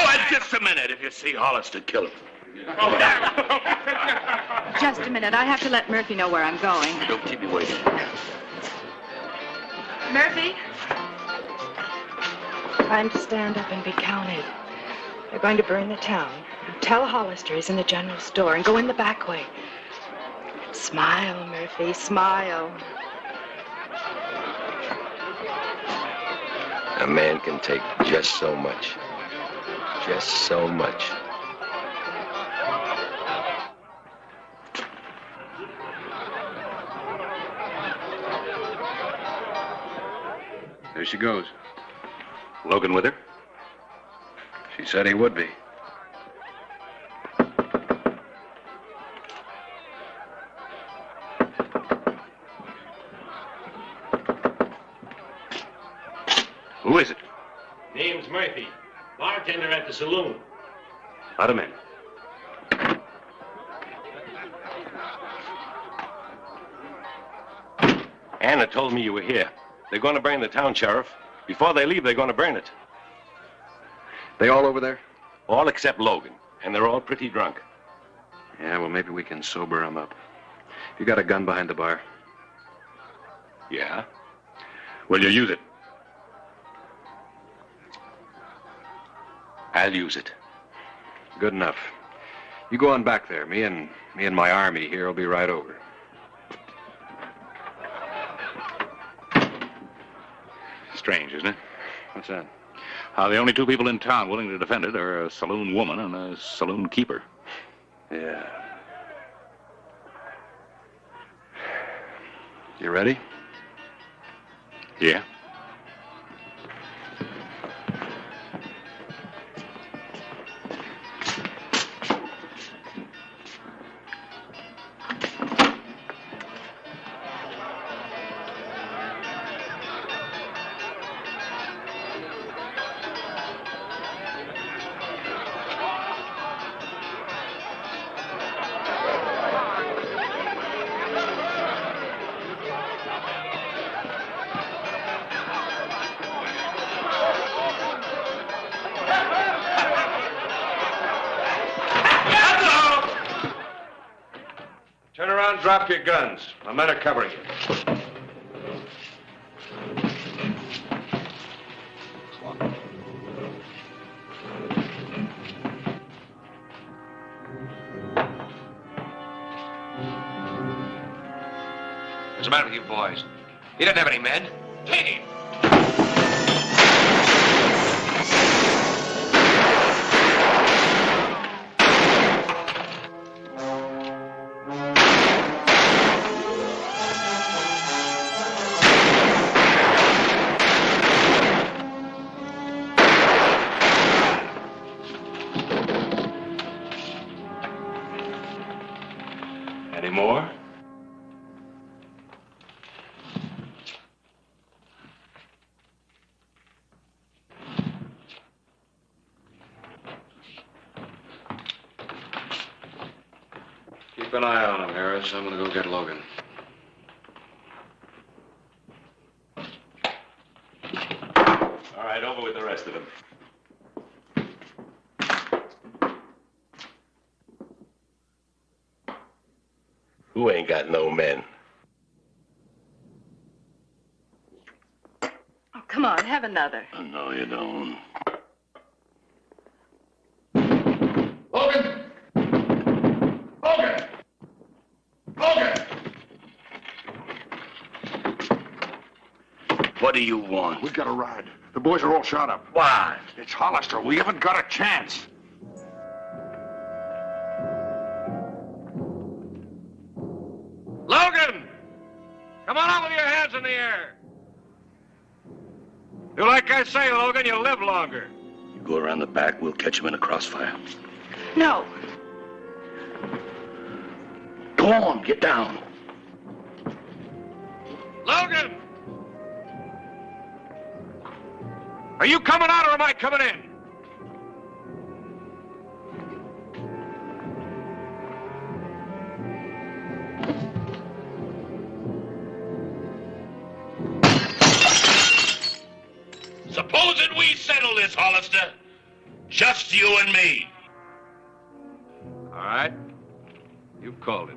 and just a minute. If you see Hollister, kill him. Just a minute. I have to let Murphy know where I'm going. Don't keep me waiting. Murphy? I'm to stand up and be counted. They're going to burn the town. Tell Hollister he's in the general store and go in the back way. Smile, Murphy, smile. A man can take just so much. Just so much. There she goes. Logan with her? She said he would be. Who is it? Name's Murphy. Bartender at the saloon. Let him in. Anna told me you were here. They're going to burn the town, Sheriff. Before they leave, they're going to burn it. They all over there? All except Logan. And they're all pretty drunk. Yeah, well, maybe we can sober them up. You got a gun behind the bar? Yeah? Will you use it? I'll use it. Good enough. You go on back there. Me and my army here will be right over. Strange, isn't it? What's that? How the only two people in town willing to defend it are a saloon woman and a saloon keeper. Yeah. You ready? Yeah. Turn around, drop your guns. My men are covering you. What's the matter with you boys? He doesn't have any men. Take him. Any more? Keep an eye on him, Harris. I'm gonna go get Logan. All right, over with the rest of them. Who ain't got no men? Oh, come on, have another. No, you don't. Logan! Logan! Logan! What do you want? We got a ride. The boys are all shot up. Why? It's Hollister. We haven't got a chance. Logan! Come on out with your hands in the air. Do like I say, Logan, you'll live longer. You go around the back, we'll catch him in a crossfire. No. Go on, get down. Logan! Are you coming out or am I coming in? Supposing we settle this, Hollister. Just you and me. All right. You've called it.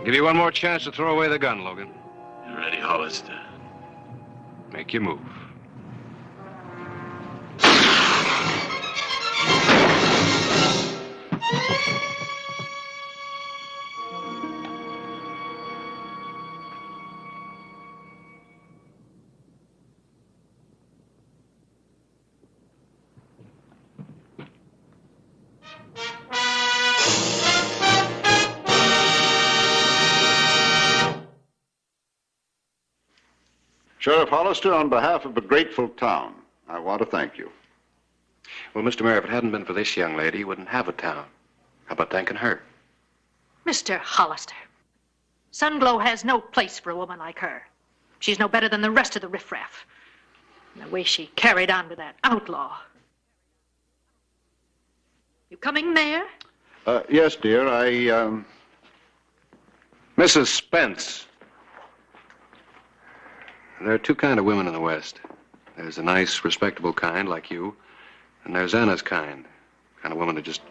Give you one more chance to throw away the gun, Logan. You ready, Hollister? Make your move. Sheriff Hollister, on behalf of a grateful town, I want to thank you. Well, Mr. Mayor, if it hadn't been for this young lady, you wouldn't have a town. How about thanking her? Mr. Hollister, Sunglow has no place for a woman like her. She's no better than the rest of the riffraff. And the way she carried on with that outlaw. You coming, Mayor? Yes, dear, Mrs. Spence, There are two kind of women in the West. There's the nice, respectable kind like you, and there's Anna's kind of woman that just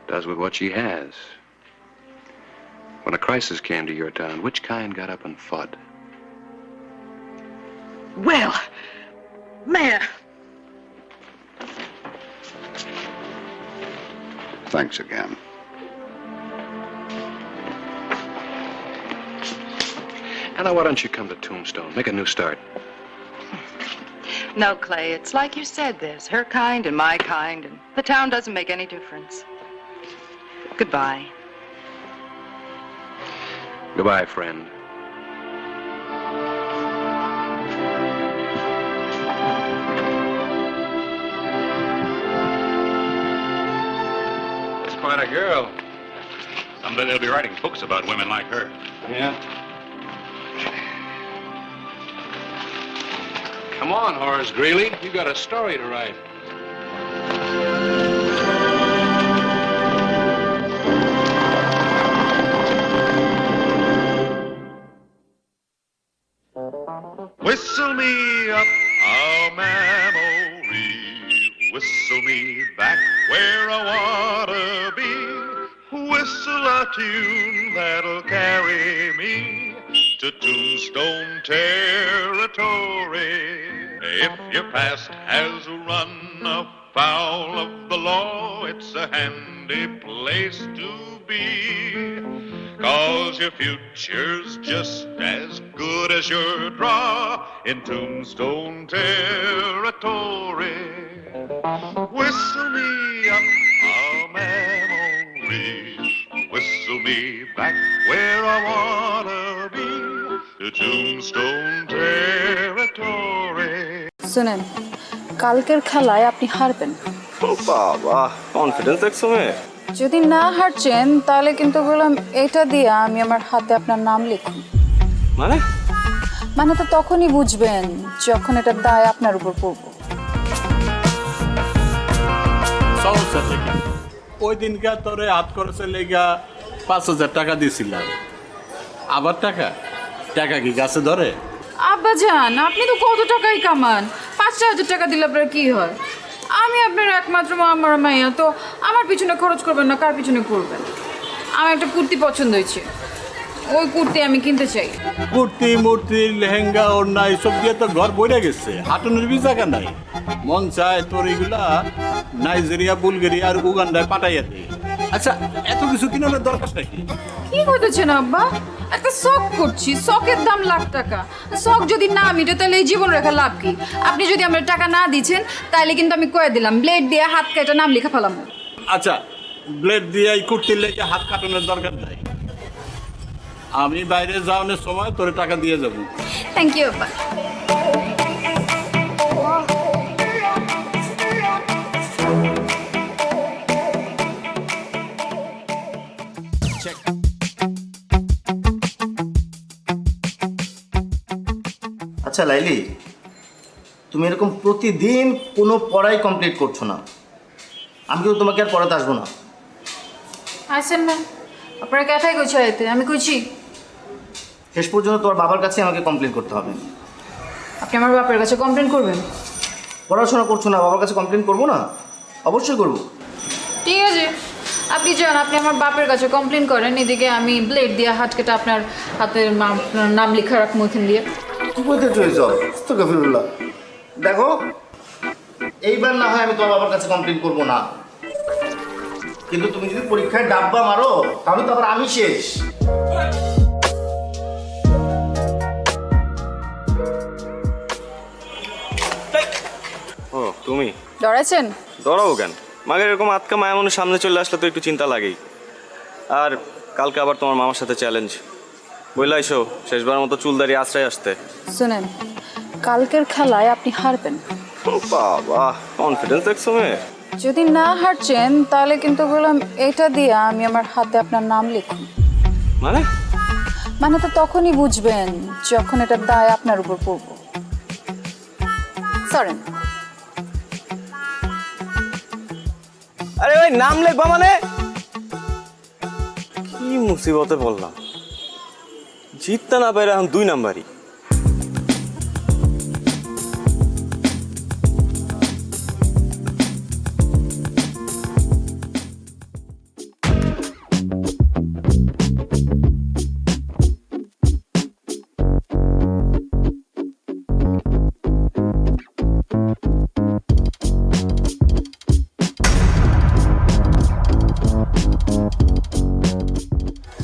does with what she has. When a crisis came to your town, which kind got up and fought? Well, Mayor. Thanks again. Anna, why don't you come to Tombstone? Make a new start. No, Clay, it's like you said, there's her kind and my kind, and the town doesn't make any difference. Goodbye. Goodbye, friend. That's quite a girl. Someday they'll be writing books about women like her. Yeah? Come on, Horace Greeley. You got a story to write. Whistle me up a memory, whistle me back where I wanna be, whistle a tune that'll carry me to Tombstone territory. If your past has run afoul of the law, it's a handy place to be. 'Cause your future's just as good as your draw in Tombstone territory. Whistle me up a memory, whistle me back where I wanna be, to Tombstone territory. শুনেন, কালকের খেলায় আপনি হারবেন। বাবা, confidence দেখছো মেয়ে? যদি না হারছেন তাহলে কিন্তু বললাম এটা দিয়ে আমি আমার হাতে আপনার নাম লিখুন। মানে তো তখনই বুঝবেন যখন এটা দায় আপনার উপর পড়ব। ওই দিনকার তোরে হাত খরচের লেগা 5,000 টাকা দিয়েছিলাম। আবার টাকা কি গাছে ধরে? আব্বা জান, আপনি তো কত টাকাই কামান, 5,000 টাকা দিলে আপনার কি হয়? আমি আপনার একমাত্র আমার মাইয়া, তো আমার পিছনে খরচ করবেন না, কার পিছনে করবেন? আমার একটা কুর্তি পছন্দ হয়েছে, ওই কুর্তি আমি কিনতে চাই। কুর্তি মূর্তি লেহেঙ্গা ওড়না এসব দিয়ে তো ঘর বইরে গেছে, হাঁটুনের বি জায়গা নাই। মন চায় তোর এগুলা নাইজেরিয়া, বুলগেরিয়া আর উগান্ডায় পাঠাইয়া দিই। আচ্ছা, এত কিছু কিনার দরকার নাকি? কি করতেছেন আব্বা? একটা শখ করছি, শখের দাম লাখ টাকা। শখ যদি না মিটে তাহলে এই জীবন রেখা লাভ কি? আপনি যদি আমার টাকা না দিচ্ছেন তাহলে কিন্তু আমি কয়ে দিলাম ব্লেড দিয়ে হাত কেটে নাম লেখা ফেলাম। আচ্ছা, ব্লেড দিয়ে এই কুর্তির লেগে হাত কাটানোর দরকার নাই। আমি বাইরে যাওয়ানোর সময় তোর টাকা দিয়ে যাব। থ্যাংক ইউ আব্বা। আচ্ছা লাইলি, তুমি এরকম প্রতিদিন কোনো পড়াই কমপ্লিট করছো না। আমি কিন্তু তোমাকে আর পড়াতে আসবো না। আসেন না, আপনারা ক্যাটাই করছে আইতে, আমি কইছি শেষ পর্যন্ত তোমার বাবার কাছে আমাকে কমপ্লেন করতে হবে। আপনি আমার বাপের কাছে কমপ্লেন করবেন? পড়াশোনা করছো না, বাবার কাছে কমপ্লেন করবো না? অবশ্যই করবো। ঠিক আছে, আপনি যান, আপনি আমার বাপের কাছে কমপ্লেন করেন, এদিকে আমি ব্লেড দিয়ে হাত কেটে আপনার হাতের নাম লেখা রাখবো এখান দিয়ে। দেখো, এইবার না হয় আমি তোমার বাবার কাছে কমপ্লেন করবো না, কিন্তু তুমি যদি পরীক্ষায় ডাব্বা মারো তাহলে তো আবার আমি শেষ। ও তুমি ডরাইছেন? ডরাবো কেন? মাকে এরকম আতকা মায়া মনের সামনে চলে আসলে তো একটু চিন্তা লাগেই। আর কালকে আবার তোমার মামার সাথে চ্যালেঞ্জ, বললাইছো শেষবার মতো চুল দাঁড়িয়ে আশ্রয় আসতে। শুনেন, কালকের খেলায় আপনি হারবেন। বাবা, কনফিডেন্স দেখছো মেয়ে? যদি না হারছেন তাহলে কিন্তু বললাম এটা দিয়ে আমি আমার হাতে আপনার নাম লিখুন। মানে তো তখনই বুঝবেন যখন এটা দায় আপনার উপর পড়ব। সরেন। আরে ভাই, নাম লিখবা মানে? কি মুসিবতে বললাম, জিততে না পারে এখন 2 নাম্বারই।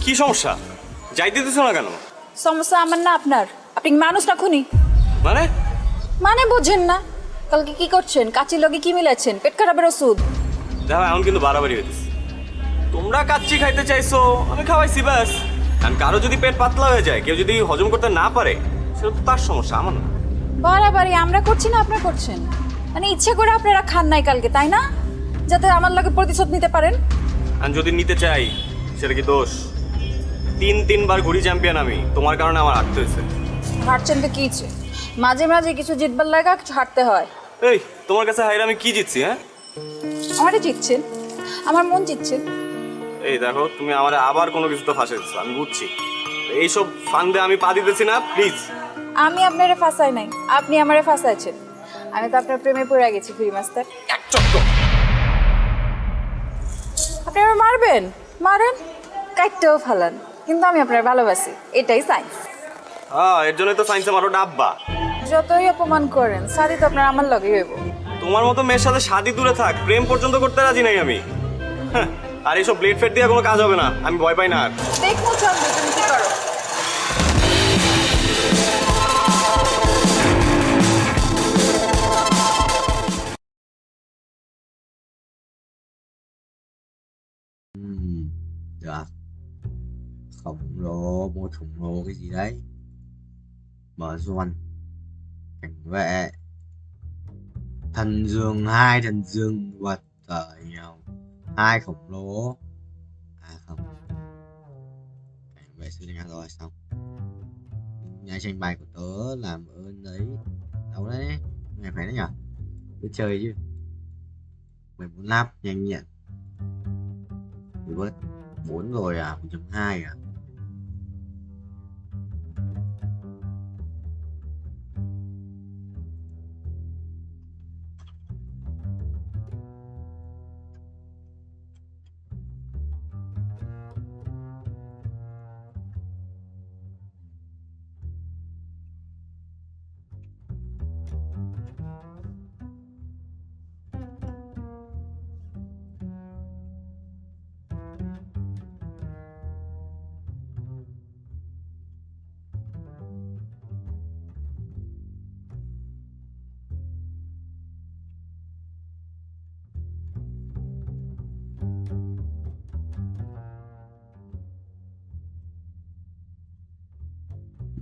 কি সমস্যা? যাইতে দিতেছ না কেন? সমস্যা আমার না আপনার। আপনি কি মানুষ না খুনি? মানে? মানে বোঝেন না? কালকে কি করছেন? কাচির লগে কি মিলাচ্ছেন? পেট খারাপের ওষুধ। দেখো এখন কিন্তু বাড়াবাড়ি হইতেছে। তোমরা কাচ্চি খাইতে চাইছো, আমি খাওয়াইছি ব্যাস। কারণ কারো যদি পেট পাতলা হয়ে যায়, কেউ যদি হজম করতে না পারে, সেটা তো তার সমস্যা, আমার না। বাড়াবাড়ি আমরা করছি না আপনারা করছেন? মানে ইচ্ছে করে আপনারা খান নাই কালকে, তাই না? যাতে আমার লগে প্রতিশোধ নিতে পারেন। আর যদি নিতে চাই, সেটা কি দোষ? 3-3 ঘুরি চ্যাম্পিয়ন আমি, তোমার কারণে আমার হারতে হয়েছে। হারছেন তো কি ইচ্ছে? মাঝে মাঝে কিছু জিতবার লাগা কিছু হারতে হয়। এই তোমার কাছে হাইরে আমি কি জিতছি? হ্যাঁ, আমারই জিতছেন, আমার মন জিতছেন। এই দেখো তুমি আমার আবার কোনো কিছু তো ফাঁসাইছো, আমি বুঝছি। এইসব ফান্দে আমি পা দিতেছি না, প্লিজ। আমি আপনারে ফাঁসাই নাই, আপনি আমারে ফাঁসাইছেন। আমি তো আপনার প্রেমে পড়ে গেছি ফ্রি মাস্টার। আপনি আমার মারবেন, মারেন, কাটতেও ফালান, কিন্তু আমি আপনার ভালোবাসি, এটাই সাইন্স। হ্যাঁ, এর জন্যই তো সায়েন্সে মারো ডাব্বা। যতই অপমান করেন, শাদি তো আপনার আমার লগে হইব। তোমার মতো মেয়ের সাথে শাদি দূরে থাক, প্রেম পর্যন্ত করতে রাজি নাই আমি। হ্যাঁ, আর এইসব ব্লেড ফেড দিয়ে কোনো কাজ হবে না, আমি ভয় পাই না আর। দেখো চন্দ্র, তুমি কি করো। Được. Khổng lồ, một khổng lồ cái gì đấy? Mở ruồn. Cảnh vệ. Thần dương, 2 thần dương vật ở nhau. 2 khổng lồ. À không. Cảnh vệ xử lý ngang rồi, xong. Nhà tranh bài của tớ làm ơn đấy. Đâu đấy? Mày phải đấy nhở? Cứ chơi chứ. 14 lap nhanh nhẹn. Bớt 4 rồi à, 1.2 à.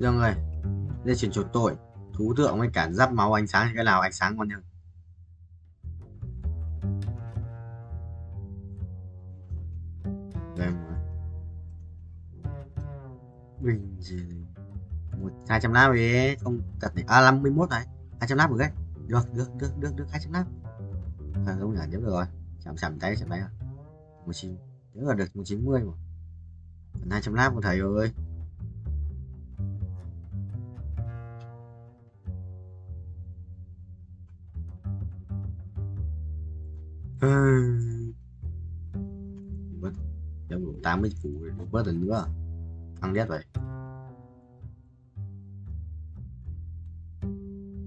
Dương ơi, đây chuyển chuột tội. Thú tượng với cả giáp máu ánh sáng thì cái nào ánh sáng ngon hơn? Đây mà. Bình gì? 200 lap đi, không thật này. À 51 này. 200 lap được đấy. Được 200 lap. À không nhả tiếp được rồi. Chạm tay rồi. 19. Nếu là được 190 mà. Còn 200 lap của thầy ơi. Bớt cho đủ 80 củ bớt lần nữa ăn đét vậy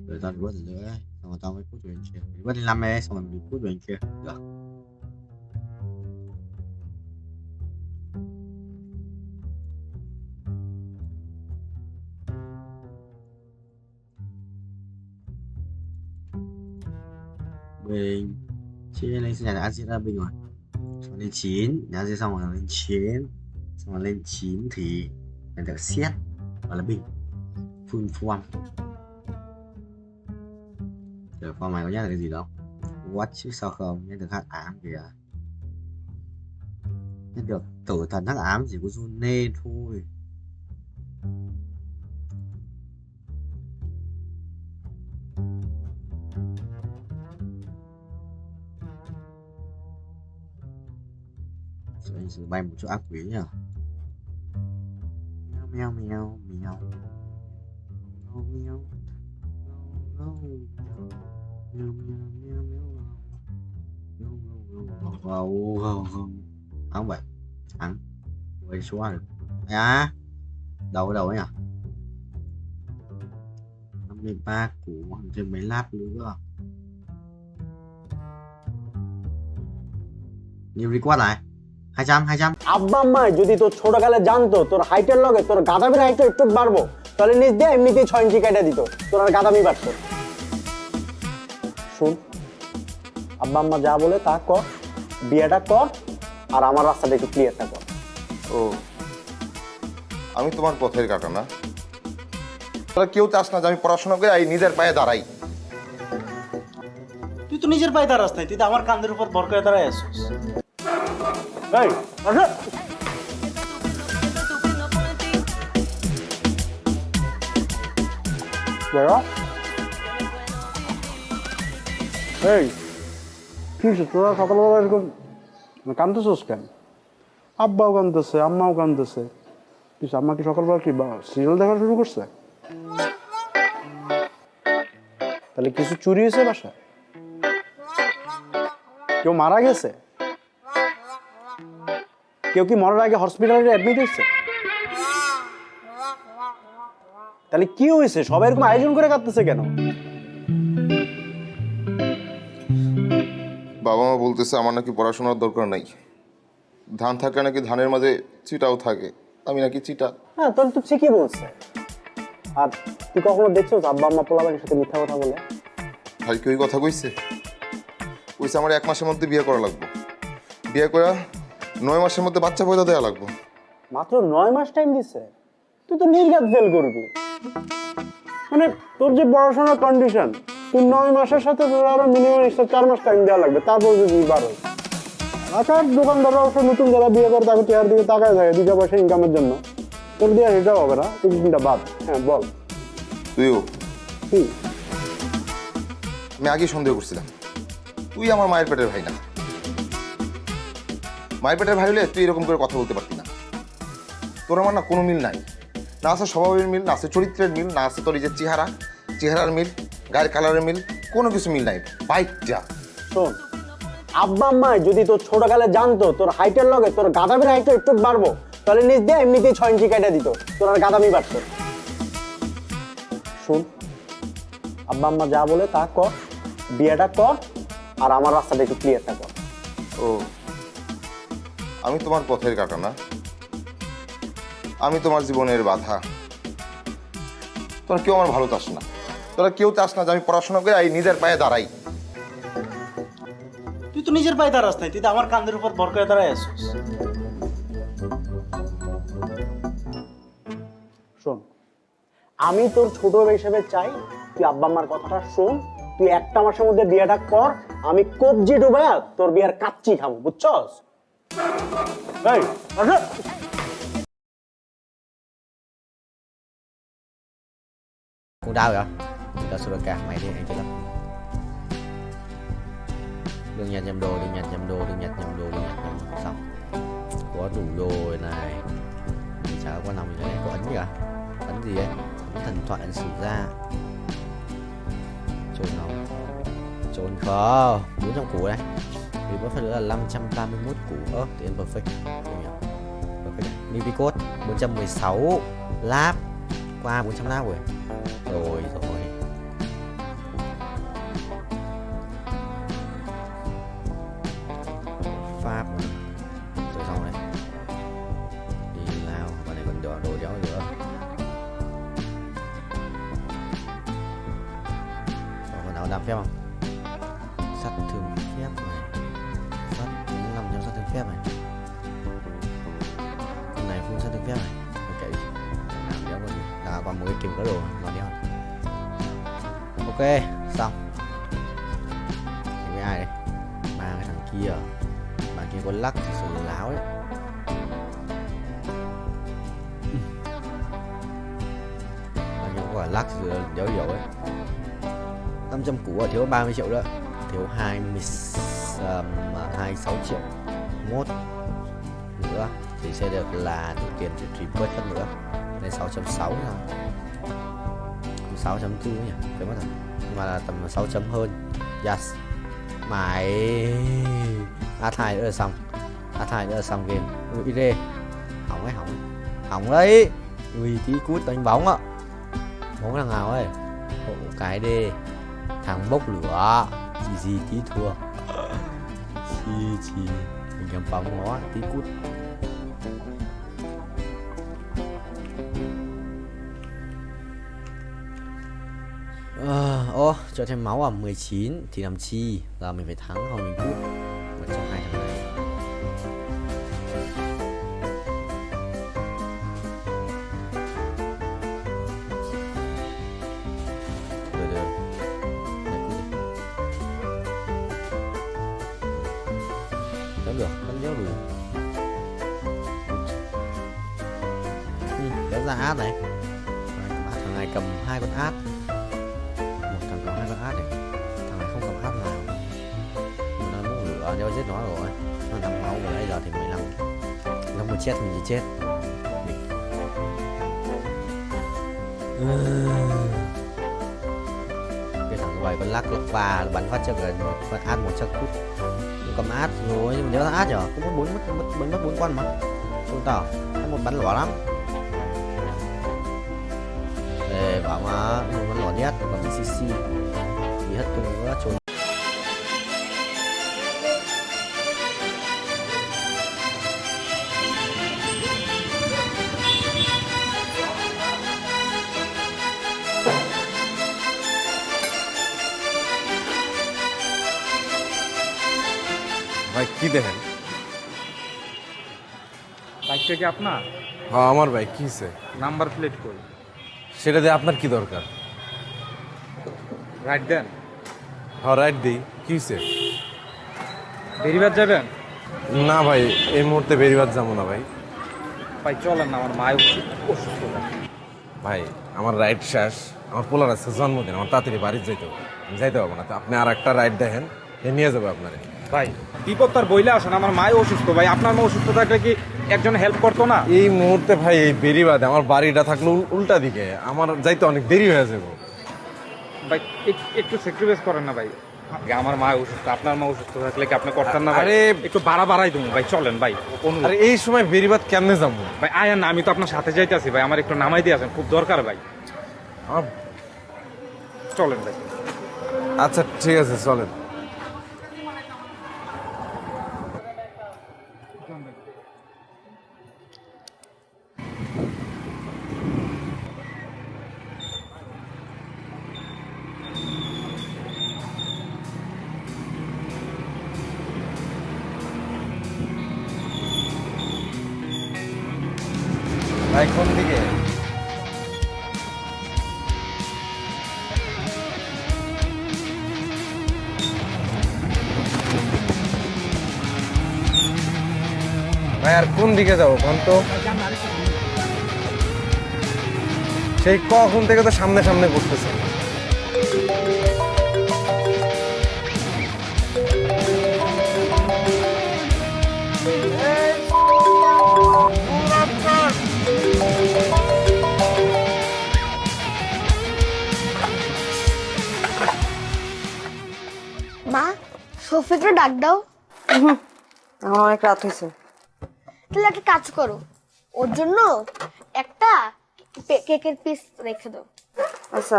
rồi tao bớt lần nữa xong rồi tao mới cút bên kia bớt 5 ấy xong rồi mình cút bên kia được bình chia lên nhà đã chia ra bình rồi xong lên 9 nhà chia xong rồi lên 9 xong rồi lên 9 thì mình được xét gọi là bình full form rồi form này có nhắc là cái gì đâu what chứ sao không nhắc được hắc ám kìa nhắc được tử thần hắc ám chỉ có June thôi anh sẽ bay một chỗ ác quỷ nhỉ mèo mèo mèo không vậy thắng quay xóa được à đầu ấy à 53 của thêm mấy lap nữa nhiều request này 200 আব্বা আম্মাই যদি তোর ছোটকালে জানতো তোর হাইটের লগে তোর গাদামির হাইটটা একটু বাড়বো, তাহলে নিজ দিয়ে এমনিতেই 6 ইঞ্চি কেটে দিত, তোর আর গাদামি বাড়তো। শুন, আব্বা আম্মা যা বলে তা কর, বিয়েটা কর, আর আমার রাস্তাটা একটু ক্লিয়ারটা কর। ও, আমি তোমার পথের কাটা না? তোরা কেউ চাস না যে আমি পড়াশোনা করে এই নিজের পায়ে দাঁড়াই? তুই তো নিজের পায়ে দাঁড়াস নাই, তুই তো আমার কাঁধের উপর ভর করে দাঁড়ায় আসছিস। এই, আসো। এই, কি তোরা সকালবেলা এরকম কাঁদতেছিস কেন? আব্বাও কাঁদতেছে, আম্মাও কাঁদতেছে। আম্মা কি সকালবেলা কি সিরিয়াল দেখা শুরু করছে? তাহলে কিছু চুরি হয়েছে বাসা? কেউ মারা গেছে? কেউ কি মরার আগে হসপিটালে অ্যাডমিট হয়েছে? তাহলে কি হয়েছে? সবাই এরকম আয়োজন করে কাঁদতেছে কেন? বাবা মা বলতেছে আমার নাকি পড়াশোনার দরকার নাই, ধান থাকলে নাকি ধানের মাঝে চিটাও থাকে, আমি নাকি চিটা। হ্যাঁ, তোর তো ঠিকই বলছে। আর তুই কখনো দেখছো আব্বা আম্মা পোলাপানের সাথে মিথ্যা কথা বলে? ভাই কি ওই কথা কইছে? কইছে আমার 1 মাসের মধ্যে বিয়ে করা লাগবে, বিয়ে করা 9 মাসের মধ্যে বাচ্চা পয়দা দেওয়া লাগবে। মাত্র 9 মাস টাইম দিছে? তুই তো নির্ঘাত ফেল করবি। মানে তোর যে পড়াশোনার কন্ডিশন, তুই 9 মাসের সাথে তোর আরো মিনিমাম 4 মাস টাইম দেওয়া লাগবে, তারপর যদি 12। আচ্ছা, দোকানদাররা অবশ্য নতুন যারা বিয়ে করে তাকে টিয়ার দিকে তাকায় থাকে 2 পয়সা ইনকামের জন্য। তোর দিয়ে এটাও হবে না, তুই চিন্তা বাদ। হ্যাঁ বল। তুইও? কি? আমি আগেই সন্দেহ করছিলাম তুই আমার মায়ের পেটের ভাই না। মায়ের পেটের ভাই হলে তুই এরকম করে কথা বলতে পারতি না। তোর আমার না কোনো মিল নাই, না আছে স্বভাবের মিল, না আছে চরিত্রের মিল, না আছে তোর নিজের চেহারার মিল, গায়ের কালারের মিল, কোনো কিছু মিল নাই। বাইকটা শোন, আব্বা আম্মাই যদি তোর ছোটকালে জানতো তোর হাইটের লগে তোর গাদামির হাইটটা একটু বাড়বো, তাহলে নিজ দিয়ে এমনিতেই 6 ইঞ্চি কেটে দিত, তোর আর গাদামি বাড়তো। শুন, আব্বা আম্মা যা বলে তা কর, বিয়েটা কর, আর আমার রাস্তাটা একটু ক্লিয়ারটা কর। ও, আমি তোমার পথের কাটা না? আমি তোমার জীবনের বাধা। তোরা কেউ আমার ভালো চাস না, তোরা কেউ চাস না যে আমি পড়াশোনা করে এই নিজের পায়ে দাঁড়াই। তুই তো নিজের পায়ে দাঁড়াস নাই, তুই তো আমার কাঁধের উপর ভর করে দাঁড়ায় আসছিস। শোন, আমি তোর ছোট হিসেবে চাই তুই আব্বা আম্মার কথাটা শোন, তুই 1 মাসের মধ্যে বিয়েটা কর, আমি কবজি ডুবায়া তোর বিয়ের কাচ্চি খাবো, বুঝছস? এই, আসো। Cũng đau vậy? Tao sửa cả mày đi, anh chơi lắm. Đừng nhặt nhầm đồ, đừng nhặt nhầm đồ, đừng nhặt nhầm đồ, đừng nhặt nhầm đồ. Xong. Có đủ đồ này. Chả có nằm gì này, có ấn gì à? Ấn gì ấy? Ấn thần thoại, ấn sử ra. Trốn nào? Trốn khó. 400 củ đây. Vì có phải nữa là 531 củ. Tiền perfect. Không nhỉ? Perfect. Navy code 416 lap. Qua 400 lap rồi. Rồi. Pháp rồi xong này. Đi Lào, và này còn đồ đéo nữa. Còn nào đạp phép không? Sắt thường phép này. Sắt 500 sắt thường phép này. Con này full sắt thường phép này. Ok. Làm đéo có gì. Là còn một cái kìm có đồ nó đéo. Ok, xong. Thì với ai đây? Ba cái thằng kia. Bạn kia có lắc thì sự láo đấy. Bạn kia có lắc thì đéo dấu ấy. 500 củ thiếu 30 triệu nữa. Thiếu 26 triệu. Mốt nữa thì sẽ được là đủ tiền để stream bớt hơn nữa. Nên 6.6 thôi. 6.4 nhỉ, quên mất rồi. Nhưng mà là tầm 6 chấm hơn. Yes. Mày A2 nữa là xong. A2 nữa là xong game. Ui rê. Hỏng ấy, hỏng. Hỏng đấy. Ui tí cút đánh bóng ạ. Bóng thằng nào ấy. Hộ cái đi. Thằng bốc lửa. Gì tí thua. Chi. Dòng phóng nó tí cút. Cho thêm máu à? 19 thì làm chi? Là mình phải thắng hoặc mình cút một trong hai thằng này. Được, vẫn đéo đủ. Đéo ra át này. Thằng này cầm 2 con át. Một thằng cầm 2 con át này. Thằng này không cầm át nào. Nó muốn lửa, đéo giết nó rồi. Nó 5 máu rồi, bây giờ thì 15. Nó mà chết mình chỉ chết. Cái thằng quay con lắc và bắn phát cho gần con át 100 phút. Cầm át rồi nhưng mà nếu là át nhở cũng mất 4 con mà không tao một bắn lỏ lắm để bảo mà một bắn lỏ nhất còn bị cc bị hết tung nữa trốn ভাই কি দেখেন? বাইকটা কি আপনার? হ্যাঁ আমার ভাই কি হয়েছে? নাম্বার প্লেট কই? সেটা দিয়ে আপনার কি দরকার? রাইট দেন। হ্যাঁ রাইট দিই, কি হয়েছে? বেরিবাদ যাবেন? না ভাই এই মুহূর্তে বেরিবাদ যাবো না ভাই। ভাই চলেন না, আমার মায়ের অসুস্থ। ভাই আমার রাইড শেষ, আমার পোলার আছে জন্মদিন, আমার তাড়াতাড়ি বাড়ি যাইতে হবে, আমি যাইতে পারবো না। তো আপনি আর একটা রাইড দেখেন, এ নিয়ে যাবো আপনারে। ভাই বিপদ তার বইলে আসেন, আমার মায়ের অসুস্থ। ভাই আপনার মা অসুস্থ থাকলে কি একজন হেল্প করতো না? এই মুহূর্তে ভাই এই বেরিবাদে আমার বাড়িটা থাকলো উল্টা দিকে, আমার যাইতে অনেক দেরি হয়ে যাবো। ভাই একটু স্যাক্রিফাইস করেন না ভাই, আমার মা অসুস্থ, আপনার মা অসুস্থ থাকলে কি আপনি করতেন না? আরে একটু বাড়াই দেবো ভাই, চলেন ভাই। আরে এই সময় বেরিবাদ কেমনে যাবো ভাই? আয়ান না, আমি তো আপনার সাথে যাইতে আছি ভাই, আমার একটু নামাই দিয়ে আসেন, খুব দরকার ভাই। চলেন ভাই। আচ্ছা ঠিক আছে চলেন। ভাই কোন দিকে? ভাই আর কোন দিকে যাবো কোন তো? সেই কখন থেকে তো সামনে সামনে করতেছে। মা, শফিকরে ডাক দাও। এখন অনেক রাত হয়েছে। তাহলে একটা কাজ করো, ওর জন্য একটা কেকের পিস রেখে দাও। আচ্ছা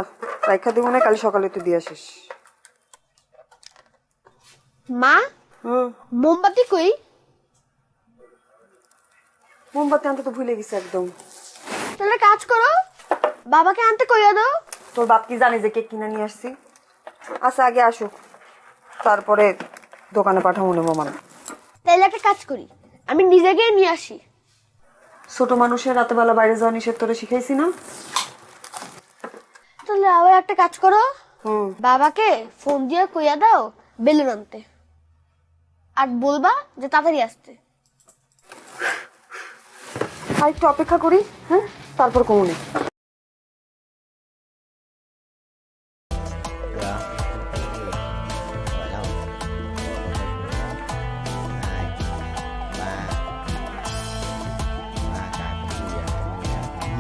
রাইখা দিব না, কাল সকালে তুই দিয়ে আসিস। মা, মোমবাতি কই? মোমবাতি আনতে তো ভুলে গেছি একদম। তাহলে কাজ করো, বাবাকে আনতে কইয়া দাও। তোর বাপ কি জানে যে কেক কিনে নিয়ে আসছি? আচ্ছা আগে আসুক, তারপরে দোকানে পাঠাবো নেবো মানে। তাহলে একটা কাজ করি, আমি নিজে গিয়ে নিয়ে আসি। ছোট মানুষের রাতে বেলা বাইরে যাওয়া নিষেধ তোরে শিখাইছি না? তাহলে আবার একটা কাজ করো, বাবাকে ফোন দিয়ে কইয়া দাও বেলুন আনতে, আর বলবা যে তাড়াতাড়ি আসতে। আর একটু অপেক্ষা করি, হ্যাঁ তারপর কমুনি।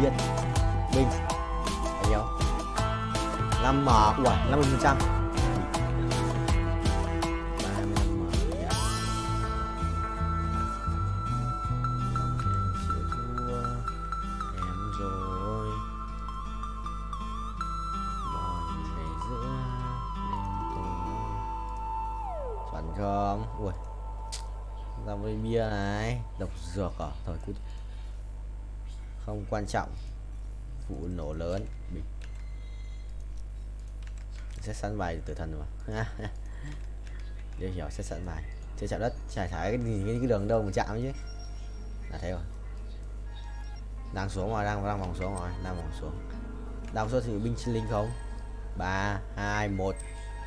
Viên Minh bao nhiêu? 5 m, ủa 50%. 35 m. Chịu thua em rồi. Mọi ngày giữa đêm tối. Chuẩn không? Ui Làm với bia này, độc dược à? Thôi cứ không quan trọng. Vụ nổ lớn, bị sẽ sẵn bài tử thần mà. Để hiểu sẽ sẵn bài. Chơi chạm đất, trải thải cái gì cái đường đâu mà chạm chứ. Là thế rồi. Đang xuống rồi, đang vòng xuống rồi, đang vòng xuống. Đang số thì binh sinh linh không? 3 2 1.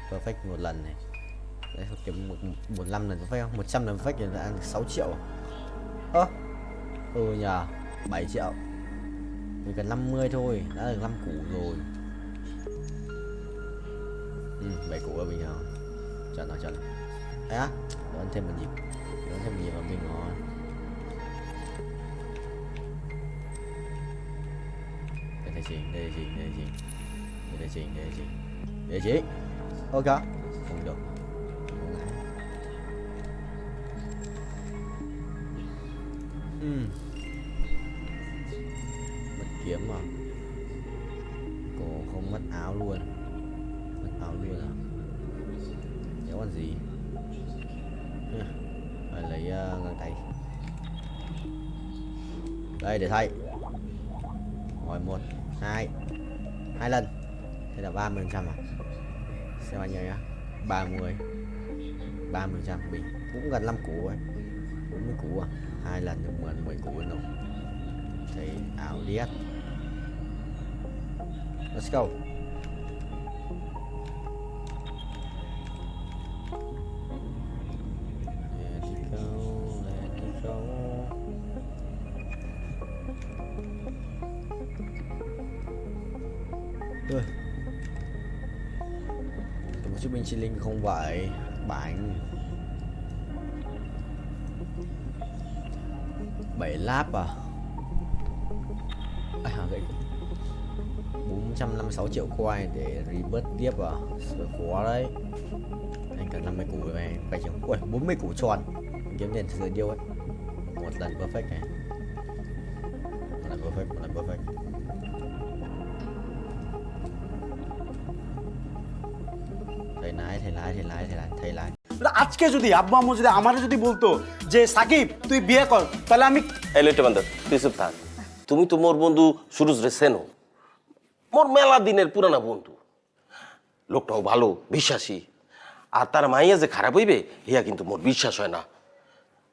Perfect một lần này. Đấy kiếm 15 lần perfect không? 100 lần perfect thì đã ăn 6 triệu. Ơ. Nhờ, 7 triệu. Mình cần 50 thôi, đã được 5 củ rồi. 7 củ là bình thường. Chuẩn rồi, chuẩn rồi. Đấy á, đón thêm một nhịp. Đón thêm một nhịp vào mình rồi. Đây chỉnh, đây chỉnh, đây chỉnh. Đây chỉnh, đây chỉnh. Đây chỉnh. Ok. Không được. Mất kiếm mà. Cô không mất áo luôn. Mất áo luôn à? Nếu còn gì? Phải lấy găng tay. Đây để thay. Rồi 1 2 2 lần. Thế là 30% à? Xem bao nhiêu nhá. 30 30% bình cũng gần 5 củ ấy. 40 củ à? 2 lần được 10 củ rồi. Thấy ảo điếc. Let's go. Một chiếc binh chi linh không vậy. Bánh 7 láp à? Gậy 456 triệu coin để rebirth tiếp à? Sợ khó đấy. Anh cần 50 củ rồi này. Phải chừng 40 củ tròn. Kiếm tiền từ điêu ấy. Một lần perfect này. Một lần perfect. Thầy lái. আজকে যদি আব্বু আম্মু যদি আমারে যদি বলতো যে সাকিব তুই বিয়ে কর তাহলে আমি এই লইটে বান্দর তুই চুপ থাক। তুমি তো মোর বন্ধু সুরজ রে চেনো, মোর মেলা দিনের পুরানা বন্ধু। লোকটাও ভালো, বিশ্বাসী। আর তার মাইয়া যে খারাপ হইবে ইয়া কিন্তু মোর বিশ্বাস হয় না।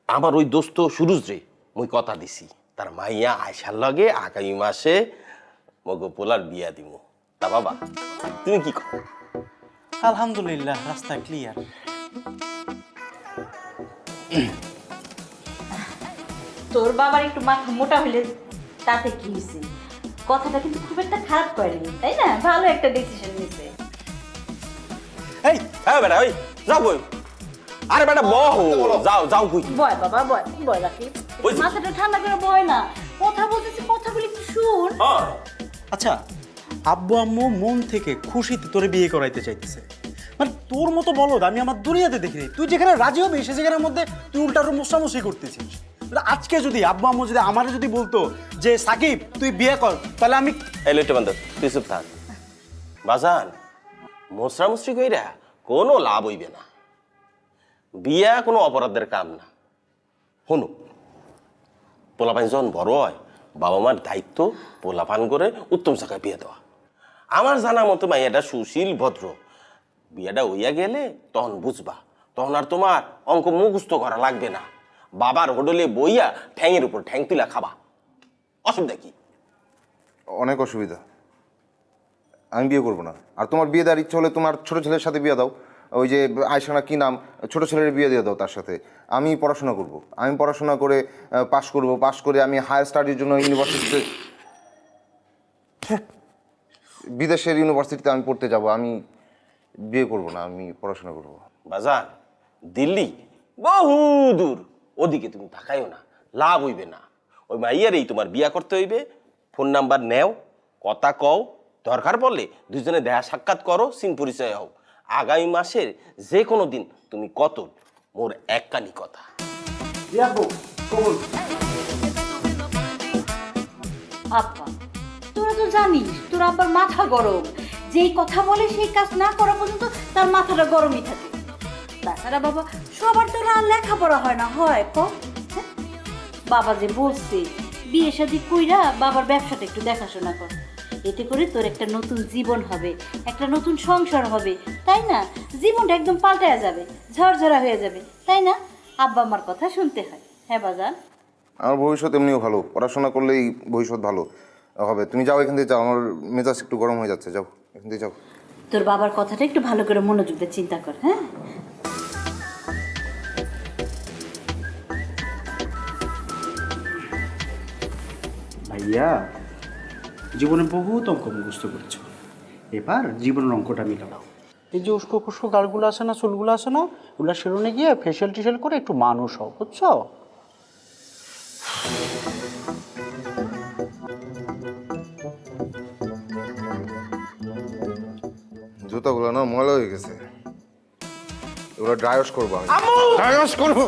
আমার ওই দোস্ত সুরজ রে মুই কথা দিছি তার মাইয়া আয়সার লগে আগামী মাসে মগো পোলার বিয়া দিব। তা বাবা তুমি কি কর? আলহামদুলিল্লাহ, রাস্তা ক্লিয়ার। তোর বাবার একটু মাথা মোটা হইলে তাতে কি হয়েছে? কথাটা কিন্তু খুব একটা খারাপ করেনি, তাই না? ভালো একটা ডিসিশন নিছে। এই হ্যাঁ বেটা, ওই যাও বই। আরে বেটা বহ, যাও কই। বয় বাবা বয় রাখি। মাথাটা ঠান্ডা করে বয় না। কথা বলতেছি, কথাগুলি একটু শুন। আচ্ছা, আব্বু আম্মু মন থেকে খুশিতে তোরে বিয়ে করাইতে চাইতেছে। মানে তোর মতো বলদ আমি আমার দুনিয়াতে দেখিনি। তুই যেখানে রাজি হবি সে জায়গার মধ্যে তুই উল্টার মোসামুসি করতেছিস। আজকে যদি আব্বু আম্মু যদি আমারে যদি বলতো যে সাকিব তুই বিয়ে কর তাহলে আমি এই লইটে বান্দর তুই চুপ থাক। বাজান মোসরামুসরি কইরা কোনো লাভ হইবে না। বিয়া কোনো অপরাধের কাম না। শুনো, পোলাপান যখন বড় হয় বাবা মার দায়িত্ব পোলাপান করে উত্তম জায়গায় বিয়ে দেওয়া। আমার জানা মতো মাইয়াটা সুশীল ভদ্র। বিয়েটা হইয়া গেলে তখন বুঝবা, তখন আর তোমার অঙ্ক মুখস্থ করা লাগবে না। বাবার হোটেলে বইয়া ঠ্যাংয়ের উপর ঠ্যাং তুলা খাবা। অসুবিধা কি? অনেক অসুবিধা। আমি বিয়ে করবো না। আর তোমার বিয়ে দেওয়ার ইচ্ছা হলে তোমার ছোট ছেলের সাথে বিয়ে দাও। ওই যে আয়সানা কি নাম, ছোট ছেলের বিয়ে দিয়ে দাও তার সাথে। আমি পড়াশোনা করব। আমি পড়াশোনা করে পাশ করে আমি হায়ার স্টাডির জন্য ইউনিভার্সিটিতে, বিদেশের ইউনিভার্সিটিতে আমি পড়তে যাব। আমি বিয়ে করব না, আমি পড়াশোনা করব। বাজান দিল্লি বহু দূর, ওদিকে তুমি তাকাইও না, লাভ হইবে না। ওই মাইয়ারেই তোমার বিয়া করতে হইবে। ফোন নাম্বার নেও, কথা কও, দরকার পড়লে দুজনে দেখা সাক্ষাৎ করো, সিন পরিচয় হও। আগামী মাসের যে কোনো দিন তুমি কত মোর এককানি কথা। আব্বা তোরা তো জানিস তোর আব্বার মাথা গরম। যেই কথা বলে সেই কাজ না করা পর্যন্ত তার মাথাটা গরমই থাকে। তাছাড়া বাবা সবার তো আর লেখাপড়া হয় না, হয় ক? হ্যাঁ? বাবা যে বলছে বিয়ে শাদী কইরা বাবার ব্যবসাটা একটু দেখাশোনা কর, এতে করে তোর একটা নতুন জীবন হবে, একটা নতুন সংসার হবে, তাই না? জীবনটা একদম পাল্টায়া যাবে, ঝরঝরা হয়ে যাবে, তাই না? আব্বা আমার কথা শুনতে হয়। হ্যাঁ বাজান, আমার ভবিষ্যৎ এমনিও ভালো, পড়াশোনা করলেই ভবিষ্যৎ ভালো হবে। তুমি যাও এখান থেকে, যাও, আমার মেজাজ একটু গরম হয়ে যাচ্ছে, যাও এখান থেকে যাও। তোর বাবার কথাটা একটু ভালো করে মনোযোগ দিয়ে চিন্তা কর। হ্যাঁ, ভাইয়া জীবনে বহুত অঙ্ক মুখস্থ করছো, এবার জীবনের অঙ্কটা মিলাও। এই যে উস্কো খুস্কো গালগুলো আছে না, চুলগুলো আছে না, ওগুলো সেলুনে গিয়ে ফেশিয়াল টিশিয়াল করে একটু মানুষ হও, বুঝছো? জুতাগুলো না ময়লা হয়ে গেছে, এগুলো ড্রাইওয়াশ করবো, ড্রাইওয়াশ করবো।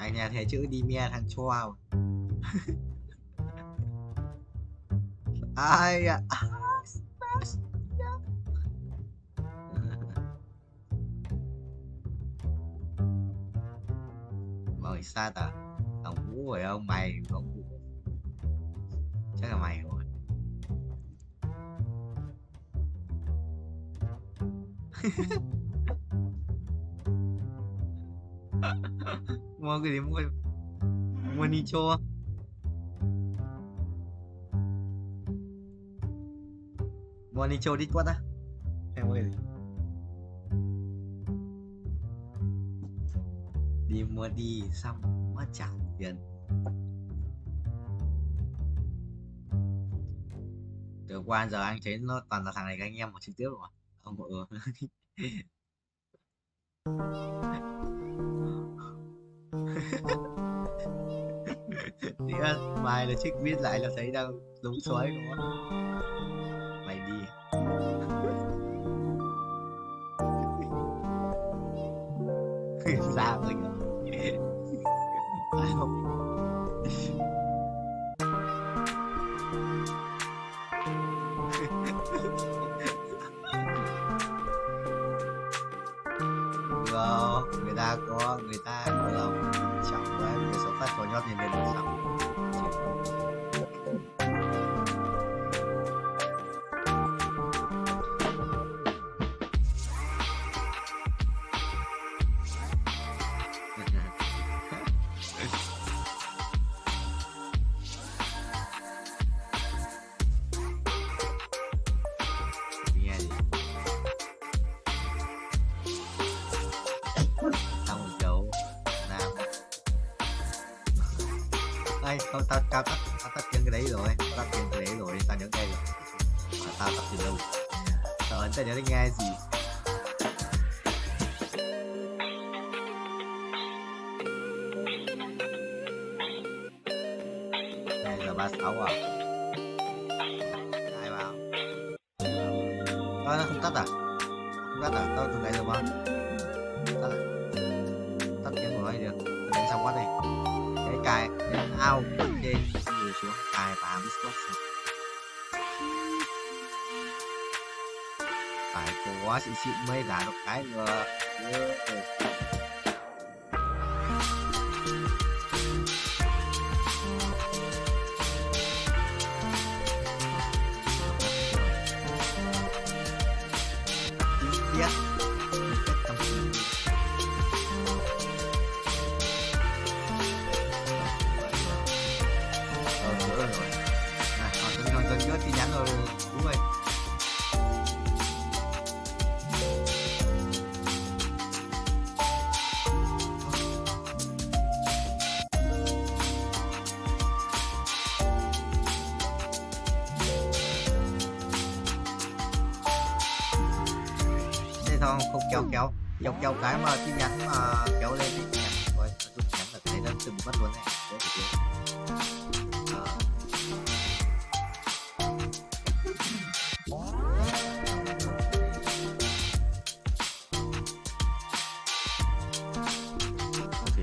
Thằng nhà thầy chữ đi mẹ thằng choao. Ai à. Mời xa ta. Thằng Vũ rồi ông mày, ông Vũ. Chắc là mày rồi. Mua cái gì mua ni cho mua ni cho đi quát á em mua cái gì đi mua đi xong mất trả tiền từ qua giờ anh thấy nó toàn là thằng này các anh em một trực tiếp rồi ông vợ thì bài là trích viết lại là thấy đang đúng xoáy đúng không mày đi ra rồi phải không người ta có lòng trọng đấy người sống phát có nhót thì nên được sống nghe gì xong một dấu nam ai không tao tắt chân cái đấy rồi tắt chân cái đấy rồi tao nhớ đây rồi mà tao tắt từ đâu tao ấn tao nhớ nghe gì đây là 36 à ai bảo tao không tắt à không tắt à tao từ nãy giờ mà tắt tiếng của nó được đánh xong quá này cái cài cái ao trên người xuống cài và discord phải có xịn xịn mới giả được cái nữa còn chưa tin nhắn rồi đúng rồi thế thôi không kéo kéo cái mà tin nhắn mà kéo lên đi tin nhắn rồi tin nhắn là thấy nó từng mất luôn này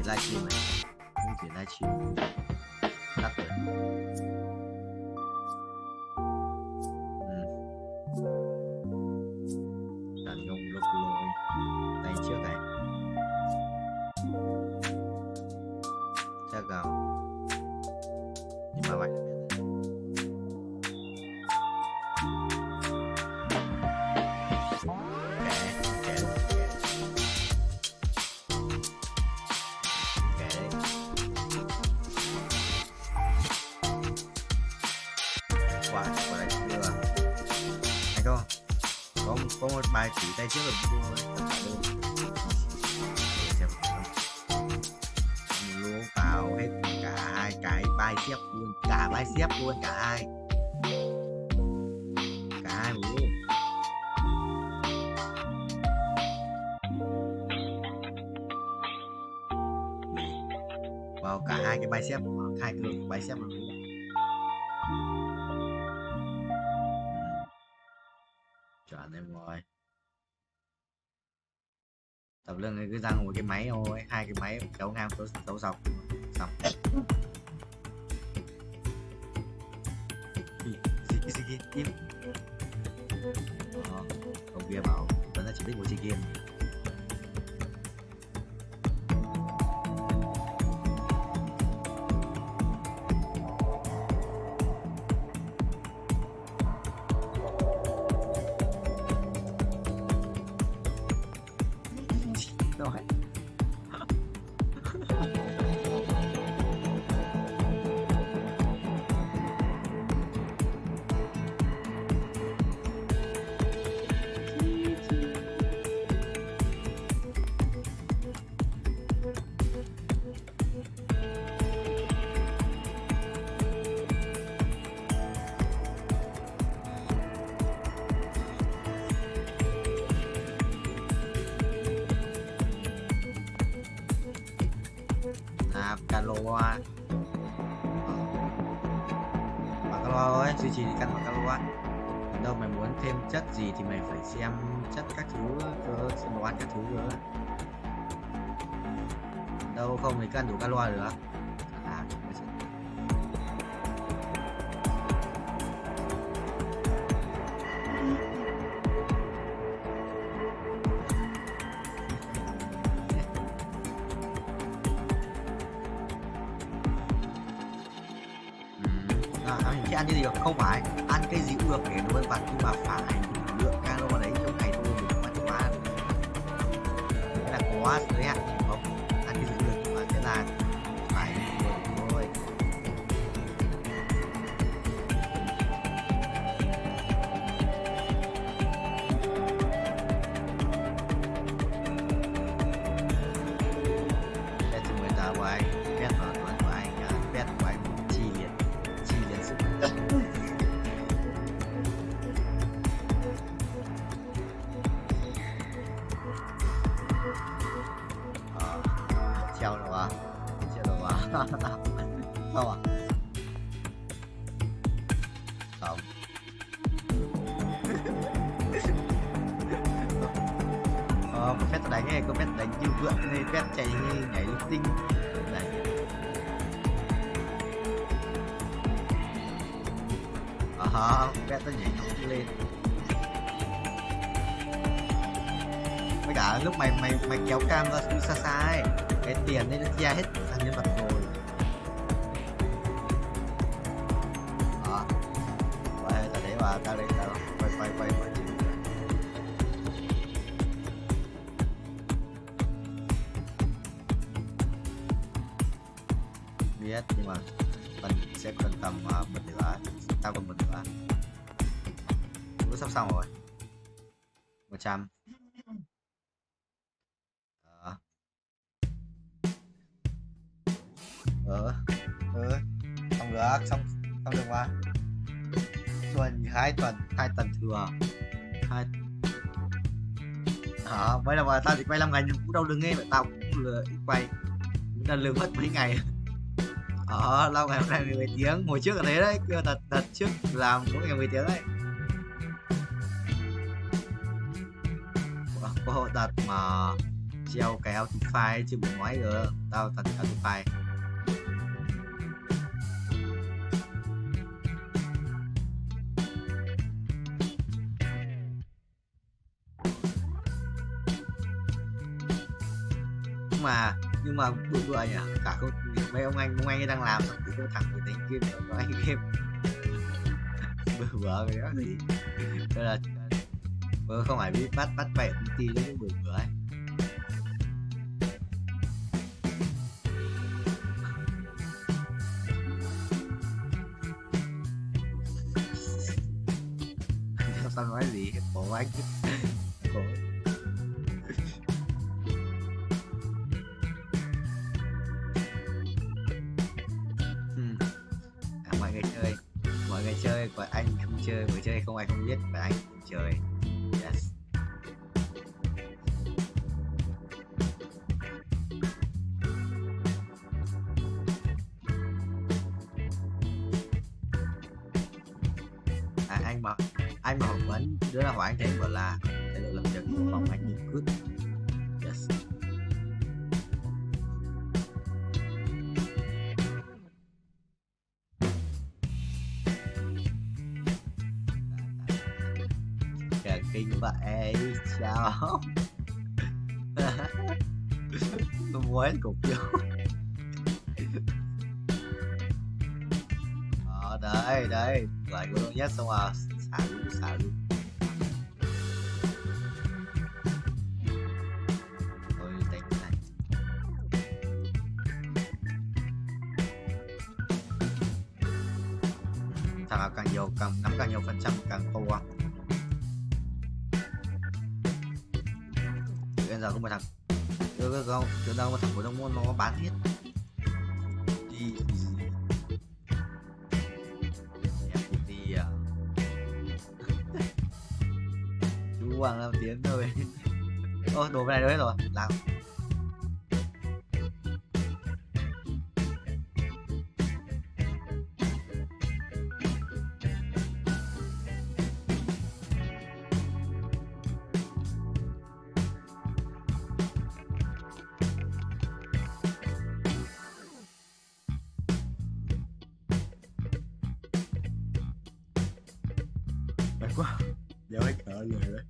livestream này, muốn chuyển livestream tắt rồi. Đàn ngông lục lôi tay trước này, chắc gào nhưng mà vậy có một bài chỉ tay trước rồi lúa vào hết cả hai cái bicep luôn, cả bicep luôn, cả hai luôn vào cả hai cái bicep, hai cái lưng bicep luôn. Chuẩn em rồi. Tập lưng này cứ ra ngồi cái máy thôi, hai cái máy kéo ngang kéo dọc xong. Gì im. Ông kia bảo vẫn là chỉ biết ngồi chơi game. Caloa ơi, duy trì cân bằng caloa. Đâu mày muốn thêm chất gì thì mày phải xem chất các thứ cơ, xem đồ ăn các thứ cơ. Đâu không thì cân đủ caloa được. Ăn cái gì được không phải ăn cái gì cũng được để nó vân vặt, nhưng mà phải lượng calo đấy trong ngày thôi đừng ăn quá, cái là quá giới hạn không ăn cái gì cũng được, nhưng mà thế là phải được thôi. Đây thì người ta của anh biết rồi, tuần của anh biết của anh chi liệt sức treo rồi à, không à, không có phép đánh này, có phép đánh như vượn này, phép chạy như nhảy linh tinh này. Phép nó nhảy nhót lên. Với cả lúc mày kéo cam ra xa xa ấy, cái tiền đấy nó chia hết sang nhân vật rồi. Đó. Quay ra đấy và ta đây ta quay biết, nhưng mà mình sẽ cần tầm một nửa, tao còn một nửa. Cũng sắp xong rồi. 100. Xong được qua. Tuần 2 tuần thừa. Mấy lần mà tao chỉ quay 5 ngày nhưng cũng đâu đừng nghe, tao cũng lừa ít quay. Cũng đã lừa mất mấy ngày. Lâu ngày hôm nay 10 tiếng, hồi trước ở đấy đấy, kia thật trước làm mỗi ngày 10 tiếng đấy. Có đợt mà treo cái Autify ấy, chứ đừng nói nữa tao thật Autify. Nhưng mà bữa nhỉ, cả không mấy ông anh ấy đang làm xong thì có thằng của đánh game nữa, có anh game bữa cái đó gì đó là không phải biết bắt bẻ công ty đấy bữa ấy. Sao nói gì khổ anh khổ. Mọi người chơi còn anh không chơi, người chơi không ai không biết và anh không chơi. Yes. Anh mà phỏng vấn đứa nào hỏi anh thấy bảo là thái độ làm việc của phòng anh như good. Yes. Kinh vậy chào. Tôi muốn cục vô. Đây lại của nhất xong rồi xả luôn. Thôi đánh này. Thằng nào càng nhiều nắm càng nhiều phần trăm càng to. Bây giờ có một thằng đâu một thằng của đông môn nó bán hết đi FPT à. Chú Hoàng làm tiếng thôi. Ô đồ bên này đâu hết rồi làm. Quá, giờ phải cỡ người đấy.